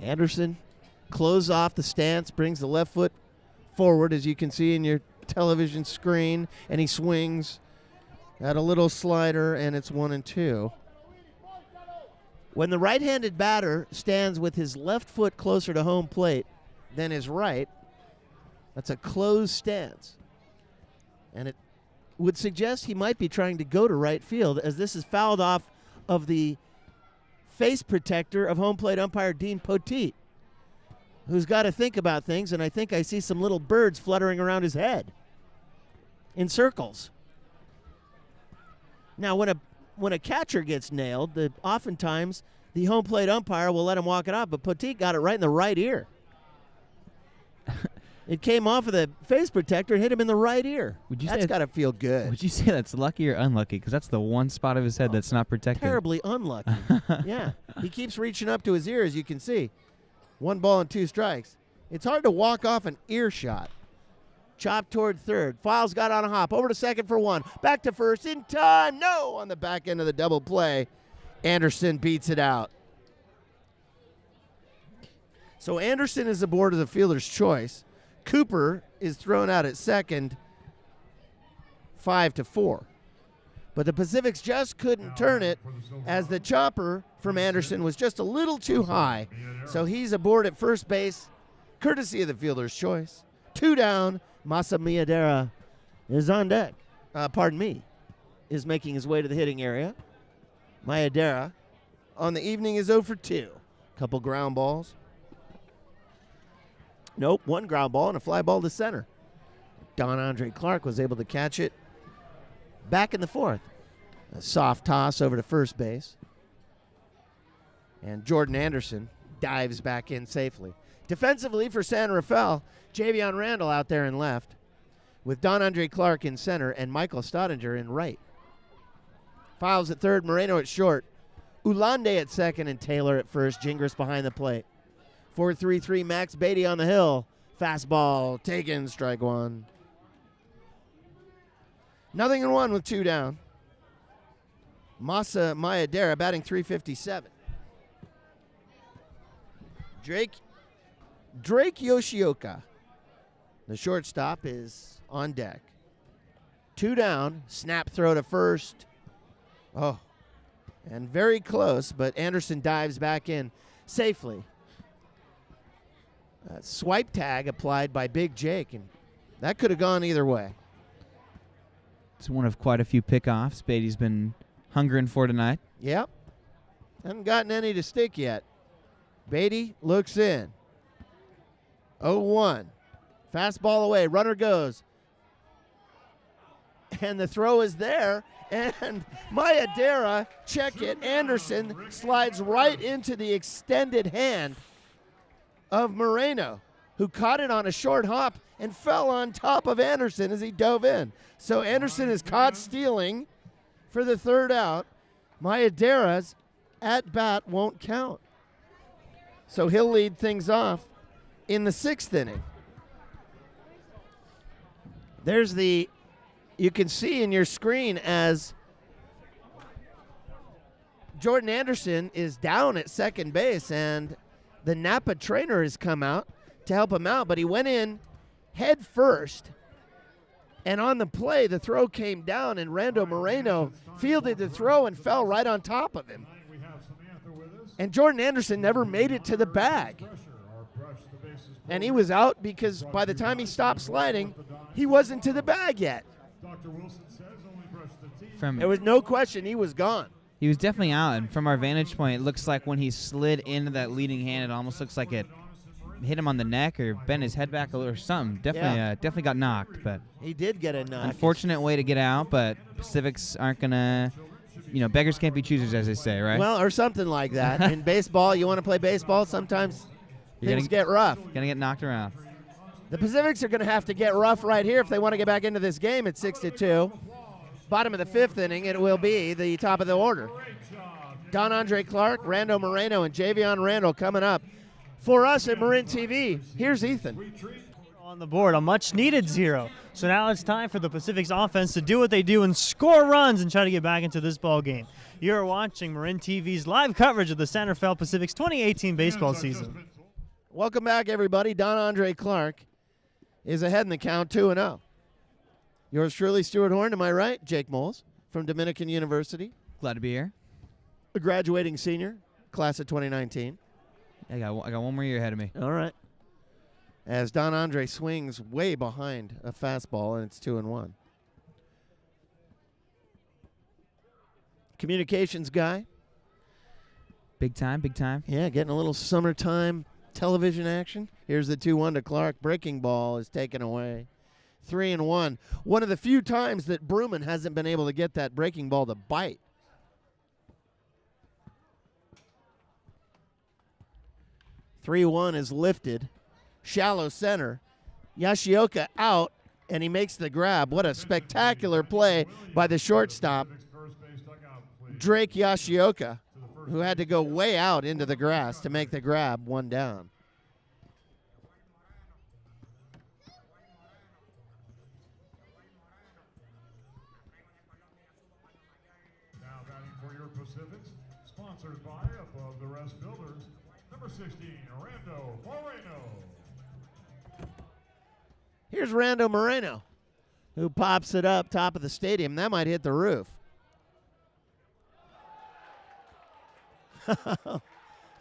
Anderson closes off the stance, brings the left foot forward, as you can see in your television screen, and he swings at a little slider, and it's 1-2. When the right-handed batter stands with his left foot closer to home plate than his right, that's a closed stance. And it would suggest he might be trying to go to right field, as this is fouled off of the face protector of home plate umpire Dean Poteet, who's got to think about things, and I think I see some little birds fluttering around his head in circles. Now, when a catcher gets nailed, oftentimes the home plate umpire will let him walk it off, but Poteet got it right in the right ear. It came off of the face protector and hit him in the right ear. That's got to feel good. Would you say that's lucky or unlucky? Because that's the one spot of his head that's not protected. Terribly unlucky. Yeah. He keeps reaching up to his ear, as you can see. 1 ball and 2 strikes. It's hard to walk off an earshot. Chop toward third. Files got on a hop. Over to second for 1. Back to first in time. No! On the back end of the double play. Anderson beats it out. So Anderson is aboard as a fielder's choice. Cooper is thrown out at second, 5-4. But the Pacifics just couldn't turn it, as the chopper from Anderson was just a little too high. So he's aboard at first base, courtesy of the fielder's choice. 2 down, Masa Miyadera is on deck. Is making his way to the hitting area. Miyadera on the evening is 0 for 2. Couple ground balls. Nope, 1 ground ball and a fly ball to center. Don Andre Clark was able to catch it back in the 4th. A soft toss over to first base. And Jordan Anderson dives back in safely. Defensively for San Rafael, Javion Randall out there in left, with Don Andre Clark in center and Michael Stodinger in right. Files at third, Moreno at short, Ulande at second, and Taylor at first. Gingras behind the plate. 4-3-3, Max Beatty on the hill. Fastball taken, strike 1. 0-1 with 2 down. Masa Mayadera batting .357. Drake Yoshioka, the shortstop, is on deck. 2 down, snap throw to first. Oh, and very close, but Anderson dives back in safely. Swipe tag applied by Big Jake, and that could have gone either way. It's one of quite a few pickoffs Beatty's been hungering for tonight. Yep. Haven't gotten any to stick yet. Beatty looks in. 0-1. Fastball away. Runner goes. And the throw is there. And Mayadera, check it. Anderson slides right into the extended hand of Moreno, who caught it on a short hop and fell on top of Anderson as he dove in. So Anderson is caught stealing for the 3rd out. Mayadera's at-bat won't count. So he'll lead things off in the 6th inning. There's the, you can see in your screen as Jordan Anderson is down at second base, and the Napa trainer has come out to help him out, but he went in head first, and on the play, the throw came down, and Rando Moreno fielded the throw and fell right on top of him. And Jordan Anderson never made it to the bag. And he was out because by the time he stopped sliding, he wasn't to the bag yet. There was no question he was gone. He was definitely out, and from our vantage point, it looks like when he slid into that leading hand, it almost looks like it hit him on the neck or bent his head back a little or something. Definitely got knocked, but he did get a knock. Unfortunate way to get out, but Pacifics aren't gonna, beggars can't be choosers, as they say, right? Well, or something like that. In baseball, you want to play baseball, sometimes things get rough. Gonna get knocked around. The Pacifics are going to have to get rough right here if they want to get back into this game at 6-2. Bottom of the fifth inning, it will be the top of the order. Don Andre Clark, Rando Moreno, and Javion Randall coming up. For us at Marin TV, here's Ethan. On the board, a much-needed 0. So now it's time for the Pacific's offense to do what they do and score runs and try to get back into this ball game. You're watching Marin TV's live coverage of the San Rafael Pacific's 2018 baseball season. Welcome back, everybody. Don Andre Clark is ahead in the count, 2-0. Yours truly, Stuart Horn, to my right, Jake Moles from Dominican University. Glad to be here. A graduating senior, class of 2019. I got one more year ahead of me. All right. As Don Andre swings way behind a fastball, and it's 2-1. Communications guy. Big time, big time. Yeah, getting a little summertime television action. Here's the 2-1 to Clark. Breaking ball is taken away. 3-1. One of the few times that Bruman hasn't been able to get that breaking ball to bite. 3-1 is lifted. Shallow center. Yoshioka out, and he makes the grab. What a spectacular play by the shortstop, Drake Yoshioka, who had to go way out into the grass to make the grab, 1 down. Now batting for your Pacifics, sponsored by Above the Rest Builders, number 16, Rando Moreno. Here's Rando Moreno, who pops it up top of the stadium. That might hit the roof.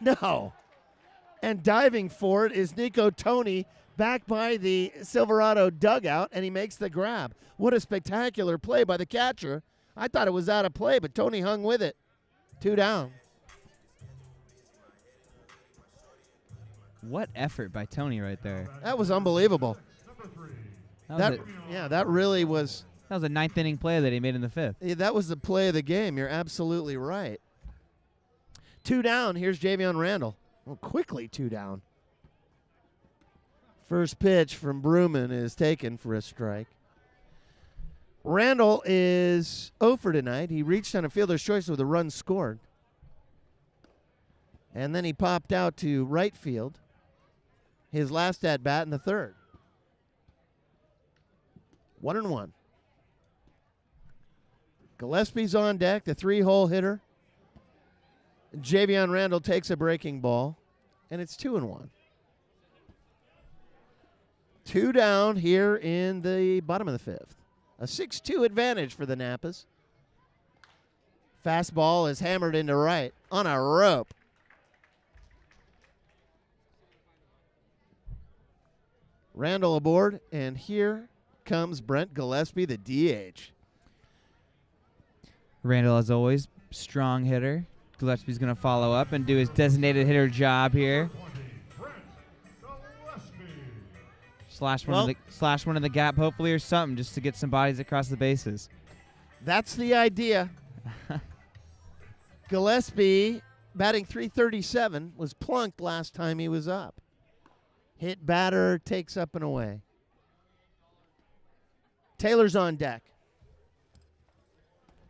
No. And diving for it is Nico Tony back by the Silverado dugout, and he makes the grab. What a spectacular play by the catcher. I thought it was out of play, but Tony hung with it. 2 down. What effort by Tony right there. That was unbelievable. That really was. That was a 9th inning play that he made in the 5th. Yeah, that was the play of the game. You're absolutely right. 2 down. Here's Javion Randall. Well, quickly 2 down. First pitch from Bruman is taken for a strike. Randall is 0 for tonight. He reached on a fielder's choice with a run scored. And then he popped out to right field. His last at bat in the 3rd. 1-1. Gillespie's on deck, the 3-hole hitter. Javion Randall takes a breaking ball, and it's 2-1. 2 down here in the bottom of the 5th. A 6-2 advantage for the Napas. Fastball is hammered into right on a rope. Randall aboard, and here comes Brent Gillespie, the DH. Randall, as always, strong hitter. Gillespie's going to follow up and do his designated hitter job here. Slash one of the gap, hopefully, or something, just to get some bodies across the bases. That's the idea. Gillespie, batting .337, was plunked last time he was up. Hit batter, takes up and away. Taylor's on deck.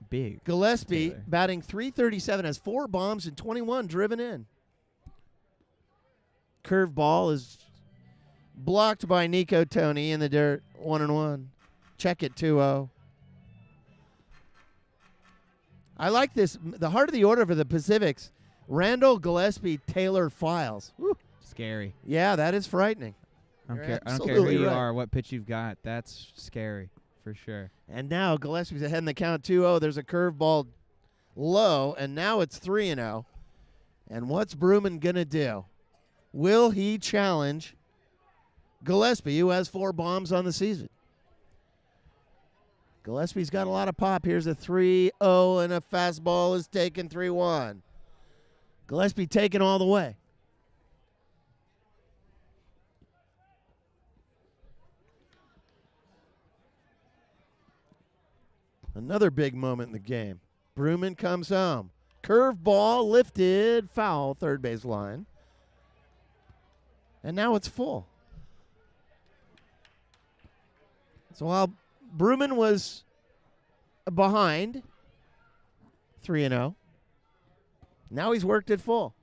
Big. Gillespie, Taylor. batting .337, has 4 bombs and 21 driven in. Curveball is blocked by Nico Tony in the dirt, 1-1. Check it 2-0. I like this. The heart of the order for the Pacifics. Randall, Gillespie, Taylor, Files. Woo. Scary. Yeah, that is frightening. I You're don't care who absolutely you right. are, what pitch you've got. That's scary for sure. And now Gillespie's ahead in the count 2-0. There's a curveball low, and now it's 3-0. And what's Bruman going to do? Will he challenge Gillespie, who has 4 bombs on the season? Gillespie's got a lot of pop. Here's a 3-0, and a fastball is taken 3-1. Gillespie taken all the way. Another big moment in the game. Bruman comes home. Curveball lifted, foul, third base line. And now it's full. So while Bruman was behind 3-0, now he's worked it full.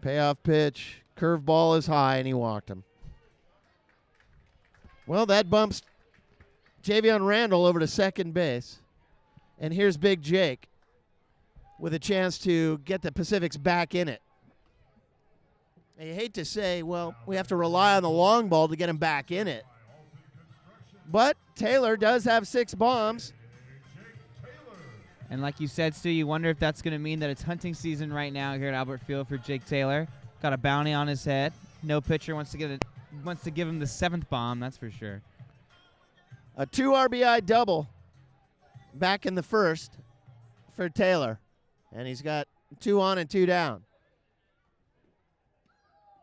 Payoff pitch. Curveball is high, and he walked him. Well, that bumps Javion Randall over to second base. And here's Big Jake with a chance to get the Pacifics back in it. And you hate to say, well, we have to rely on the long ball to get him back in it. But Taylor does have 6 bombs. And like you said, Stu, you wonder if that's going to mean that it's hunting season right now here at Albert Field for Jake Taylor. Got a bounty on his head. No pitcher wants to give him the 7th bomb, that's for sure. A 2 RBI double back in the first for Taylor. And he's got 2 on and 2 down.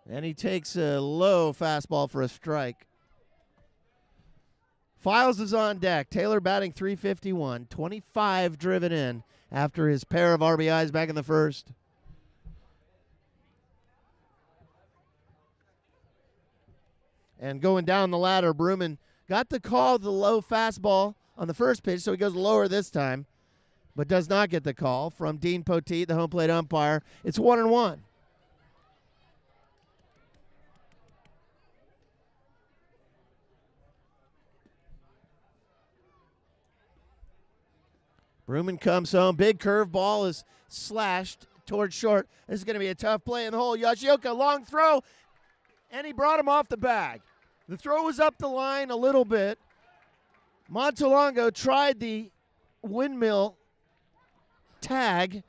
And he takes a low fastball for a strike. Files is on deck. Taylor batting .351, 25 driven in after his pair of RBIs back in the first. And going down the ladder, Bruman got the call of the low fastball on the first pitch, so he goes lower this time, but does not get the call from Dean Poteet, the home plate umpire. It's 1-1. Bruman comes home. Big curveball is slashed towards short. This is going to be a tough play in the hole. Yoshioka, long throw, and he brought him off the bag. The throw was up the line a little bit. Montalongo tried the windmill tag,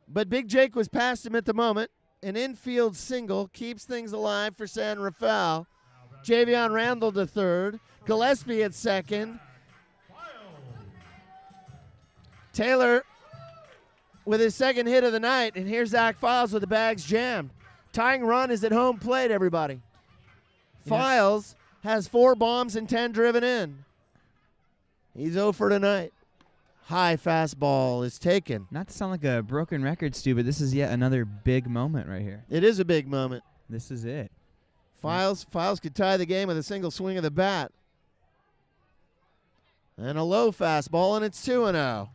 but Big Jake was past him at the moment. An infield single keeps things alive for San Rafael. Javion Randall to third. Gillespie at second. Taylor with his second hit of the night, and here's Zach Files with the bags jammed. Tying run is at home plate, everybody. Files has 4 bombs and 10 driven in. He's 0 for tonight. High fastball is taken. Not to sound like a broken record, Stu, but this is yet another big moment right here. It is a big moment. This is it. Files could tie the game with a single swing of the bat. And a low fastball, and it's 2-0.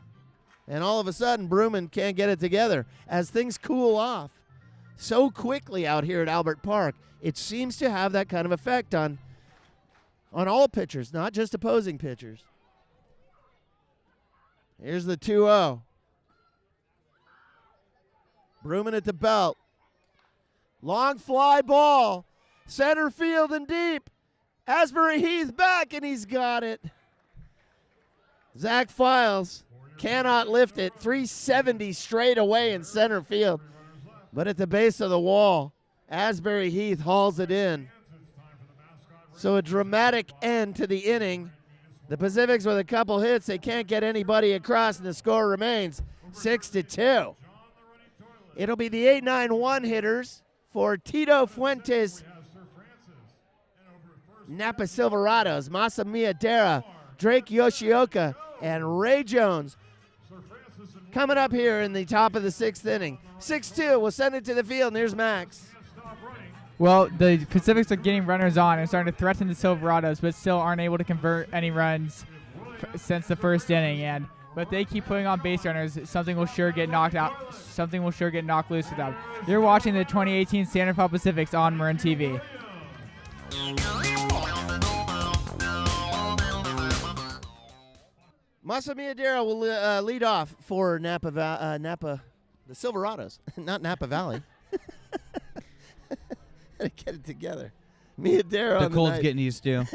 And all of a sudden, Bruman can't get it together. As things cool off so quickly out here at Albert Park, it seems to have that kind of effect on all pitchers, not just opposing pitchers. Here's the 2-0. Bruman at the belt. Long fly ball. Center field and deep. Asbury Heath back, and he's got it. Zach Files cannot lift it. 370 straight away in center field. But at the base of the wall, Asbury Heath hauls it in. So a dramatic end to the inning. The Pacifics with a couple hits. They can't get anybody across, and the score remains 6-2. It'll be the 8-9-1 hitters for Tito Fuentes, Napa Silverados, Masamiya Dara, Drake Yoshioka, and Ray Jones. Coming up here in the top of the 6th inning. 6-2, we'll send it to the field, and here's Max. Well, the Pacifics are getting runners on and starting to threaten the Silverados, but still aren't able to convert any runs since the first inning. But they keep putting on base runners. Something will sure get knocked out. Something will sure get knocked loose with them. You're watching the 2018 San Rafael Pacifics on Marin TV. Masa Miadera will lead off for Napa, the Silverados, not Napa Valley. Gotta get it together. Miadera The on cold's night getting used to.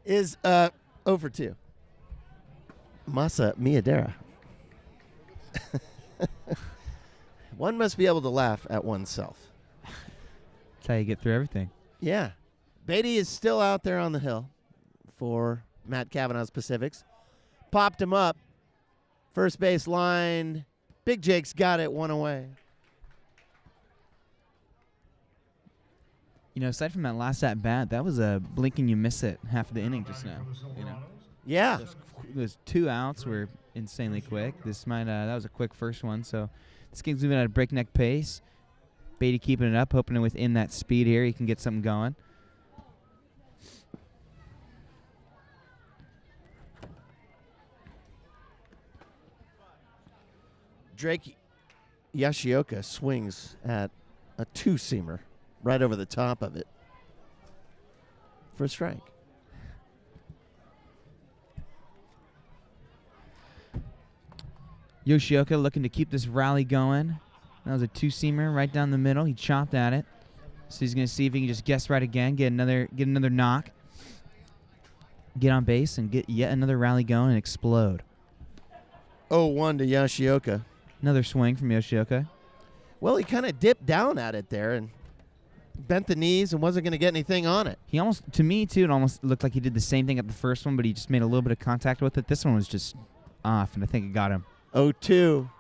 is 0 for 2. Masa Miadera. One must be able to laugh at oneself. That's how you get through everything. Yeah. Beatty is still out there on the hill for Matt Kavanaugh's Pacifics. Popped him up. First base line. Big Jake's got it, one away. You know, aside from that last at bat, that was a blink and you miss it half of the inning just now. You know, Yeah. those 2 outs were insanely quick. That was a quick first one. So this game's moving at a breakneck pace. Beatty keeping it up, hoping to within that speed here he can get something going. Drake Yoshioka swings at a 2-seamer right over the top of it for a strike. Yoshioka looking to keep this rally going. That was a 2-seamer right down the middle. He chopped at it. So he's going to see if he can just guess right again, get another knock, get on base, and get yet another rally going and explode. 0-1 to Yoshioka. Another swing from Yoshioka. Well, he kind of dipped down at it there and bent the knees and wasn't going to get anything on it. He almost, to me too, it almost looked like he did the same thing at the first one, but he just made a little bit of contact with it. This one was just off, and I think it got him. 0-2.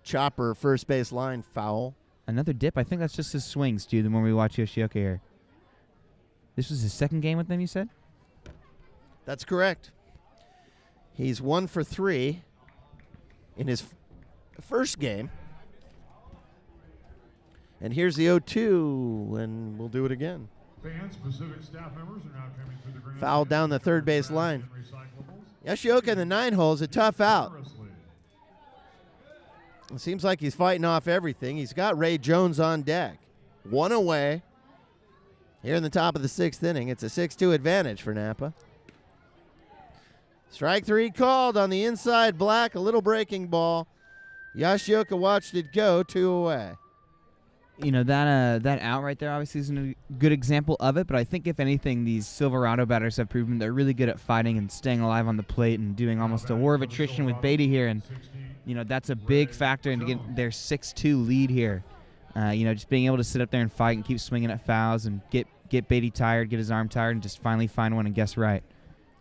Chopper, first base line, foul. Another dip. I think that's just his swings, Stu, the more we watch Yoshioka here. This was his second game with them, you said? That's correct. He's 1 for 3 in his first game. And here's the 0-2, and we'll do it again. Fans, Pacific staff members are now coming through the green. Foul down the third base line. Yoshioka in the 9 hole's a tough out. It seems like he's fighting off everything. He's got Ray Jones on deck. 1 away. Here in the top of the 6th inning. It's a 6-2 advantage for Napa. Strike 3 called on the inside black. A little breaking ball. Yoshioka watched it go. 2 away. You know, that out right there obviously isn't a good example of it, but I think if anything, these Silverado batters have proven they're really good at fighting and staying alive on the plate and doing almost a war of attrition with Beatty here, and you know, that's a big factor into getting their 6-2 lead here. You know, just being able to sit up there and fight and keep swinging at fouls and get Beatty tired, get his arm tired, and just finally find one and guess right.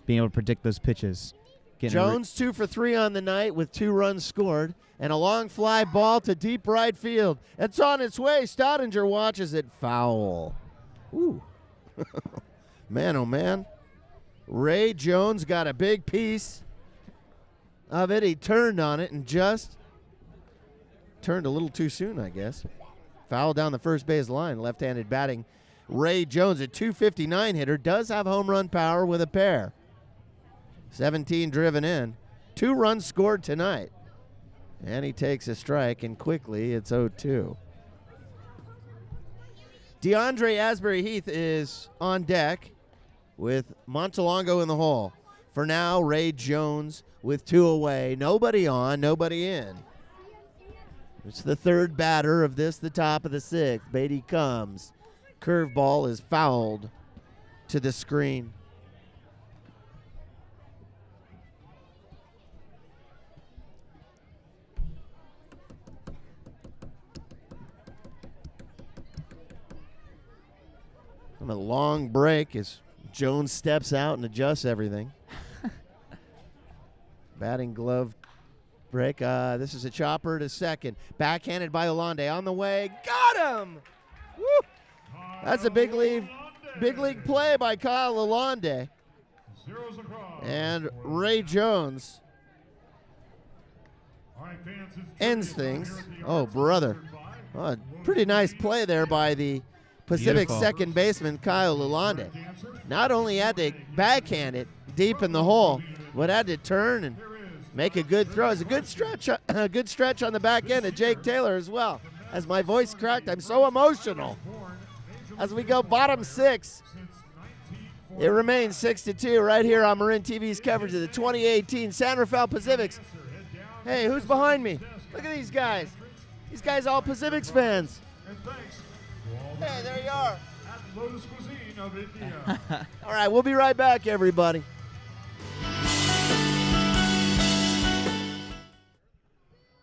Being able to predict those pitches. Jones 2 for 3 on the night with 2 runs scored and a long fly ball to deep right field. It's on its way. Staudinger watches it foul. Ooh. Man, oh man. Ray Jones got a big piece of it. He turned on it and just turned a little too soon, I guess. Foul down the first base line. Left-handed batting. Ray Jones, a .259 hitter, does have home run power with a pair. 17 driven in. 2 runs scored tonight. And he takes a strike, and quickly it's 0-2. DeAndre Asbury Heath is on deck with Montalongo in the hole. For now, Ray Jones with 2 away. Nobody on, nobody in. It's the third batter of this, the top of the 6th. Beatty comes. Curveball is fouled to the screen. A long break as Jones steps out and adjusts everything. Batting glove break. This is a chopper to second. Backhanded by Olande on the way. Got him! Woo! That's a big league play by Kyle Olande. And Ray Jones ends things. Oh, brother. Oh, pretty nice play there by the Pacific Beautiful. second baseman Kyle Lalonde. Not only had to backhand it deep in the hole, but had to turn and make a good throw. It's a good stretch on the back end of Jake Taylor as well. As my voice cracked, I'm so emotional. as we go bottom 6. It remains 6-2 right here on Marin TV's coverage of the 2018 San Rafael Pacifics. Hey, who's behind me? Look at these guys. These guys all Pacifics fans. Hey, there you are. Lotus Cuisine of India. All right, we'll be right back, everybody.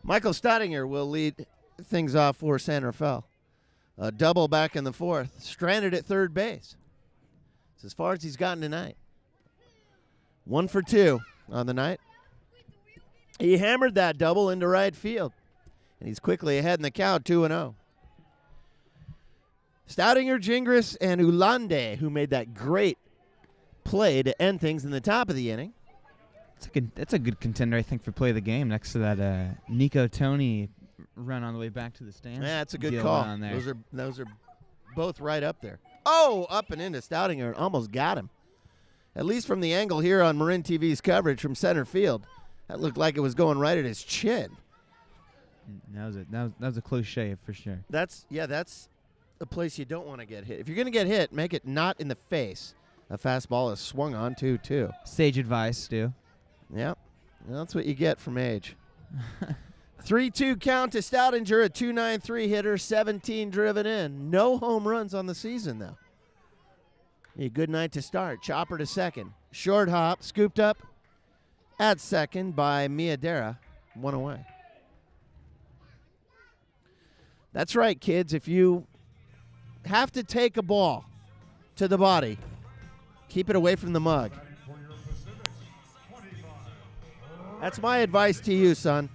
Michael Staudinger will lead things off for San Rafael. A double back in the 4th. Stranded at third base. It's as far as he's gotten tonight. 1 for 2 on the night. He hammered that double into right field. And he's quickly ahead in the count, 2-0. Staudinger, Gingras, and Ulande, who made that great play to end things in the top of the inning. That's a good contender, I think, for play of the game next to that Nico Tony run on the way back to the stands. Yeah, that's a good deal call. on there. Those are both right up there. Oh, up and into Staudinger, and almost got him. At least from the angle here on Marin TV's coverage from center field, that looked like it was going right at his chin. That was a close shave for sure. That's the place you don't want to get hit. If you're going to get hit, make it not in the face. A fastball is swung on 2-2. Sage advice, Stu. Yep. Well, that's what you get from age. 3-2 count to Staudinger, a .293 hitter, 17 driven in. No home runs on the season, though. A good night to start. Chopper to second. Short hop, scooped up at second by Miyadera. 1 away. That's right, kids. If you have to take a ball to the body, keep it away from the mug. That's my advice to you, son.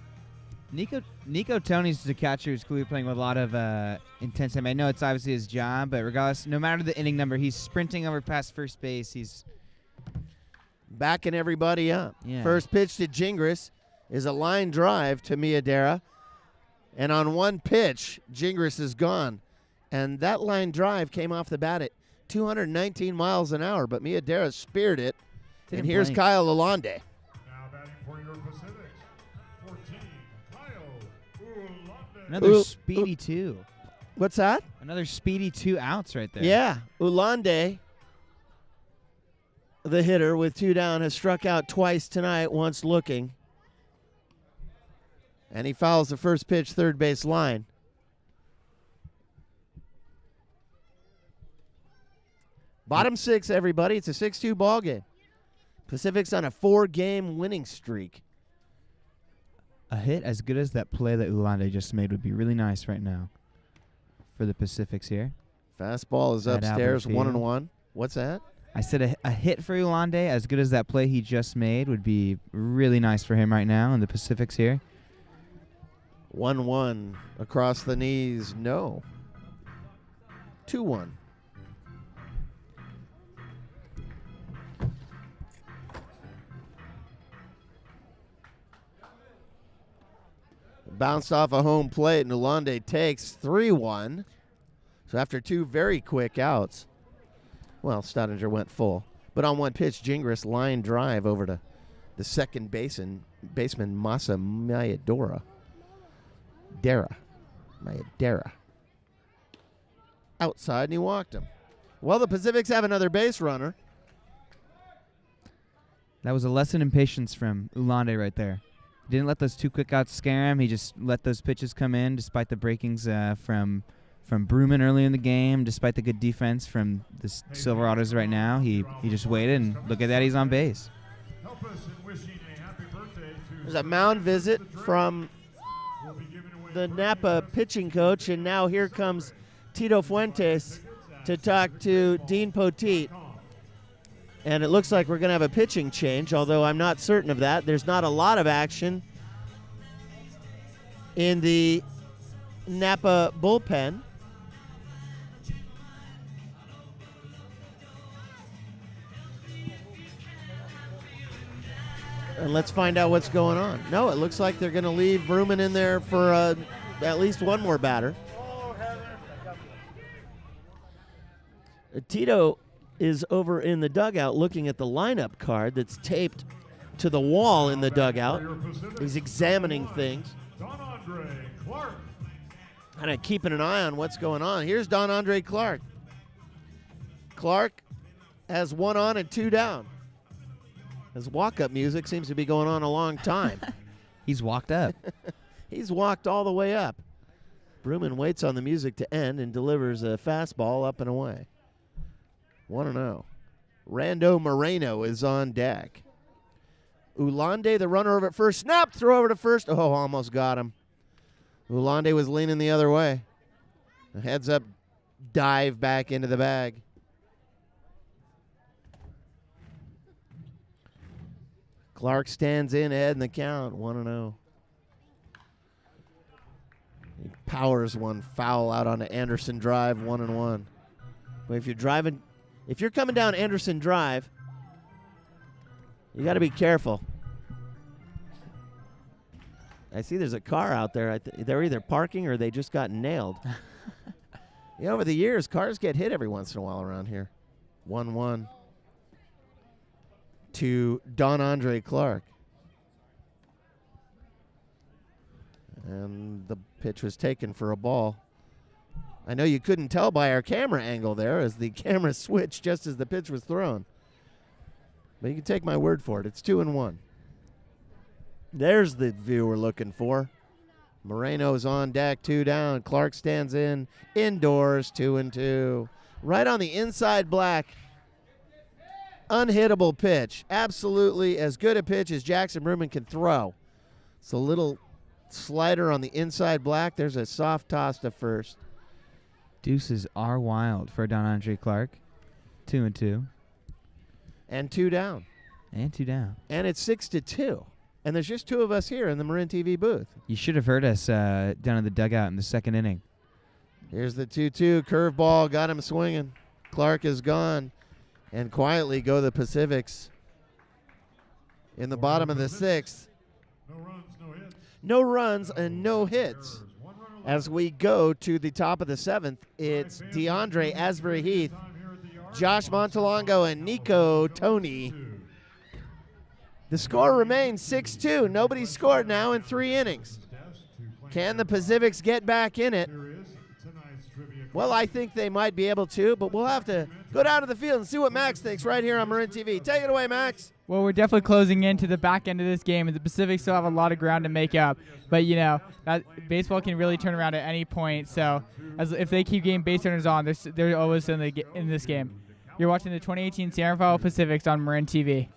Nico Tony's the catcher who's clearly playing with a lot of intensity. I know it's obviously his job, but regardless, no matter the inning number, he's sprinting over past first base. He's backing everybody up. Yeah. First pitch to Gingras is a line drive to Miyadera. And on one pitch, Gingras is gone. And that line drive came off the bat at 219 miles an hour, but Miyadera speared it. And here's Kyle Lalonde. Now batting for your Pacifics, 14, Kyle Ulande. Another speedy 2. What's that? Another speedy 2 outs right there. Yeah. Ulande, the hitter with 2 down, has struck out twice tonight, once looking. And he fouls the first pitch third base line. Bottom 6, everybody. It's a 6-2 ball game. Pacific's on a 4-game winning streak. A hit as good as that play that Ulande just made would be really nice right now for the Pacifics here. Fastball is At upstairs, Albert Field. 1-1. What's that? I said a hit for Ulande as good as that play he just made would be really nice for him right now in the Pacifics here. 1-1 across the knees. No. 2-1. Bounced off a home plate, and Ulande takes 3-1. So after 2 very quick outs, well, Staudinger went full. But on one pitch, Gingras line drive over to the second baseman Masa Mayadora. Mayadera. Outside, and he walked him. Well, the Pacifics have another base runner. That was a lesson in patience from Ulande right there. He didn't let those 2 quick outs scare him. He just let those pitches come in despite the breakings from Bruman early in the game, despite the good defense from the Silverados right now. He just waited, and look at that, he's on base. Help us in wishing a happy birthday to There's a mound visit from the Napa pitching coach, and now here comes Tito Fuentes to talk to Dean Poteet. And it looks like we're going to have a pitching change, although I'm not certain of that. There's not a lot of action in the Napa bullpen. And let's find out what's going on. No, it looks like they're going to leave Bruman in there for at least one more batter. Tito is over in the dugout looking at the lineup card that's taped to the wall in the dugout. He's examining things. Don Andre Clark. Kind of keeping an eye on what's going on. Here's Don Andre Clark. Clark has 1 on and 2 down. His walk-up music seems to be going on a long time. He's walked up. He's walked all the way up. Bruman waits on the music to end and delivers a fastball up and away. 1-0. Rando Moreno is on deck. Ulande, the runner over at first. Snap, throw over to first. Oh, almost got him. Ulande was leaning the other way. A heads-up dive back into the bag. Clark stands in ahead in the count, 1-0. He powers one foul out onto Anderson Drive, 1-1. But if you're coming down Anderson Drive, you got to be careful. I see there's a car out there. They're either parking or they just got nailed. Over the years, cars get hit every once in a while around here. 1-1 to Don Andre Clark. And the pitch was taken for a ball. I know you couldn't tell by our camera angle there as the camera switched just as the pitch was thrown. But you can take my word for it. It's 2-1. There's the view we're looking for. Moreno's on deck, 2 down. Clark stands in, indoors, 2-2. Right on the inside black. Unhittable pitch. Absolutely as good a pitch as Jackson Bruman can throw. It's a little slider on the inside black. There's a soft toss to first. Deuces are wild for Don Andre Clark. 2-2. And 2 down. And 2 down. And it's 6-2. And there's just 2 of us here in the Marin TV booth. You should have heard us down in the dugout in the second inning. Here's the 2-2. Curveball got him swinging. Clark is gone. And quietly go the Pacifics in the bottom of the 6th. No runs and no hits. As we go to the top of the 7th, it's DeAndre Asbury Heath, Josh Montalongo, and Nico Tony. The score remains 6-2. Nobody scored now in 3 innings. Can the Pacifics get back in it? Well, I think they might be able to, but we'll have to go down to the field and see what Max thinks right here on Marin TV. Take it away, Max. Well, we're definitely closing into the back end of this game, and the Pacifics still have a lot of ground to make up. But, that baseball can really turn around at any point. So if they keep getting base runners on, they're always in this game. You're watching the 2018 San Rafael Pacifics on Marin TV.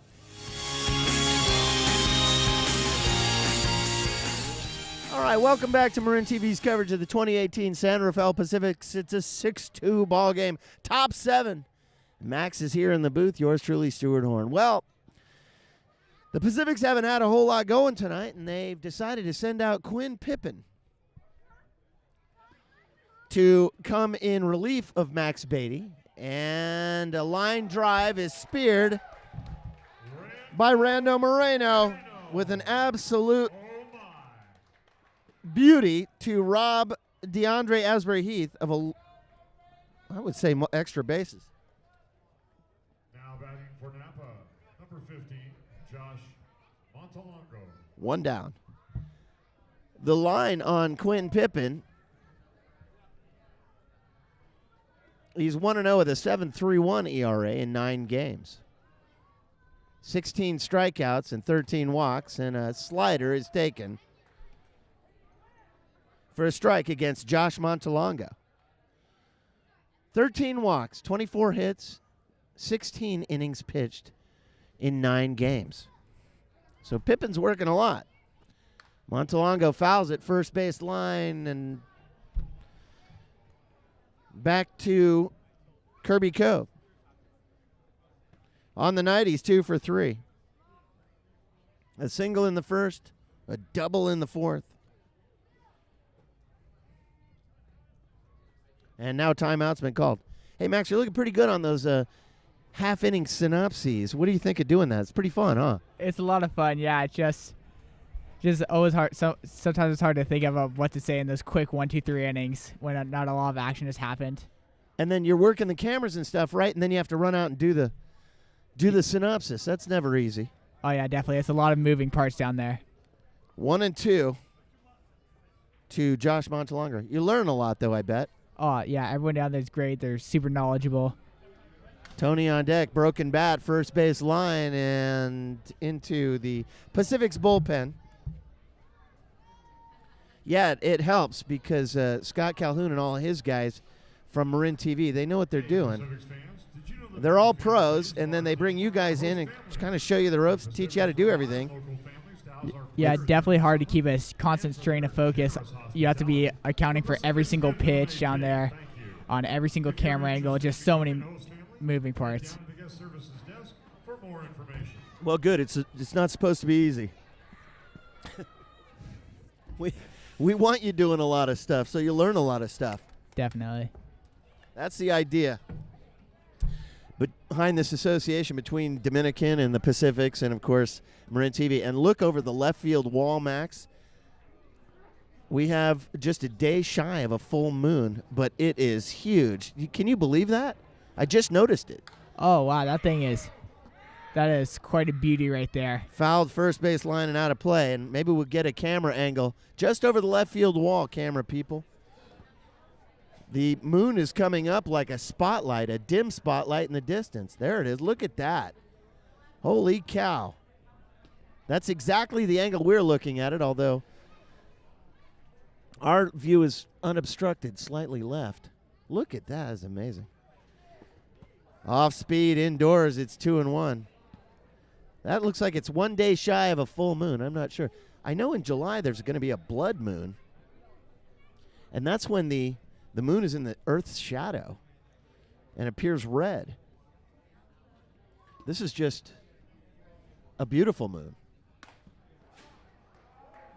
All right, welcome back to Marin TV's coverage of the 2018 San Rafael Pacifics. It's a 6-2 ball game, top 7. Max is here in the booth. Yours truly, Stuart Horn. Well, the Pacifics haven't had a whole lot going tonight, and they've decided to send out Quinn Pippin to come in relief of Max Beatty. And a line drive is speared by Rando Moreno with an absolute beauty to rob DeAndre Asbury Heath of I would say, extra bases. Now batting for Napa, number 15, Josh Montalongo. 1 down. The line on Quinn Pippin, he's 1-0 with a 7.31 ERA in 9 games. 16 strikeouts and 13 walks, and a slider is taken for a strike against Josh Montalongo. 13 walks, 24 hits, 16 innings pitched in 9 games. So Pippin's working a lot. Montalongo fouls at first base line and back to Kirby Cove. On the night, he's 2 for 3. A single in the first, a double in the fourth. And now timeout's been called. Hey, Max, you're looking pretty good on those half-inning synopses. What do you think of doing that? It's pretty fun, huh? It's a lot of fun, yeah. It's just always hard. Sometimes it's hard to think of what to say in those quick 1, 2, 3 innings when not a lot of action has happened. And then you're working the cameras and stuff, right? And then you have to run out and do the synopsis. That's never easy. Oh, yeah, definitely. It's a lot of moving parts down there. 1-2 to Josh Montalongo. You learn a lot, though, I bet. Oh, yeah, everyone down there is great. They're super knowledgeable. Tony on deck, broken bat, first base line, and into the Pacific's bullpen. Yeah, it helps because Scott Calhoun and all his guys from Marin TV, they know what they're doing. They're all pros, and then they bring you guys in and kind of show you the ropes, teach you how to do everything. Yeah, definitely hard to keep a constant strain of focus. You have to be accounting for every single pitch down there on every single camera angle, just so many moving parts. Well, good. It's not supposed to be easy. We want you doing a lot of stuff, so you learn a lot of stuff. Definitely. That's the idea. But behind this association between Dominican and the Pacifics and, of course, Marin TV. And look over the left field wall, Max. We have just a day shy of a full moon, but it is huge. Can you believe that? I just noticed it. Oh, wow, that is quite a beauty right there. Fouled first base line and out of play, and maybe we'll get a camera angle just over the left field wall, camera people. The moon is coming up like a spotlight, a dim spotlight in the distance. There it is. Look at that. Holy cow. That's exactly the angle we're looking at it, although our view is unobstructed, slightly left. Look at that. That's amazing. Off speed indoors, it's 2-1. That looks like it's 1 day shy of a full moon. I'm not sure. I know in July there's going to be a blood moon, and that's when the moon is in the Earth's shadow and appears red. This is just a beautiful moon.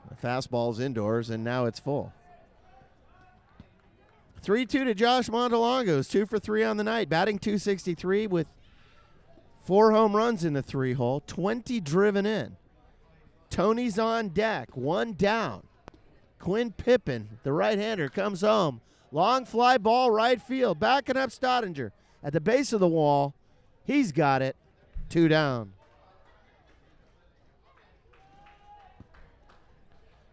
The fastball's indoors, and now it's full. 3-2 to Josh Montelongo's, 2 for 3 on the night, batting .263 with 4 home runs in the 3-hole, 20 driven in. Tony's on deck, 1 down. Quinn Pippin, the right-hander, comes home. Long fly ball right field, backing up Stottinger. At the base of the wall, he's got it, 2 down.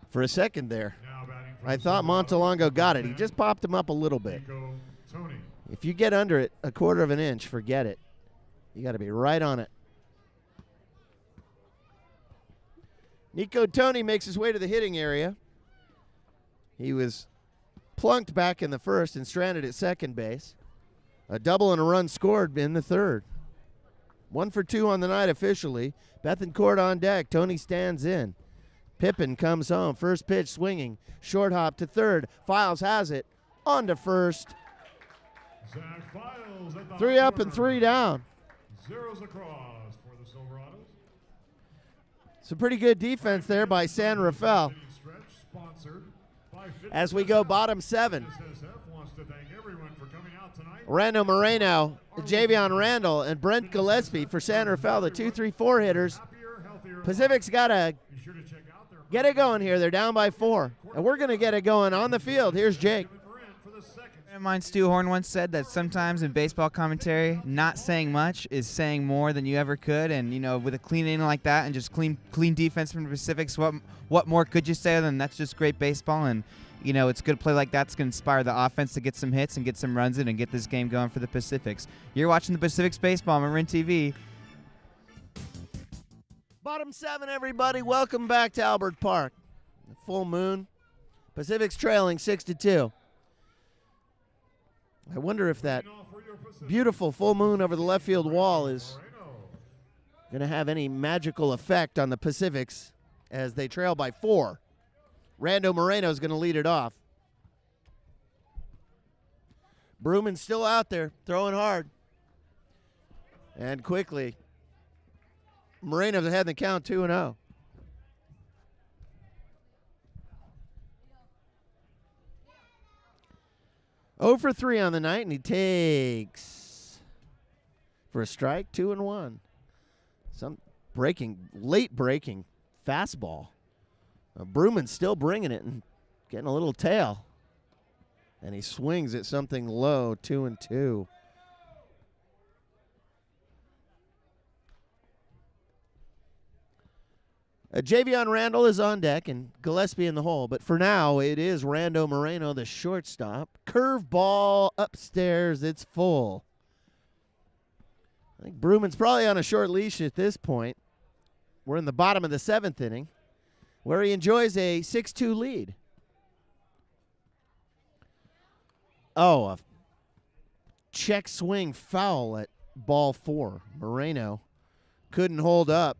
For a second there, I thought Montelongo got it. He just popped him up a little bit. If you get under it a quarter of an inch, forget it. You got to be right on it. Nico Tony makes his way to the hitting area. He was plunked back in the first and stranded at second base. A double and a run scored in the third. 1 for 2 on the night officially. Bethencourt on deck. Tony stands in. Pippin comes home. First pitch swinging. Short hop to third. Files has it. On to first. 3 up and 3 down. Zeros across for the Silverados. Some pretty good defense there by San Rafael. As we go bottom 7. Rando Moreno, Javion Randall, and Brent Gillespie for San Rafael, the 2-3-4 hitters. Pacific's got to get it going here. They're down by 4. And we're going to get it going on the field. Here's Jake. friend of mine, Stu Horn, once said that sometimes in baseball commentary, not saying much is saying more than you ever could. And, you know, with a clean inning like that and just clean defense from the Pacifics, what more could you say than that's just great baseball? And, you know, it's good play like that's going to inspire the offense to get some hits and get some runs in and get this game going for the Pacifics. You're watching the Pacifics Baseball on Marin TV. Bottom 7, everybody. Welcome back to Albert Park. Full moon. Pacific's trailing 6-2. I wonder if that beautiful full moon over the left field wall is going to have any magical effect on the Pacifics as they trail by 4. Rando Moreno is going to lead it off. Bruman's still out there, throwing hard. And quickly, Moreno's ahead in the count, 2-0. Oh for 3 on the night, and he takes for a strike, 2-1. Some late breaking fastball. Bruman's still bringing it and getting a little tail. And he swings at something low, 2-2. Javion Randall is on deck and Gillespie in the hole. But for now, it is Rando Moreno, the shortstop. Curve ball upstairs. It's full. I think Bruman's probably on a short leash at this point. We're in the bottom of the 7th inning, where he enjoys a 6-2 lead. Oh, a check swing foul at ball 4. Moreno couldn't hold up.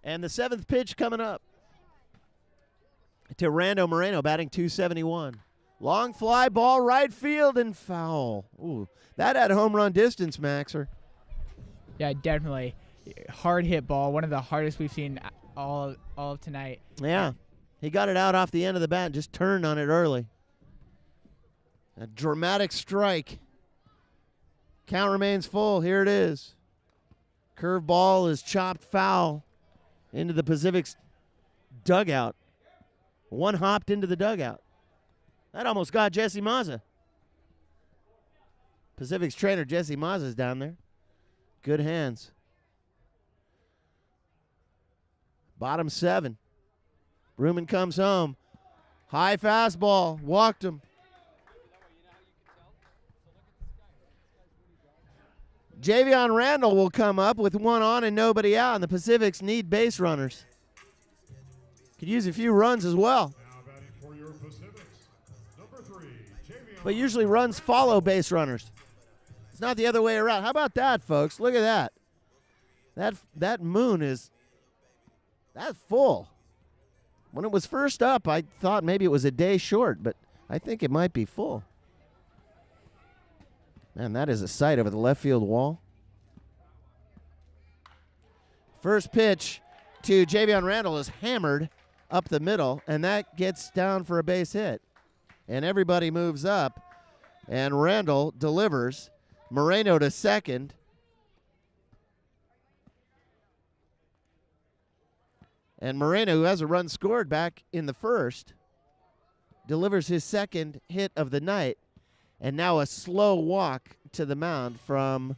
And the 7th pitch coming up to Rando Moreno, batting .271. Long fly ball, right field, and foul. Ooh, that had home run distance, Maxer. Yeah, definitely. Hard hit ball, one of the hardest we've seen all of tonight. Yeah, he got it out off the end of the bat and just turned on it early. A dramatic strike. Count remains full. Here it is. Curve ball is chopped foul into the Pacific's dugout. One hopped into the dugout. That almost got Jesse Mazza. Pacific's trainer, Jesse Mazza's down there. Good hands. Bottom 7. Bruman comes home. High fastball. Walked him. Javion Randall will come up with one on and nobody out, and the Pacifics need base runners. Could use a few runs as well. Now batting for your Pacifics, number 3, Javion. But usually runs follow base runners. It's not the other way around. How about that, folks? Look at that. That moon is that's full. When it was first up, I thought maybe it was a day short, but I think it might be full. Man, that is a sight over the left field wall. First pitch to Javion Randall is hammered up the middle, and that gets down for a base hit. And everybody moves up, and Randall delivers. Moreno to second. And Moreno, who has a run scored back in the first, delivers his second hit of the night. And now a slow walk to the mound from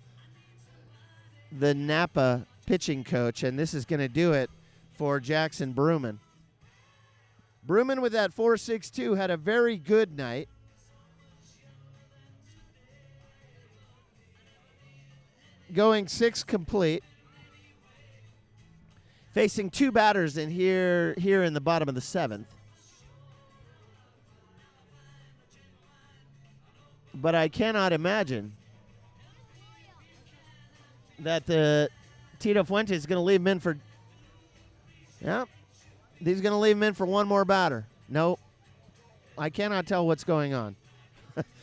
the Napa pitching coach. And this is going to do it for Jackson Bruman. Bruman with that 4.62 had a very good night. Going 6 complete. Facing 2 batters in here in the bottom of the 7th. But I cannot imagine that the Tito Fuentes is going to leave him in for. Yeah, he's going to leave him in for one more batter. No, I cannot tell what's going on.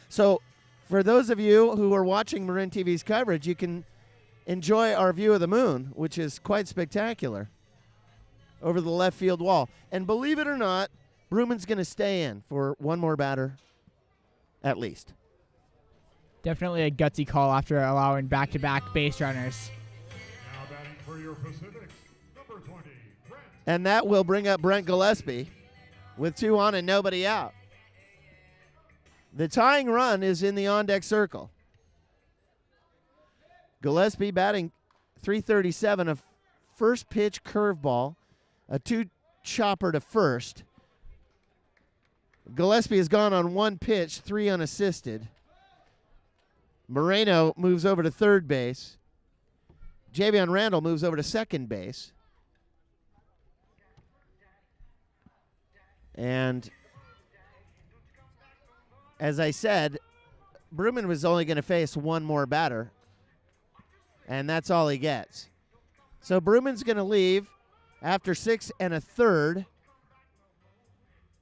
So, for those of you who are watching Marin TV's coverage, you can enjoy our view of the moon, which is quite spectacular, over the left field wall. And believe it or not, Bruman's going to stay in for one more batter, at least. Definitely a gutsy call after allowing back-to-back base runners. Now batting for your Pacifics, number 20, Brent. And that will bring up Brent Gillespie with 2 on and nobody out. The tying run is in the on-deck circle. Gillespie batting .337, a first pitch curveball, a 2-chopper to first. Gillespie has gone on 1 pitch, 3 unassisted. Moreno moves over to third base. Javion Randall moves over to second base. And as I said, Bruman was only going to face one more batter, and that's all he gets. So Bruman's going to leave after 6 1/3,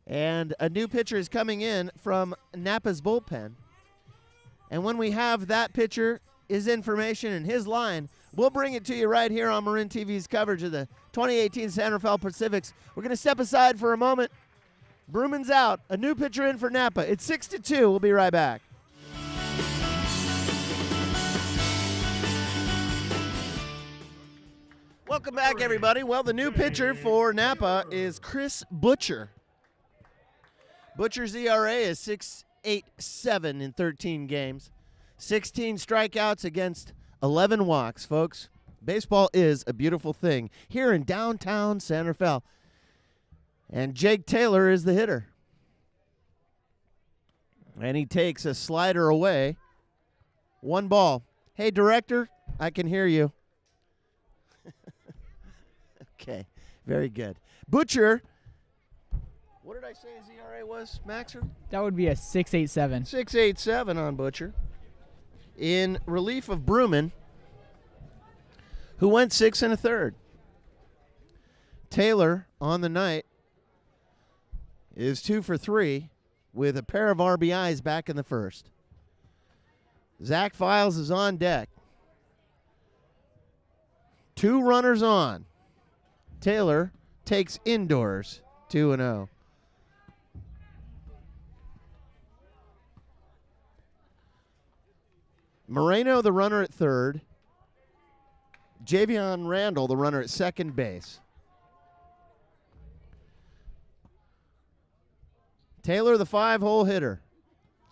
and a new pitcher is coming in from Napa's bullpen. And when we have that pitcher, his information, and his line, we'll bring it to you right here on Marin TV's coverage of the 2018 San Rafael Pacifics. We're going to step aside for a moment. Bruman's out. A new pitcher in for Napa. It's 6-2. We'll be right back. Welcome back, everybody. Well, the new pitcher for Napa is Chris Butcher. Butcher's ERA is 6.87 in 13 games. 16 strikeouts against 11 walks, folks. Baseball is a beautiful thing here in downtown San Rafael. And Jake Taylor is the hitter. And he takes a slider away. 1 ball. Hey, director, I can hear you. Okay, very good. Butcher, what did I say his ERA was, Maxer? That would be a 6.87. 6.87 on Butcher. In relief of Bruman, who went 6 1/3. Taylor on the night is 2 for 3 with a pair of RBIs back in the first. Zach Files is on deck. 2 runners on. Taylor takes indoors, 2-0. Moreno, the runner at third. Javion Randall, the runner at second base. Taylor, the 5-hole hitter.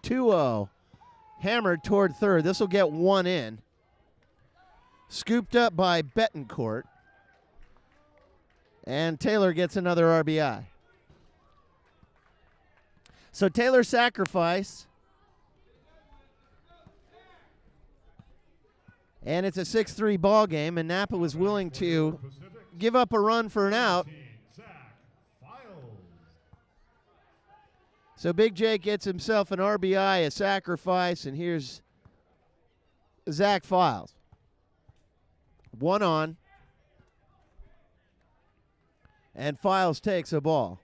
2-0. Hammered toward third. This will get 1 in. Scooped up by Betancourt. And Taylor gets another RBI. So Taylor sacrifice. And it's a 6-3 ball game, and Napa was willing to give up a run for an out. So Big Jake gets himself an RBI, a sacrifice, and here's Zach Files. 1 on. And Files takes a ball.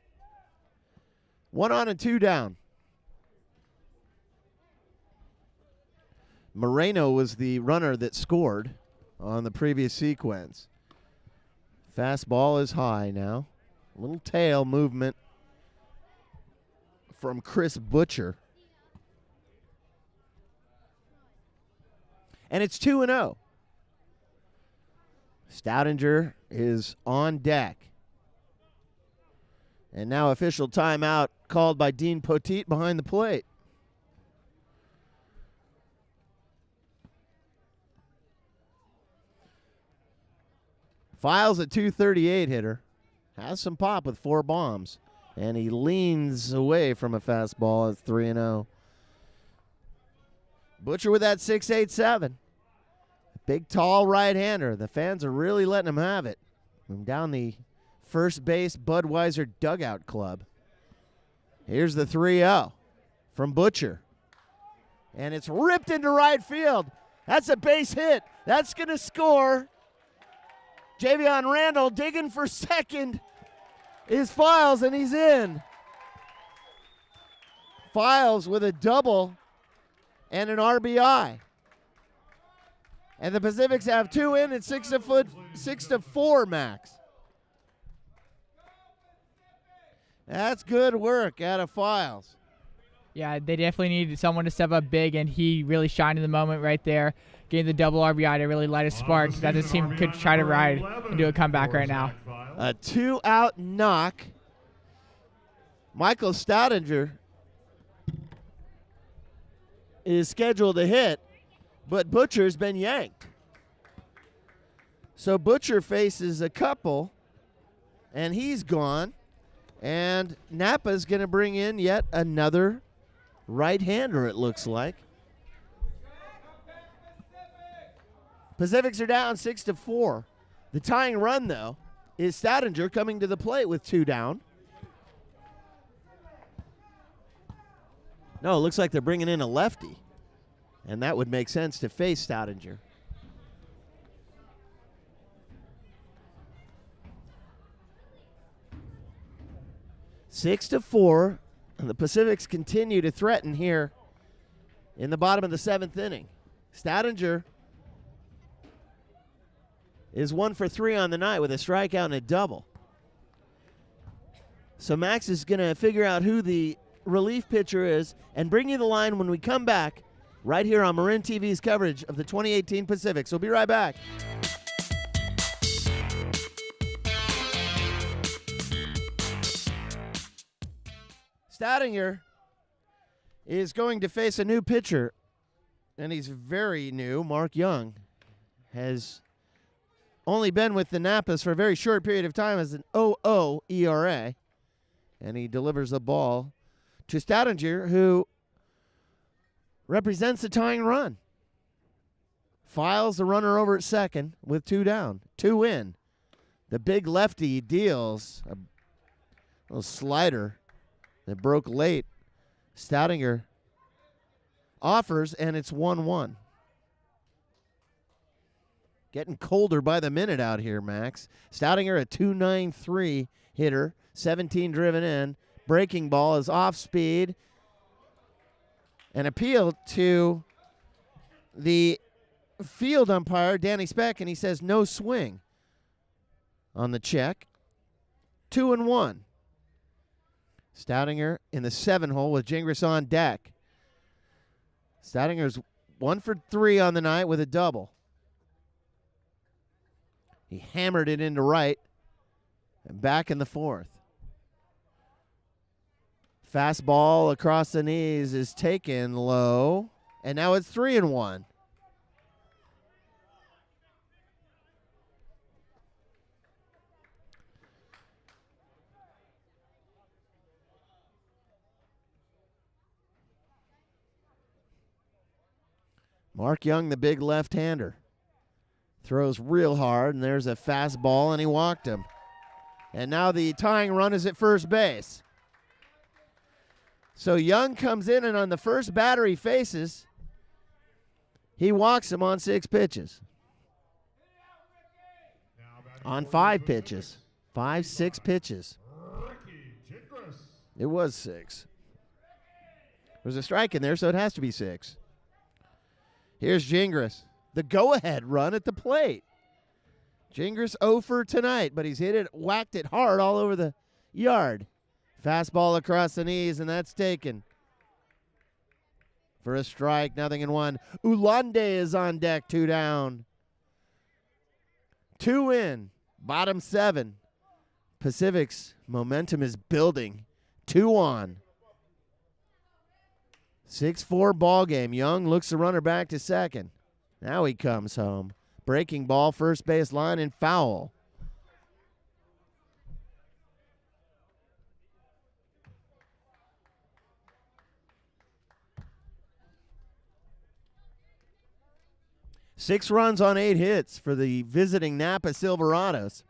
1 on and 2 down. Moreno was the runner that scored on the previous sequence. Fastball is high now. A little tail movement from Chris Butcher. And it's 2-0. Stoudinger is on deck. And now official timeout called by Dean Poteet behind the plate. Files a 238 hitter. Has some pop with 4 bombs. And he leans away from a fastball at 3-0. Butcher with that 6.87. Big, tall right-hander. The fans are really letting him have it. From down the first base Budweiser dugout club. Here's the 3-0 from Butcher. And it's ripped into right field. That's a base hit. That's going to score. Javion Randall digging for second is Files, and he's in. Files with a double and an RBI. And the Pacifics have 2 in and 6-4 max. That's good work out of Files. Yeah, they definitely needed someone to step up big, and he really shined in the moment right there, getting the double RBI to really light a spark that this team could try to ride and do a comeback right now. A 2-out knock. Michael Stoudinger is scheduled to hit, but Butcher's been yanked. So Butcher faces a couple, and he's gone. And Napa's going to bring in yet another right-hander, it looks like. Pacifics are down 6-4. The tying run, though, is Stoudinger coming to the plate with 2 down. No, it looks like they're bringing in a lefty. And that would make sense to face Stoudinger. 6-4, and the Pacifics continue to threaten here in the bottom of the 7th inning. Stoudinger is 1 for 3 on the night with a strikeout and a double. So Max is going to figure out who the relief pitcher is and bring you the line when we come back right here on Marin TV's coverage of the 2018 Pacifics. We'll be right back. Stoudinger is going to face a new pitcher, and he's very new. Mark Young has only been with the Napas for a very short period of time as an 0.00 ERA, and he delivers the ball to Stoudinger, who represents the tying run. Files the runner over at second with 2 down, 2 in. The big lefty deals a little slider that broke late. Stoudinger offers, and it's 1-1. Getting colder by the minute out here, Max. Stoudinger, a .293 hitter, 17 driven in. Breaking ball is off speed. An appeal to the field umpire, Danny Speck, and he says no swing on the check. 2-1. Stoudinger in the 7-hole with Gingras on deck. Stoudinger's 1 for 3 on the night with a double. He hammered it into right and back in the 4th. Fastball across the knees is taken low, and now it's 3-1. Mark Young, the big left-hander, throws real hard, and there's a fastball, and he walked him. And now the tying run is at first base. So Young comes in, and on the first batter he faces, he walks him on 6 pitches. On 5 pitches. 5, 6 pitches. It was 6. There's a strike in there, so it has to be 6. Here's Gingras, the go-ahead run at the plate. Gingras 0 for tonight, but he's whacked it hard all over the yard. Fastball across the knees, and that's taken for a strike. 0-1. Ulande is on deck, 2 down. 2 in, bottom 7. Pacific's momentum is building. 2 on. 6-4 ball game. Young looks the runner back to second. Now he comes home. Breaking ball, first base line, and foul. Six runs on 8 hits for the visiting Napa Silverados.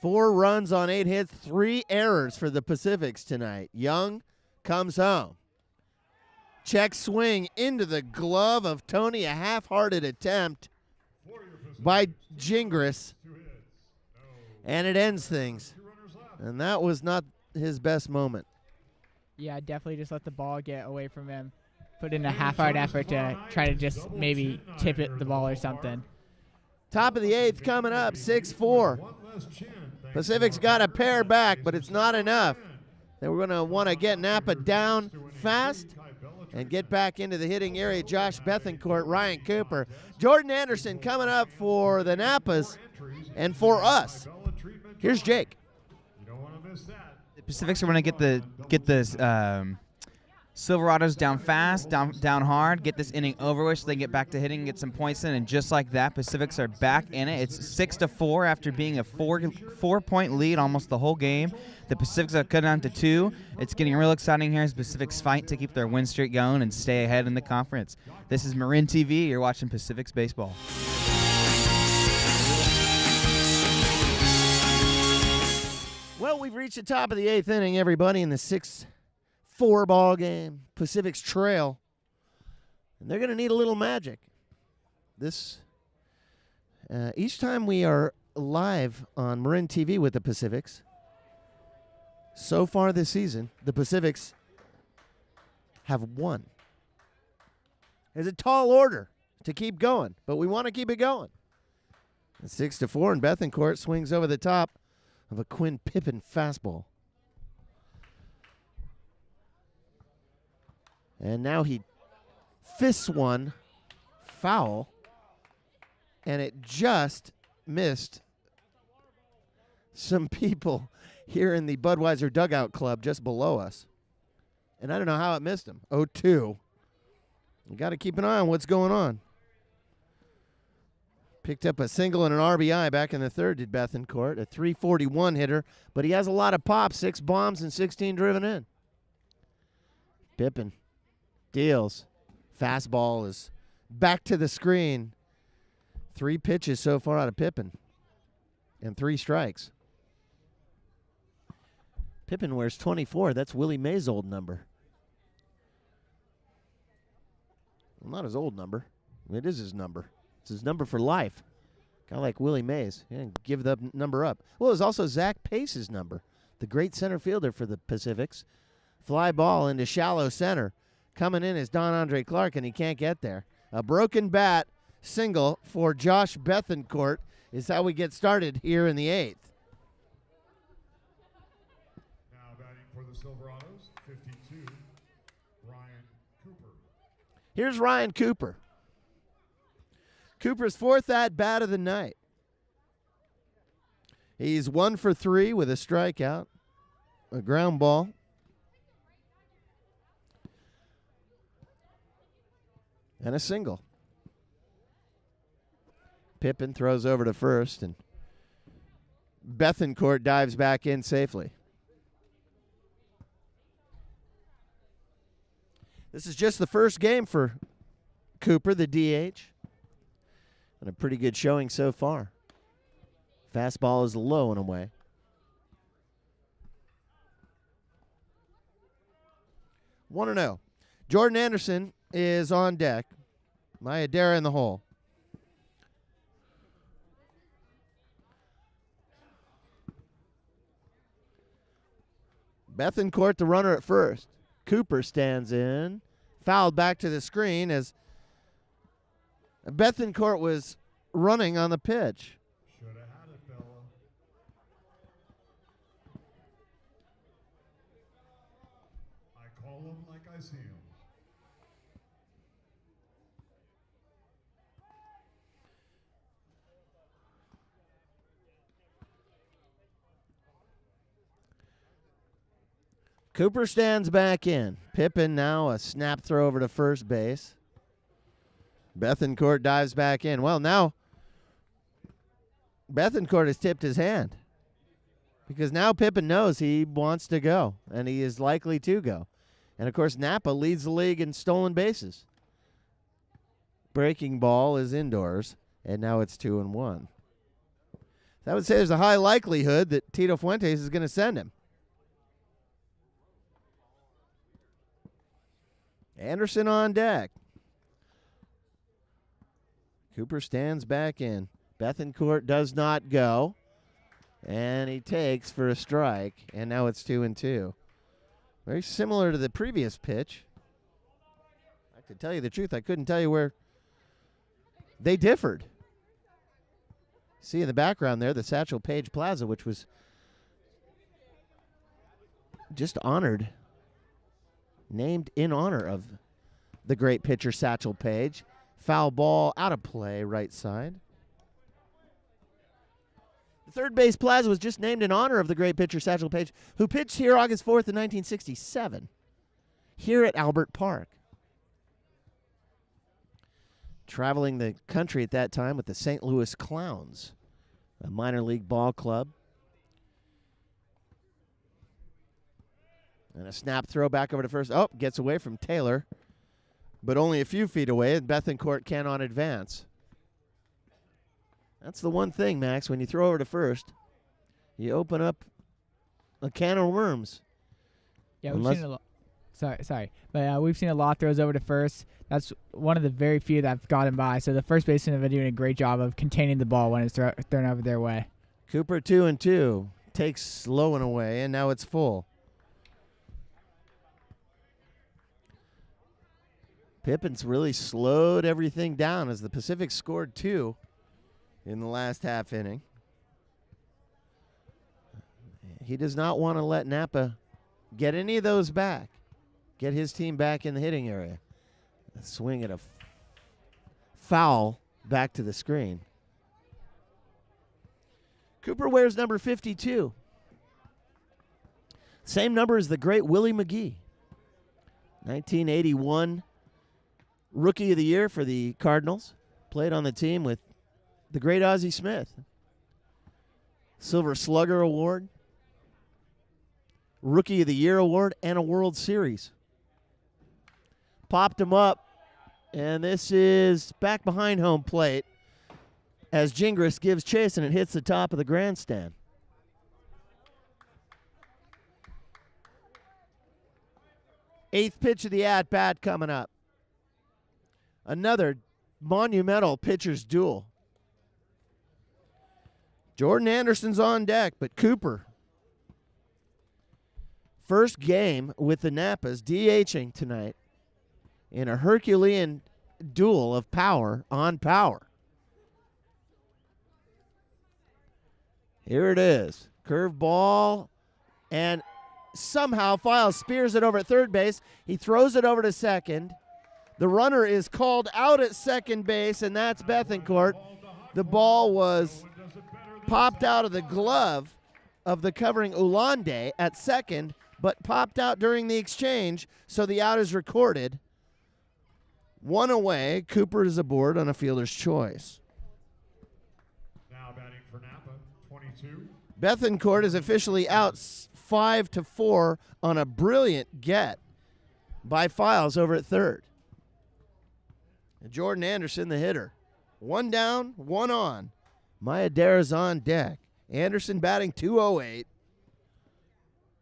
4 runs on 8 hits, 3 errors for the Pacifics tonight. Young comes home. Check swing into the glove of Tony. A half-hearted attempt by Gingras. And it ends things. And that was not his best moment. Yeah, definitely just let the ball get away from him. Put in a half-hearted effort to try to just maybe tip it the ball or something. Top of the 8th coming up, 6-4. Pacific's got a pair back, but it's not enough. They were going to want to get Napa down fast and get back into the hitting area. Josh Bethencourt, Ryan Cooper. Jordan Anderson coming up for the Napas and for us. Here's Jake. The Pacifics are going to get the Silverados down fast, down hard, get this inning over with so they can get back to hitting, get some points in, and just like that, Pacifics are back in it. It's 6-4 after being a 4-point lead almost the whole game. The Pacifics are cut down to 2. It's getting real exciting here as Pacifics fight to keep their win streak going and stay ahead in the conference. This is Marin TV. You're watching Pacifics Baseball. Well, we've reached the top of the 8th inning, everybody, in the 6-4 ball game. Pacifics trail. And they're going to need a little magic. Each time we are live on Marin TV with the Pacifics, so far this season, the Pacifics have won. It's a tall order to keep going, but we want to keep it going. 6-4, and Bethencourt swings over the top of a Quinn Pippin fastball. And now he fists one foul, and it just missed some people here in the Budweiser Dugout Club just below us. And I don't know how it missed him. 0-2. You got to keep an eye on what's going on. Picked up a single and an RBI back in the 3rd, did Bethencourt, a .341 hitter, but he has a lot of pop, 6 bombs and 16 driven in. Pippin Deals. Fastball is back to the screen. 3 pitches so far out of Pippin. And 3 strikes. Pippin wears 24. That's Willie Mays' old number. Well, not his old number. It is his number. It's his number for life. Kind of like Willie Mays. He didn't give the number up. Well, it was also Zach Pace's number, the great center fielder for the Pacifics. Fly ball into shallow center. Coming in is Don Andre Clark, and he can't get there. A broken bat single for Josh Bethencourt is how we get started here in the 8th. Now batting for the Silverados, 52, Ryan Cooper. Here's Ryan Cooper. Cooper's 4th at-bat of the night. He's 1 for 3 with a strikeout, a ground ball. And a single. Pippin throws over to first, and Bethencourt dives back in safely. This is just the first game for Cooper, the DH. And a pretty good showing so far. Fastball is low and away. 1-0. Jordan Anderson is on deck. Mayadera in the hole. Bethencourt, the runner at first. Cooper stands in. Fouled back to the screen as Bethencourt was running on the pitch. Should have had it, fella. I call him like I see him. Cooper stands back in. Pippin now a snap throw over to first base. Bethencourt dives back in. Well, now Bethencourt has tipped his hand because now Pippin knows he wants to go, and he is likely to go. And, of course, Napa leads the league in stolen bases. Breaking ball is indoors, and now it's 2-1. That would say there's a high likelihood that Tito Fuentes is going to send him. Anderson on deck. Cooper stands back in. Bethencourt does not go. And he takes for a strike. And now it's 2-2. Very similar to the previous pitch. To tell you the truth, I couldn't tell you where they differed. See in the background there, the Satchel Paige Plaza, which was just honored, named in honor of the great pitcher Satchel Paige. Foul ball out of play, right side. The third base plaza was just named in honor of the great pitcher Satchel Paige, who pitched here August 4th in 1967, here at Albert Park. Traveling the country at that time with the St. Louis Clowns, a minor league ball club. And a snap throw back over to first. Oh, gets away from Taylor, but only a few feet away, and Bethencourt cannot advance. That's the one thing, Max, when you throw over to first, you open up a can of worms. Yeah, we've seen a lot. Sorry. But we've seen a lot throws over to first. That's one of the very few that have gotten by. So the first basemen have been doing a great job of containing the ball when it's thrown over their way. Cooper 2-2. Takes low and away, and now it's full. Pippin's really slowed everything down as the Pacific scored 2 in the last half inning. He does not want to let Napa get any of those back. Get his team back in the hitting area. A swing at a foul back to the screen. Cooper wears number 52. Same number as the great Willie McGee. 1981 Rookie of the Year for the Cardinals. Played on the team with the great Ozzie Smith. Silver Slugger Award. Rookie of the Year Award and a World Series. popped him up, and this is back behind home plate as Gingras gives chase, and it hits the top of the grandstand. Eighth pitch of the at-bat coming up. Another monumental pitcher's duel. Jordan Anderson's on deck, but Cooper, first game with the Napas, DHing tonight in a Herculean duel of power on power. Here it is. Curve ball, and somehow Files spears it over at third base. He throws it over to second. The runner is called out at second base, and that's Bethencourt. The ball was popped out of the glove of the covering Ulande at second, but popped out during the exchange, so the out is recorded. One away. Cooper is aboard on a fielder's choice. Now batting for Napa, 22. Bethencourt is officially out 5-4 on a brilliant get by Files over at third. And Jordan Anderson, the hitter. One down, one on. Maedera's on deck. Anderson batting 208.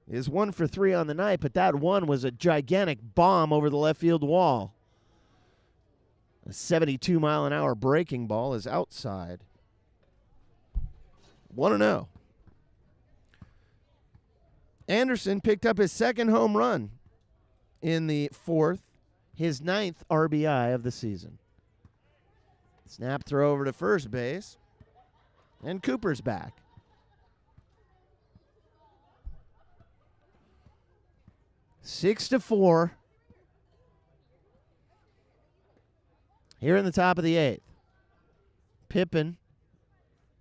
Is 1 for 3 on the night, but that one was a gigantic bomb over the left field wall. A 72-mile-an-hour breaking ball is outside. 1-0. Anderson picked up his second home run in the fourth, his 9th RBI of the season. Snap throw over to first base, and Cooper's back. 6-4. Here in the top of the 8th. Pippin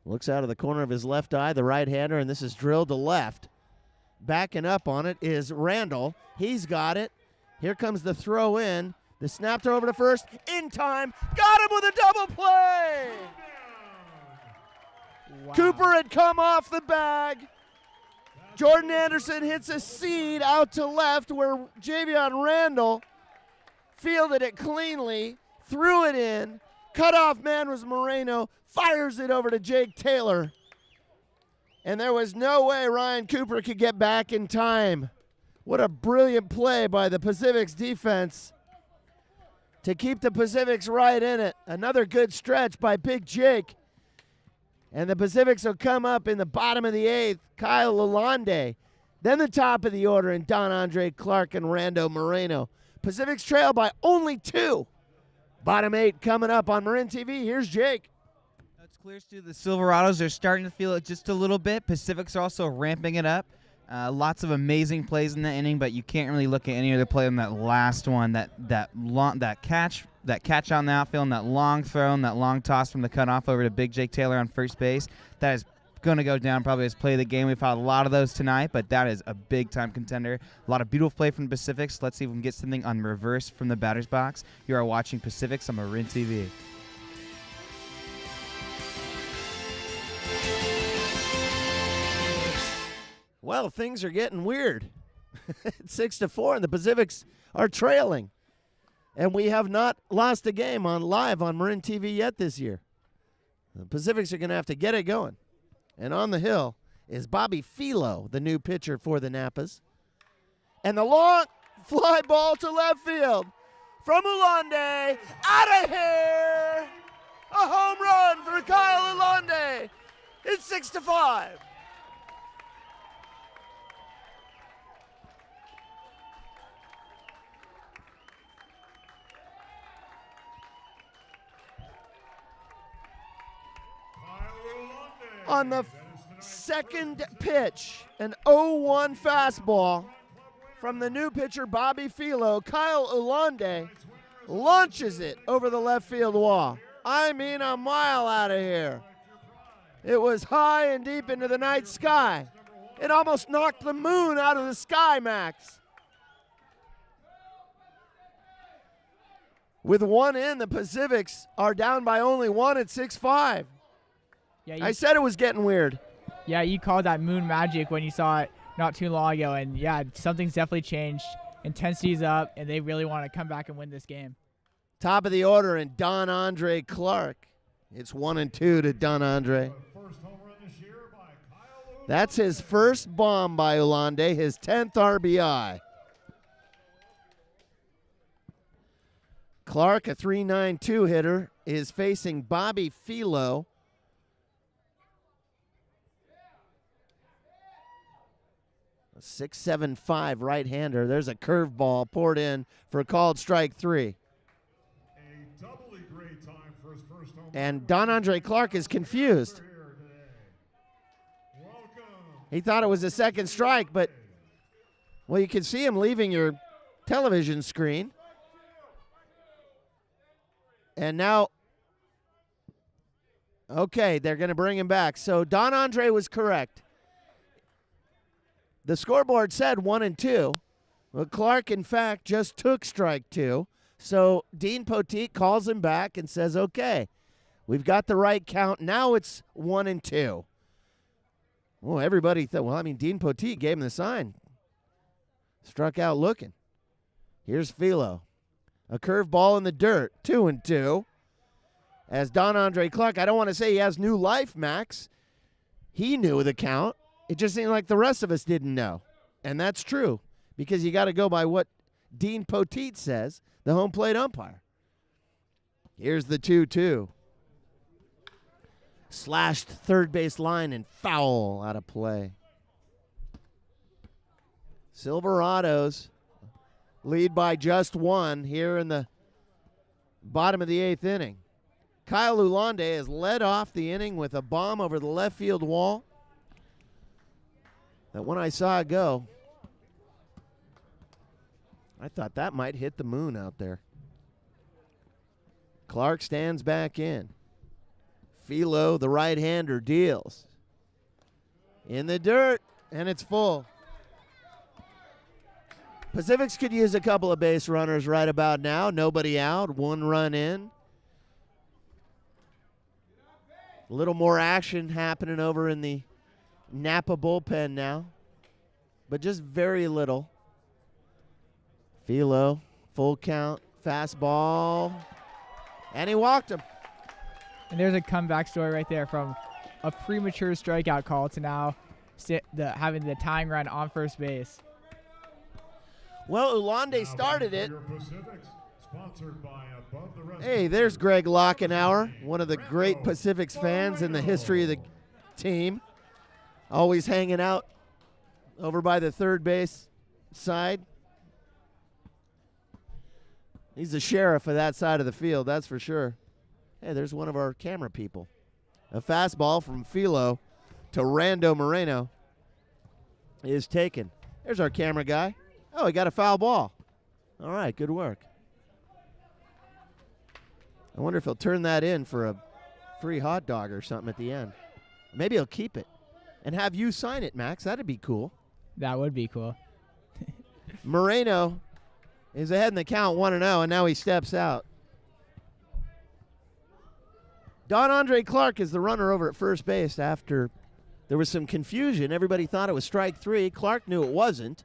looks out of the corner of his left eye, the right-hander, and this is drilled to left. Backing up on it is Randall. He's got it. Here comes the throw in. The snap throw over to first. In time. Got him with a double play. Wow. Cooper had come off the bag. Jordan Anderson hits a seed out to left where Javion Randall fielded it cleanly, threw it in. Cutoff man was Moreno. Fires it over to Jake Taylor. And there was no way Ryan Cooper could get back in time. What a brilliant play by the Pacific's defense to keep the Pacifics right in it. Another good stretch by Big Jake. And the Pacifics will come up in the bottom of the 8th. Kyle Lalonde. Then the top of the order in Don Andre Clark and Rando Moreno. Pacifics trail by only 2. Bottom 8 coming up on Marin TV. Here's Jake. It's clear to the Silverados. They're starting to feel it just a little bit. Pacifics are also ramping it up. Lots of amazing plays in the inning, but you can't really look at any other play than that last one. That catch on the outfield, and that long throw, and that long toss from the cutoff over to Big Jake Taylor on first base. That is going to go down probably as play of the game. We've had a lot of those tonight, but that is a big-time contender. A lot of beautiful play from the Pacifics. Let's see if we can get something on reverse from the batter's box. You are watching Pacifics on Marin TV. Well, things are getting weird. It's 6-4, and the Pacifics are trailing. And we have not lost a game live on Marin TV yet this year. The Pacifics are going to have to get it going. And on the hill is Bobby Filo, the new pitcher for the Napas. And the long fly ball to left field from Ulande. Out of here! A home run for Kyle Ulande. It's 6-5. On the second pitch, an 0-1 fastball from the new pitcher Bobby Filo. Kyle Ulande launches it over the left field wall. I mean, a mile out of here. It was high and deep into the night sky. It almost knocked the moon out of the sky, Max. With one in, the Pacifics are down by only 1 at 6-5. Yeah, I said it was getting weird. Yeah, you called that moon magic when you saw it not too long ago, and yeah, something's definitely changed. Intensity's up, and they really want to come back and win this game. Top of the order, and Don Andre Clark. It's 1-2 to Don Andre. That's his first bomb by Ulande, his 10th RBI. Clark, a .392 hitter, is facing Bobby Philo. A 6.75 right-hander. There's a curveball poured in for a called strike 3. And Don Andre Clark is confused. He thought it was a second strike, but, well, you can see him leaving your television screen. And now, okay, they're going to bring him back. So Don Andre was correct. The scoreboard said 1-2. Well, Clark, in fact, just took strike 2. So Dean Poteet calls him back and says, okay, we've got the right count. Now it's 1-2. Well, everybody thought, well, I mean, Dean Poteet gave him the sign. Struck out looking. Here's Philo. A curveball in the dirt, 2-2. As Don Andre Clark, I don't want to say he has new life, Max. He knew the count. It just seemed like the rest of us didn't know. And that's true, because you got to go by what Dean Poteet says, the home plate umpire. Here's the 2-2. Slashed third base line and foul out of play. Silverados lead by just 1 here in the bottom of the 8th inning. Kyle Ulande has led off the inning with a bomb over the left field wall. That one I saw go, I thought that might hit the moon out there. Clark stands back in. Philo, the right-hander, deals. In the dirt, and it's full. Pacifics could use a couple of base runners right about now. Nobody out, 1 run in. A little more action happening over in the Napa bullpen now, but just very little. Philo, full count, fastball, and he walked him. And there's a comeback story right there from a premature strikeout call to now having the tying run on first base. Well, Ulande started it. Hey, there's Greg Lockenauer, one of the great Pacifics fans in the history of the team. Always hanging out over by the third base side. He's the sheriff of that side of the field, that's for sure. Hey, there's one of our camera people. A fastball from Philo to Rando Moreno is taken. There's our camera guy. Oh, he got a foul ball. All right, good work. I wonder if he'll turn that in for a free hot dog or something at the end. Maybe he'll keep it and have you sign it, Max. That'd be cool. That would be cool. Moreno is ahead in the count 1-0, and now he steps out. Don Andre Clark is the runner over at first base after there was some confusion. Everybody thought it was strike 3. Clark knew it wasn't.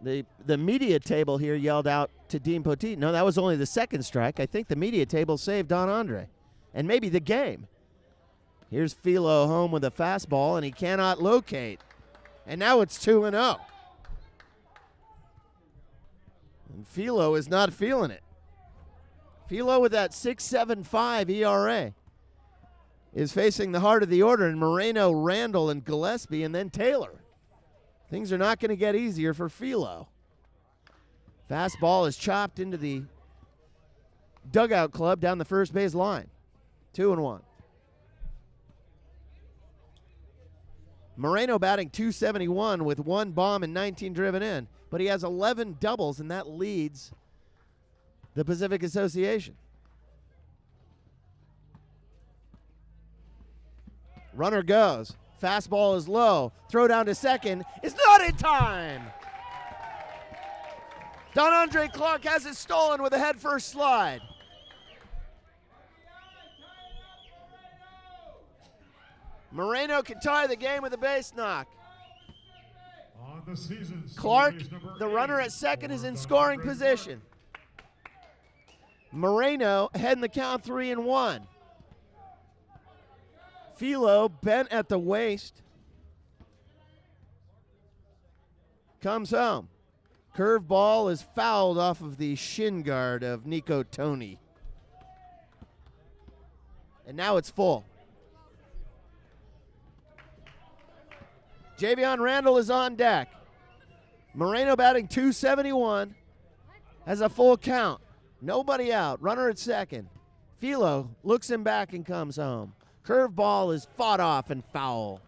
The media table here yelled out to Dean Poteet, no, that was only the second strike. I think the media table saved Don Andre and maybe the game. Here's Philo home with a fastball, and he cannot locate. And now it's 2-0. And Philo is not feeling it. Philo with that 6.75 ERA is facing the heart of the order, and Moreno, Randall, and Gillespie, and then Taylor. Things are not going to get easier for Philo. Fastball is chopped into the dugout club down the first base line. 2-1. Moreno batting .271 with 1 bomb and 19 driven in, but he has 11 doubles, and that leads the Pacific Association. Runner goes. Fastball is low. Throw down to second. It's not in time. Don Andre Clark has it stolen with a head-first slide. Moreno can tie the game with a base knock. On the season, Clark, Silverados number the runner 8, at second, is for in Don scoring Andre position. Moreno heading the count 3-1. Philo bent at the waist. Comes home. Curve ball is fouled off of the shin guard of Nico Tony. And now it's full. Javion Randall is on deck. Moreno batting .271. Has a full count. Nobody out. Runner at second. Philo looks him back and comes home. Curve ball is fought off and foul.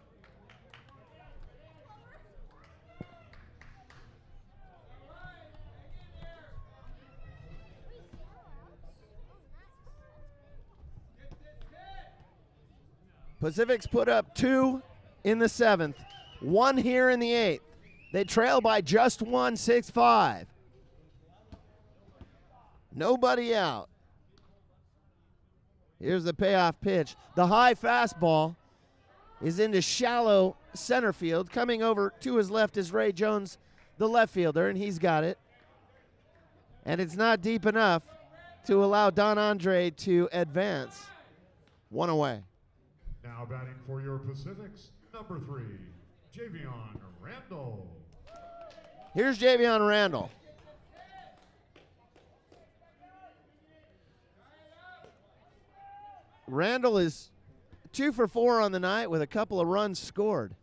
Pacifics put up 2 in the 7th, 1 here in the 8th. They trail by just 1, 6-5. Nobody out. Here's the payoff pitch. The high fastball is into shallow center field. Coming over to his left is Ray Jones, the left fielder, and he's got it. And it's not deep enough to allow Don Andre to advance. 1 away. Now batting for your Pacifics, number 3, Javion Randall. Here's Javion Randall. Randall is 2 for 4 on the night with a couple of runs scored.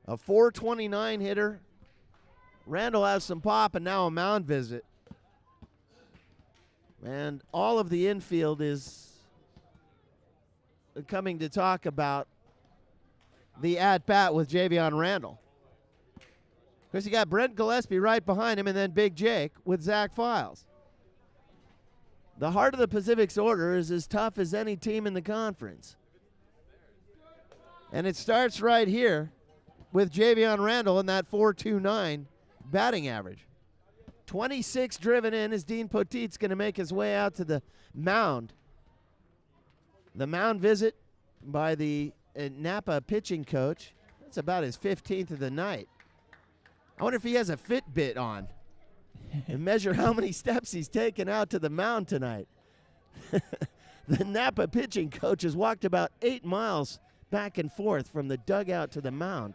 A .429 hitter. Randall has some pop and now a mound visit. And all of the infield is coming to talk about the at-bat with Javion Randall. Of course, you got Brent Gillespie right behind him and then Big Jake with Zach Files. The heart of the Pacific's order is as tough as any team in the conference. And it starts right here with Javion Randall and that .429 batting average. 26 driven in as Dean Poteet's going to make his way out to the mound. The mound visit by the Napa pitching coach. That's about his 15th of the night. I wonder if he has a Fitbit on and measure how many steps he's taken out to the mound tonight. The Napa pitching coach has walked about 8 miles back and forth from the dugout to the mound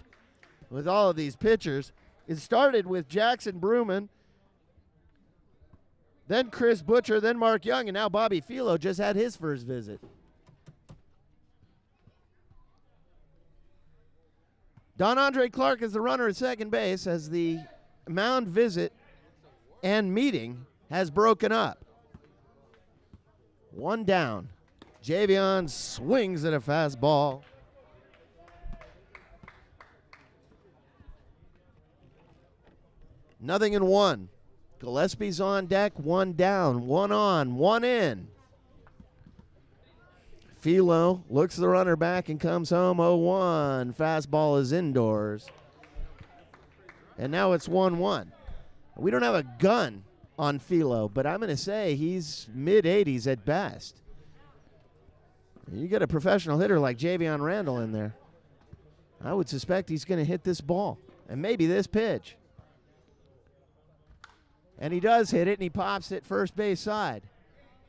with all of these pitchers. It started with Jackson Bruman, then Chris Butcher, then Mark Young, and now Bobby Philo just had his first visit. Don Andre Clark is the runner at second base as the mound visit and meeting has broken up. 1 down. Javion swings at a fastball. Nothing in 1. Gillespie's on deck, 1 down, 1 on, 1 in. Philo looks the runner back and comes home 0-1. Fastball is indoors. And now it's 1-1. We don't have a gun on Philo, but I'm going to say he's mid-80s at best. You get a professional hitter like Javion Randall in there, I would suspect he's going to hit this ball and maybe this pitch. And he does hit it, and he pops it first base side.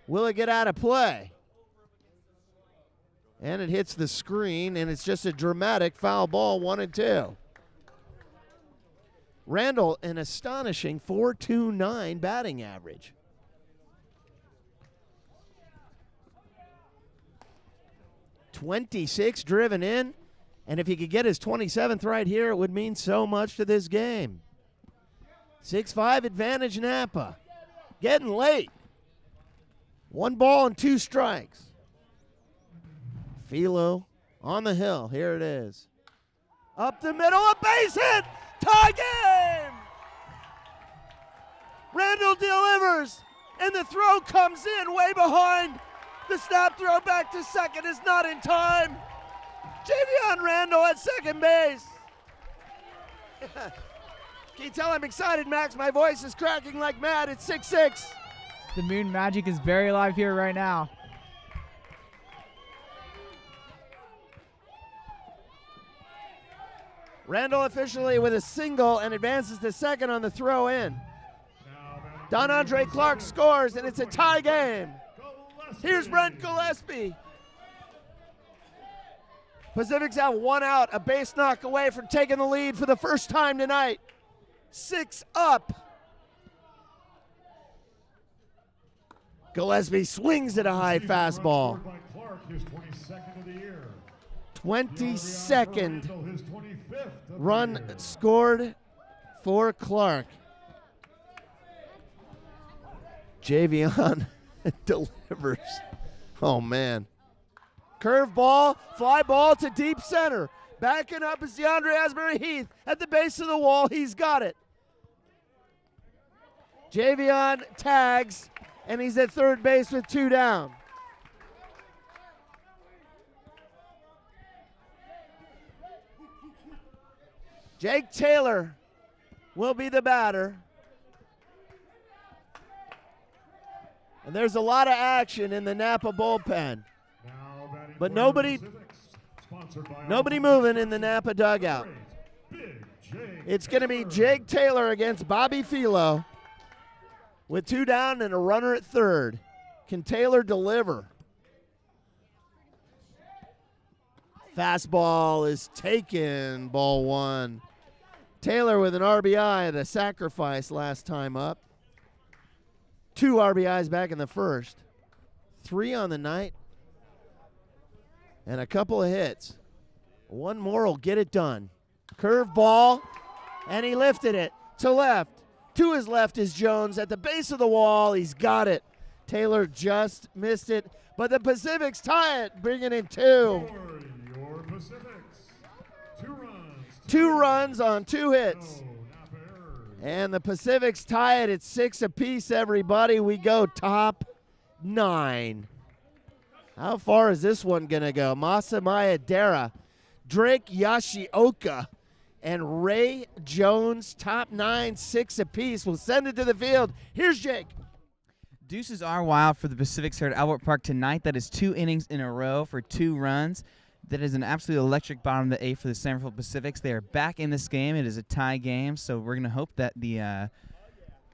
Will it get out of play? And it hits the screen, and it's just a dramatic foul ball, 1-2. Randall, an astonishing .429 batting average. .26 driven in, and if he could get his 27th right here, it would mean so much to this game. 6-5 advantage Napa. Getting late. 1 ball and 2 strikes. Philo on the hill. Here it is. Up the middle, a base hit. Tie game. Randall delivers, and the throw comes in way behind. The snap throw back to second is not in time. Javion Randall at second base. Can you tell I'm excited, Max? My voice is cracking like mad. It's 6-6. The Moon Magic is very live here right now. Randall officially with a single and advances to second on the throw in. Don Andre Clark scores, and it's a tie game. Here's Brent Gillespie. Pacifics have one out, a base knock away from taking the lead for the first time tonight. 6 up. Gillespie swings at a high fastball. 22nd run scored for Clark. Javion delivers. Oh, man. Curveball, fly ball to deep center. Backing up is DeAndre Asbury Heath at the base of the wall. He's got it. Javion tags, and he's at third base with 2 down. Jake Taylor will be the batter. And there's a lot of action in the Napa bullpen. But nobody moving in the Napa dugout. It's going to be Jake Taylor against Bobby Filo with 2 down and a runner at third. Can Taylor deliver? Fastball is taken, ball 1. Taylor with an RBI, the sacrifice last time up. 2 RBIs back in the first. 3 on the night. And a couple of hits. 1 more will get it done. Curve ball, and he lifted it to left. To his left is Jones at the base of the wall. He's got it. Taylor just missed it, but the Pacifics tie it, bringing in 2. Your Pacifics. 2 runs. 2 runs on 2 hits. And the Pacifics tie it at 6 apiece, everybody. We go top 9. How far is this one going to go? Masamaya Dara, Drake Yashioka, and Ray Jones, top 9, 6 apiece. We'll send it to the field. Here's Jake. Deuces are wild for the Pacifics here at Albert Park tonight. That is 2 innings in a row for 2 runs. That is an absolute electric bottom of the 8th for the San Rafael Pacifics. They are back in this game. It is a tie game, so we're going to hope that the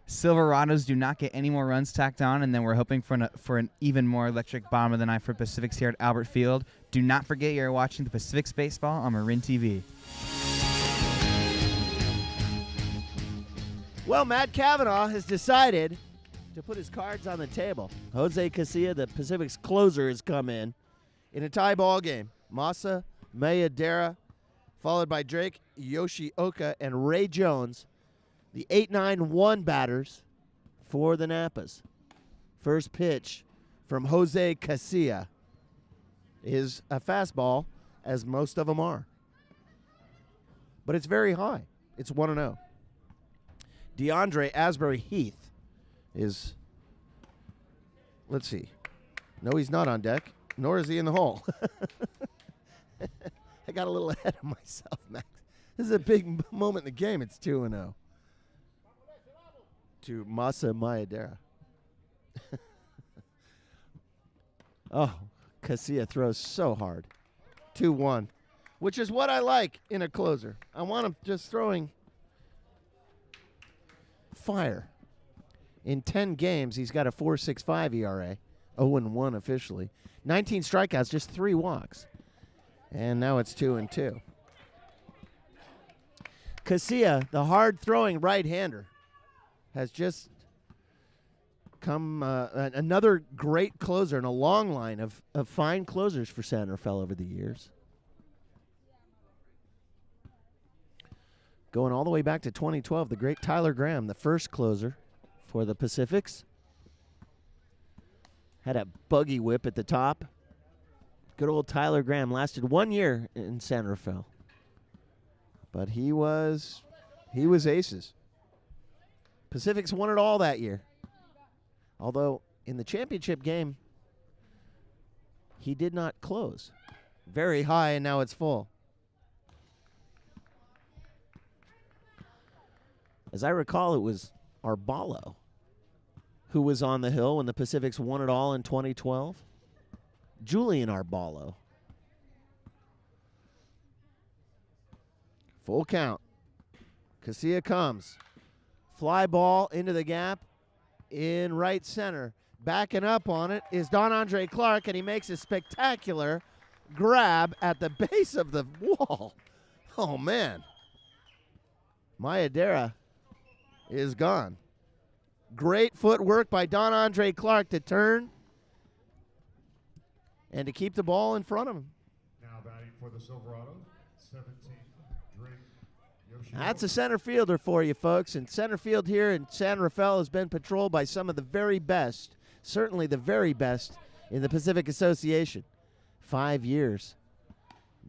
Silverados do not get any more runs tacked on, and then we're hoping for an even more electric bottom of the 9th for Pacifics here at Albert Field. Do not forget you're watching the Pacifics Baseball on Marin TV. Well, Matt Cavanaugh has decided to put his cards on the table. Jose Casilla, the Pacific's closer, has come in a tie ball game. Masa Mayadera, followed by Drake Yoshioka and Ray Jones, the 8-9-1 batters for the Napas. First pitch from Jose Casilla is a fastball, as most of them are. But it's very high. It's 1-0. DeAndre Asbury Heath is, let's see. No, he's not on deck, nor is he in the hole. I got a little ahead of myself, Max. This is a big moment in the game. It's 2-0 to Masa Mayadera. Oh, Casilla throws so hard. 2-1, which is what I like in a closer. I want him just throwing fire. In 10 games, he's got a 4.65 ERA, 0-1 officially. 19 strikeouts, just 3 walks. And now it's 2-2. Casilla, the hard-throwing right-hander, has just come another great closer in a long line of fine closers for San Rafael over the years. Going all the way back to 2012, the great Tyler Graham, the first closer for the Pacifics. Had a buggy whip at the top. Good old Tyler Graham lasted 1 year in San Rafael. But he was aces. Pacifics won it all that year. Although in the championship game, he did not close. Very high, and now it's full. As I recall, it was Arballo who was on the hill when the Pacifics won it all in 2012. Julian Arballo. Full count. Casilla comes. Fly ball into the gap in right center. Backing up on it is Don Andre Clark, and he makes a spectacular grab at the base of the wall. Oh, man. Maedera is gone. Great footwork by Don Andre Clark to turn and to keep the ball in front of him. Now batting for the Silverado, 17, Drake Yoshioka. That's a center fielder for you, folks. And center field here in San Rafael has been patrolled by some of the very best, certainly the very best in the Pacific Association. 5 years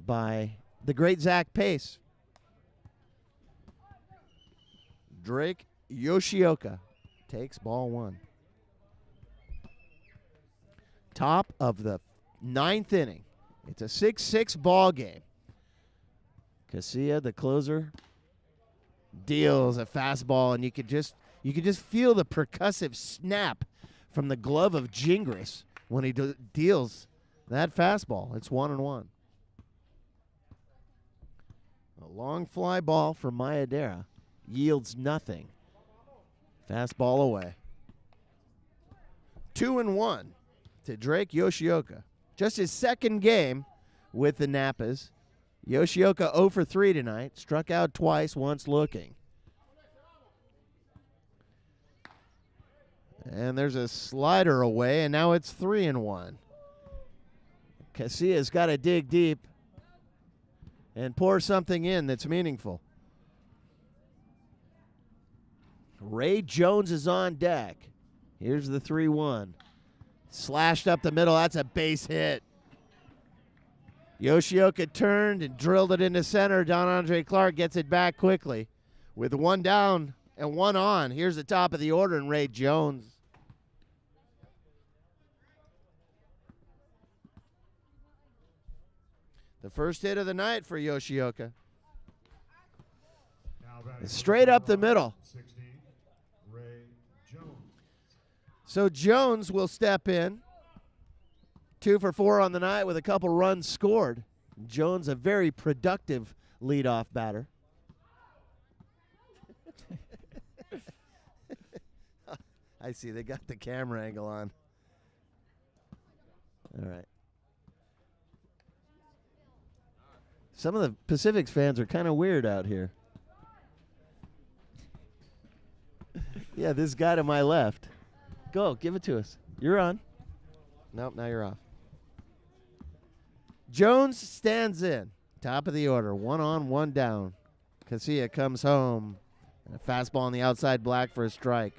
by the great Zach Pace. Drake Yoshioka takes ball 1. Top of the 9th inning. It's a 6-6 ball game. Casilla, the closer, deals a fastball, and you could just feel the percussive snap from the glove of Gingras when he deals that fastball. It's 1-1. A long fly ball for Maedera yields nothing. Fastball away. 2-1 to Drake Yoshioka. Just his second game with the Napas. Yoshioka 0 for 3 tonight. Struck out twice, once looking. And there's a slider away, and now it's 3-1. Casilla's got to dig deep and pour something in that's meaningful. Ray Jones is on deck. Here's the 3-1. Slashed up the middle. That's a base hit. Yoshioka turned and drilled it into center. Don Andre Clark gets it back quickly. With 1 down and 1 on, here's the top of the order and Ray Jones. The first hit of the night for Yoshioka. Now batting for Straight up the middle. 16, Ray Jones. So Jones will step in. 2 for 4 on the night with a couple runs scored. Jones, a very productive leadoff batter. I see, they got the camera angle on. All right. Some of the Pacifics fans are kind of weird out here. Yeah, this guy to my left. Go, give it to us. You're on. Nope, now you're off. Jones stands in. Top of the order. 1 on, 1 down. Casilla comes home. And a fastball on the outside black for a strike.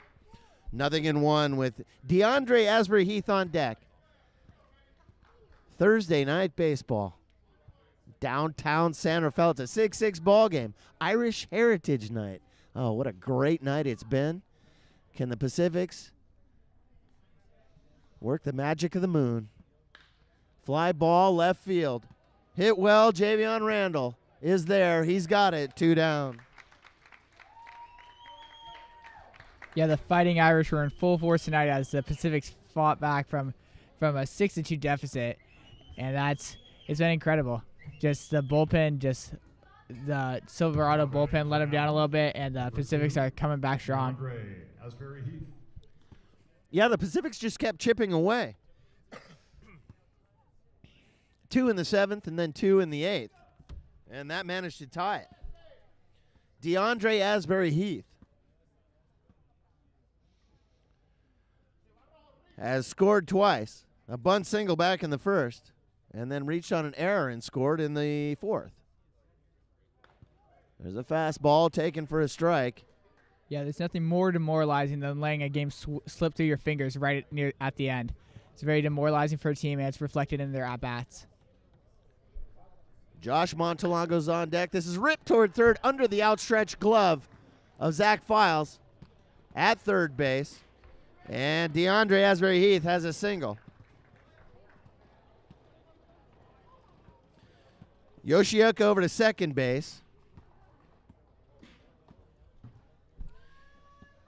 0-1 with DeAndre Asbury Heath on deck. Thursday night baseball. Downtown San Rafael. It's a 6-6 ball game. Irish Heritage Night. Oh, what a great night it's been. Can the Pacifics work the magic of the moon? Fly ball left field. Hit well. Javion Randall is there. He's got it. 2 down. Yeah, the Fighting Irish were in full force tonight as the Pacifics fought back from a 6-2 deficit, and it's been incredible. Just the bullpen, the Silverado bullpen let them down a little bit, and the Pacifics are coming back strong. Asbury Heath. Yeah, the Pacifics just kept chipping away. 2 in the 7th and then 2 in the 8th. And that managed to tie it. DeAndre Asbury Heath has scored twice. A bunt single back in the first, and then reached on an error and scored in the 4th. There's a fastball taken for a strike. Yeah, there's nothing more demoralizing than letting a game slip through your fingers right at the end. It's very demoralizing for a team, and it's reflected in their at-bats. Josh Montalongo's on deck. This is ripped toward third under the outstretched glove of Zach Files at third base. And DeAndre Asbury Heath has a single. Yoshioka over to second base.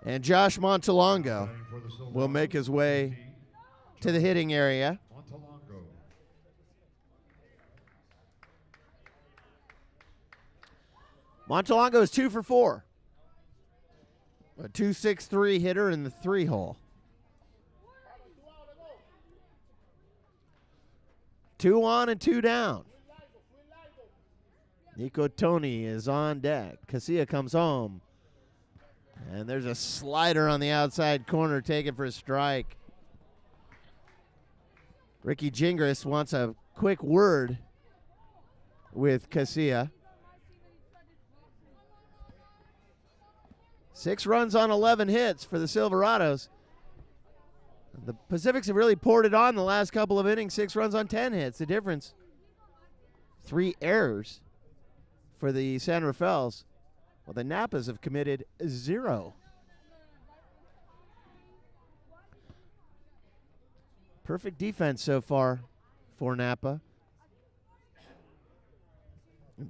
And Josh Montalongo will make his way to the hitting area. Montalongo. Montalongo is 2 for 4. A 2-6-3 hitter in the 3-hole. 2 on and 2 down. Nico Toni is on deck. Casilla comes home. And there's a slider on the outside corner taken for a strike. Ricky Gingras wants a quick word with Casilla. 6 runs on 11 hits for the Silverados. The Pacifics have really poured it on the last couple of innings. 6 runs on 10 hits. The difference, 3 errors for the San Rafaels. Well, the Napas have committed 0. Perfect defense so far for Napa.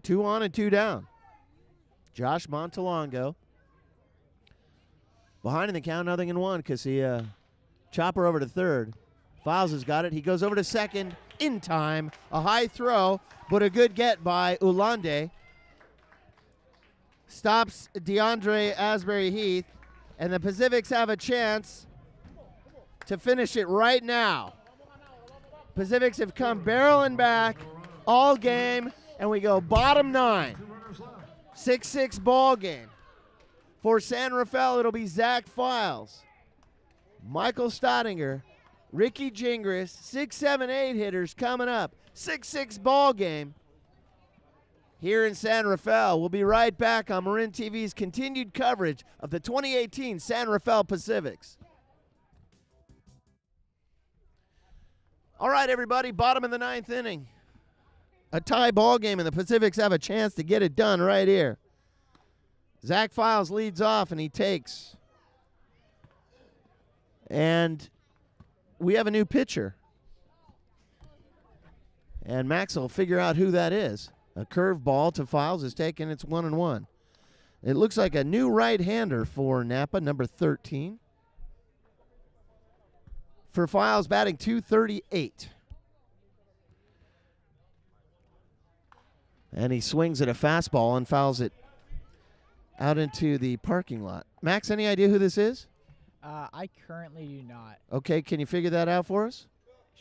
2 on and 2 down. Josh Montalongo behind in the count, 0-1, because he chopper over to third. Files has got it. He goes over to second in time. A high throw, but a good get by Ulande. Stops DeAndre Asbury Heath, and the Pacifics have a chance to finish it right now. Pacifics have come barreling back all game, and we go bottom 9. 6-6 ball game. For San Rafael, it'll be Zach Files, Michael Staudinger, Ricky Gingras, 6, 7, 8 hitters coming up. 6-6 ball game here in San Rafael. We'll be right back on Marin TV's continued coverage of the 2018 San Rafael Pacifics. All right, everybody, bottom of the 9th inning. A tie ball game, and the Pacifics have a chance to get it done right here. Zach Files leads off, and he takes. And we have a new pitcher. And Max will figure out who that is. A curve ball to Files is taken. It's 1-1. It looks like a new right-hander for Napa, number 13. For Files, batting .238. And he swings at a fastball and fouls it out into the parking lot. Max, any idea who this is? I currently do not. Okay, can you figure that out for us?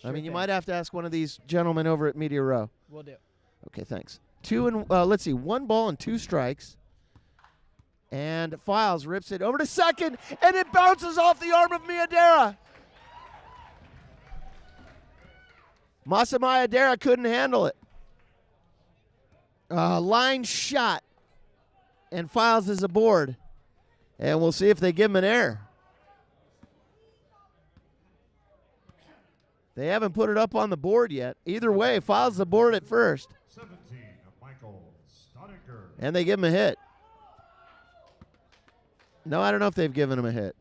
Sure I mean, you thing. might have to ask one of these gentlemen over at Media Row. Will do. Okay, thanks. 1 ball and 2 strikes. And Files rips it over to second, and it bounces off the arm of Miadera. Masa Miadera couldn't handle it. Line shot, and Files is aboard. And we'll see if they give him an error. They haven't put it up on the board yet. Either way, Files is aboard at first. 17, Michael Staudinger. And they give him a hit. No, I don't know if they've given him a hit.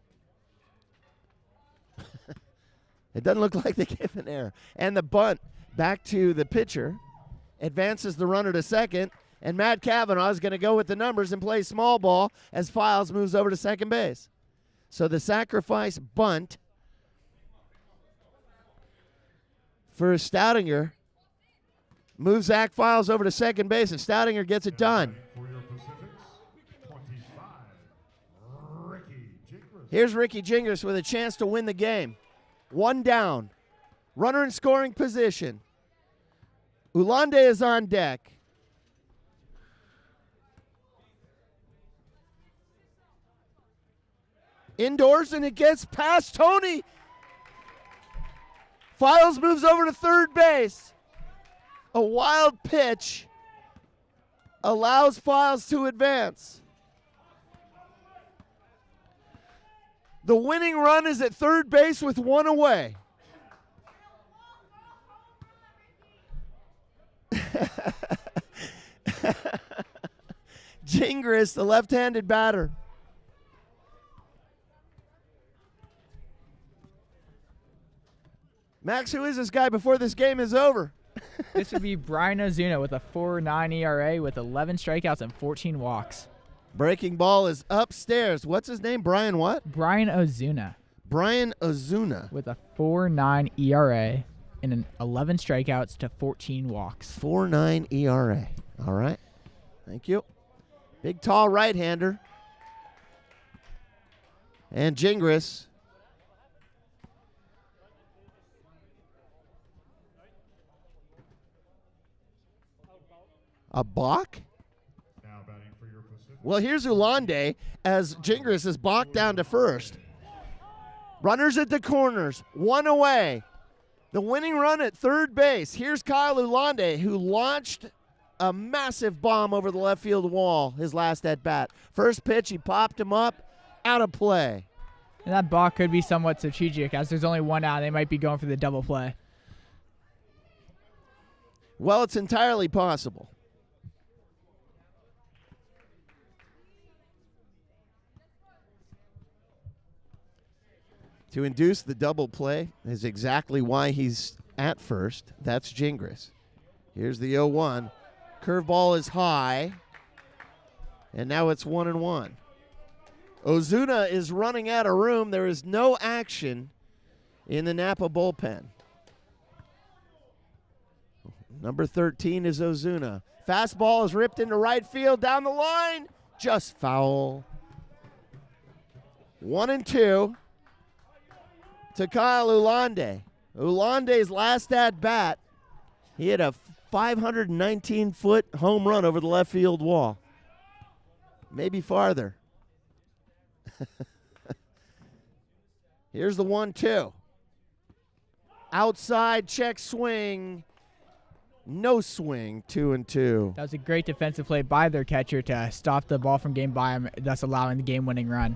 It doesn't look like they gave an error. And the bunt back to the pitcher advances the runner to second. And Matt Kavanaugh is going to go with the numbers and play small ball as Files moves over to second base. So the sacrifice bunt for Staudinger moves Zach Files over to second base, and Staudinger gets it done. For your Pacifics, 25, Ricky Gingras. Here's Ricky Gingras with a chance to win the game. 1 down. Runner in scoring position. Ulande is on deck. Indoors, and it gets past Tony. Files moves over to third base. A wild pitch allows Files to advance. The winning run is at third base with 1 away. Gingras, the left-handed batter. Max, who is this guy before this game is over? This would be Brian Ozuna with a 4.9 ERA with 11 strikeouts and 14 walks. Breaking ball is upstairs. What's his name? Brian what? Brian Ozuna Brian Ozuna. with a 4.9 ERA and 11 strikeouts to 14 walks. 4.9 ERA. All right. Thank you. Big, tall right-hander. And Gingras. A balk? Now batting for your Pacific. Well, here's Ulande as Gingras is balked down to first. Runners at the corners, one away. The winning run at third base. Here's Kyle Ulande, who launched a massive bomb over the left field wall his last at bat. First pitch, he popped him up, out of play. And that balk could be somewhat strategic, as there's only one out. They might be going for the double play. Well, it's entirely possible. To induce the double play is exactly why he's at first. That's Gingras. Here's the 0-1. Curveball is high. And now it's 1-1. Ozuna is running out of room. There is no action in the Napa bullpen. Number 13 is Ozuna. Fastball is ripped into right field down the line. Just foul. 1-2. To Kyle Ulande. Ulande's last at bat, he had a 519-foot home run over the left field wall. Maybe farther. Here's the 1-2. Outside check swing. No swing. 2-2. That was a great defensive play by their catcher to stop the ball from getting by him, thus allowing the game-winning run.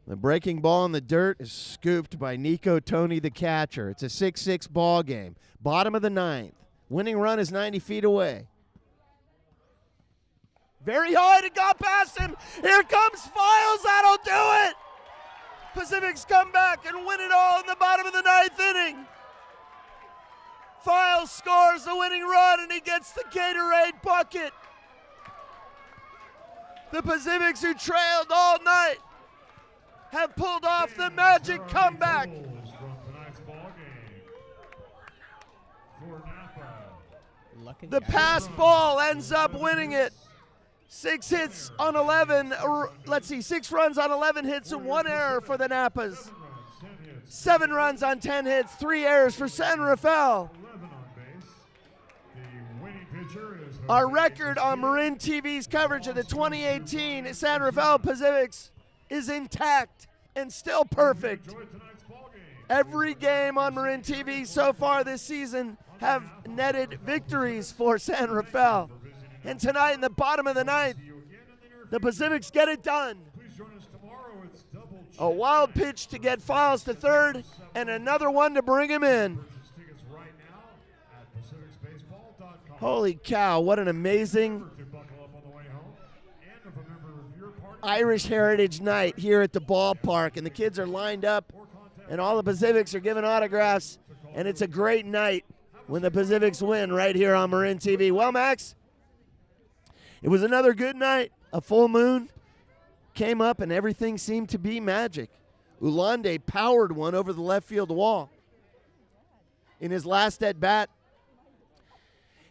The breaking ball in the dirt is scooped by Nico Tony, the catcher. It's a 6-6 ball game. Bottom of the ninth. Winning run is 90 feet away. Very hard. It got past him. Here comes Files. That'll do it. Pacifics come back and win it all in the bottom of the ninth inning. Files scores the winning run, and he gets the Gatorade bucket. The Pacifics, who trailed all night, have pulled off the magic comeback. From tonight's ball game for Napa. The pass ball ends up winning it. 6 hits on 11. Let's see, 6 runs on 11 hits and 1 error for the Napas. 7 runs on 10 hits, 3 errors for San Rafael. 11 on base. The winning pitcher is Our record on Marin TV's coverage of the 2018 San Rafael Pacifics is intact and still perfect. Enjoy tonight's ball game. Every game on Marin TV so far this season have netted victories for San Rafael. And tonight in the bottom of the ninth, See you again in the near the Pacifics get it done. Please join us tomorrow. It's double A wild pitch to get Files to third and another one to bring him in. Purchase tickets right now at PacificsBaseball.com. Holy cow, what an amazing To buckle up on the way home. And if a member of your party Irish Heritage Night here at the ballpark. And the kids are lined up and all the Pacifics are giving autographs. And it's a great night when the Pacifics win right here on Marin TV. Well, Max, it was another good night. A full moon came up and everything seemed to be magic. Ulande powered one over the left field wall in his last at bat.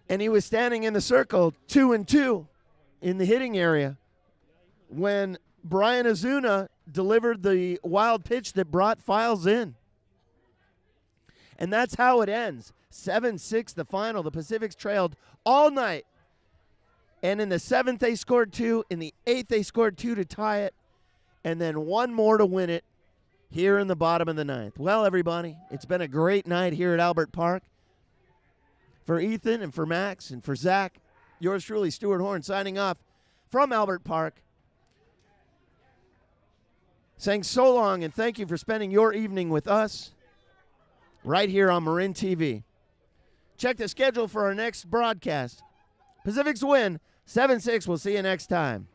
And he was standing in the circle 2-2 in the hitting area when Brian Ozuna delivered the wild pitch that brought Files in. And that's how it ends. 7-6 the final. The Pacifics trailed all night. And in the 7th, they scored 2. In the 8th, they scored 2 to tie it. And then 1 more to win it here in the bottom of the 9th. Well, everybody, it's been a great night here at Albert Park. For Ethan and for Max and for Zach, yours truly, Stuart Horn, signing off from Albert Park. Saying so long and thank you for spending your evening with us right here on Marin TV. Check the schedule for our next broadcast. Pacifics win 7-6. We'll see you next time.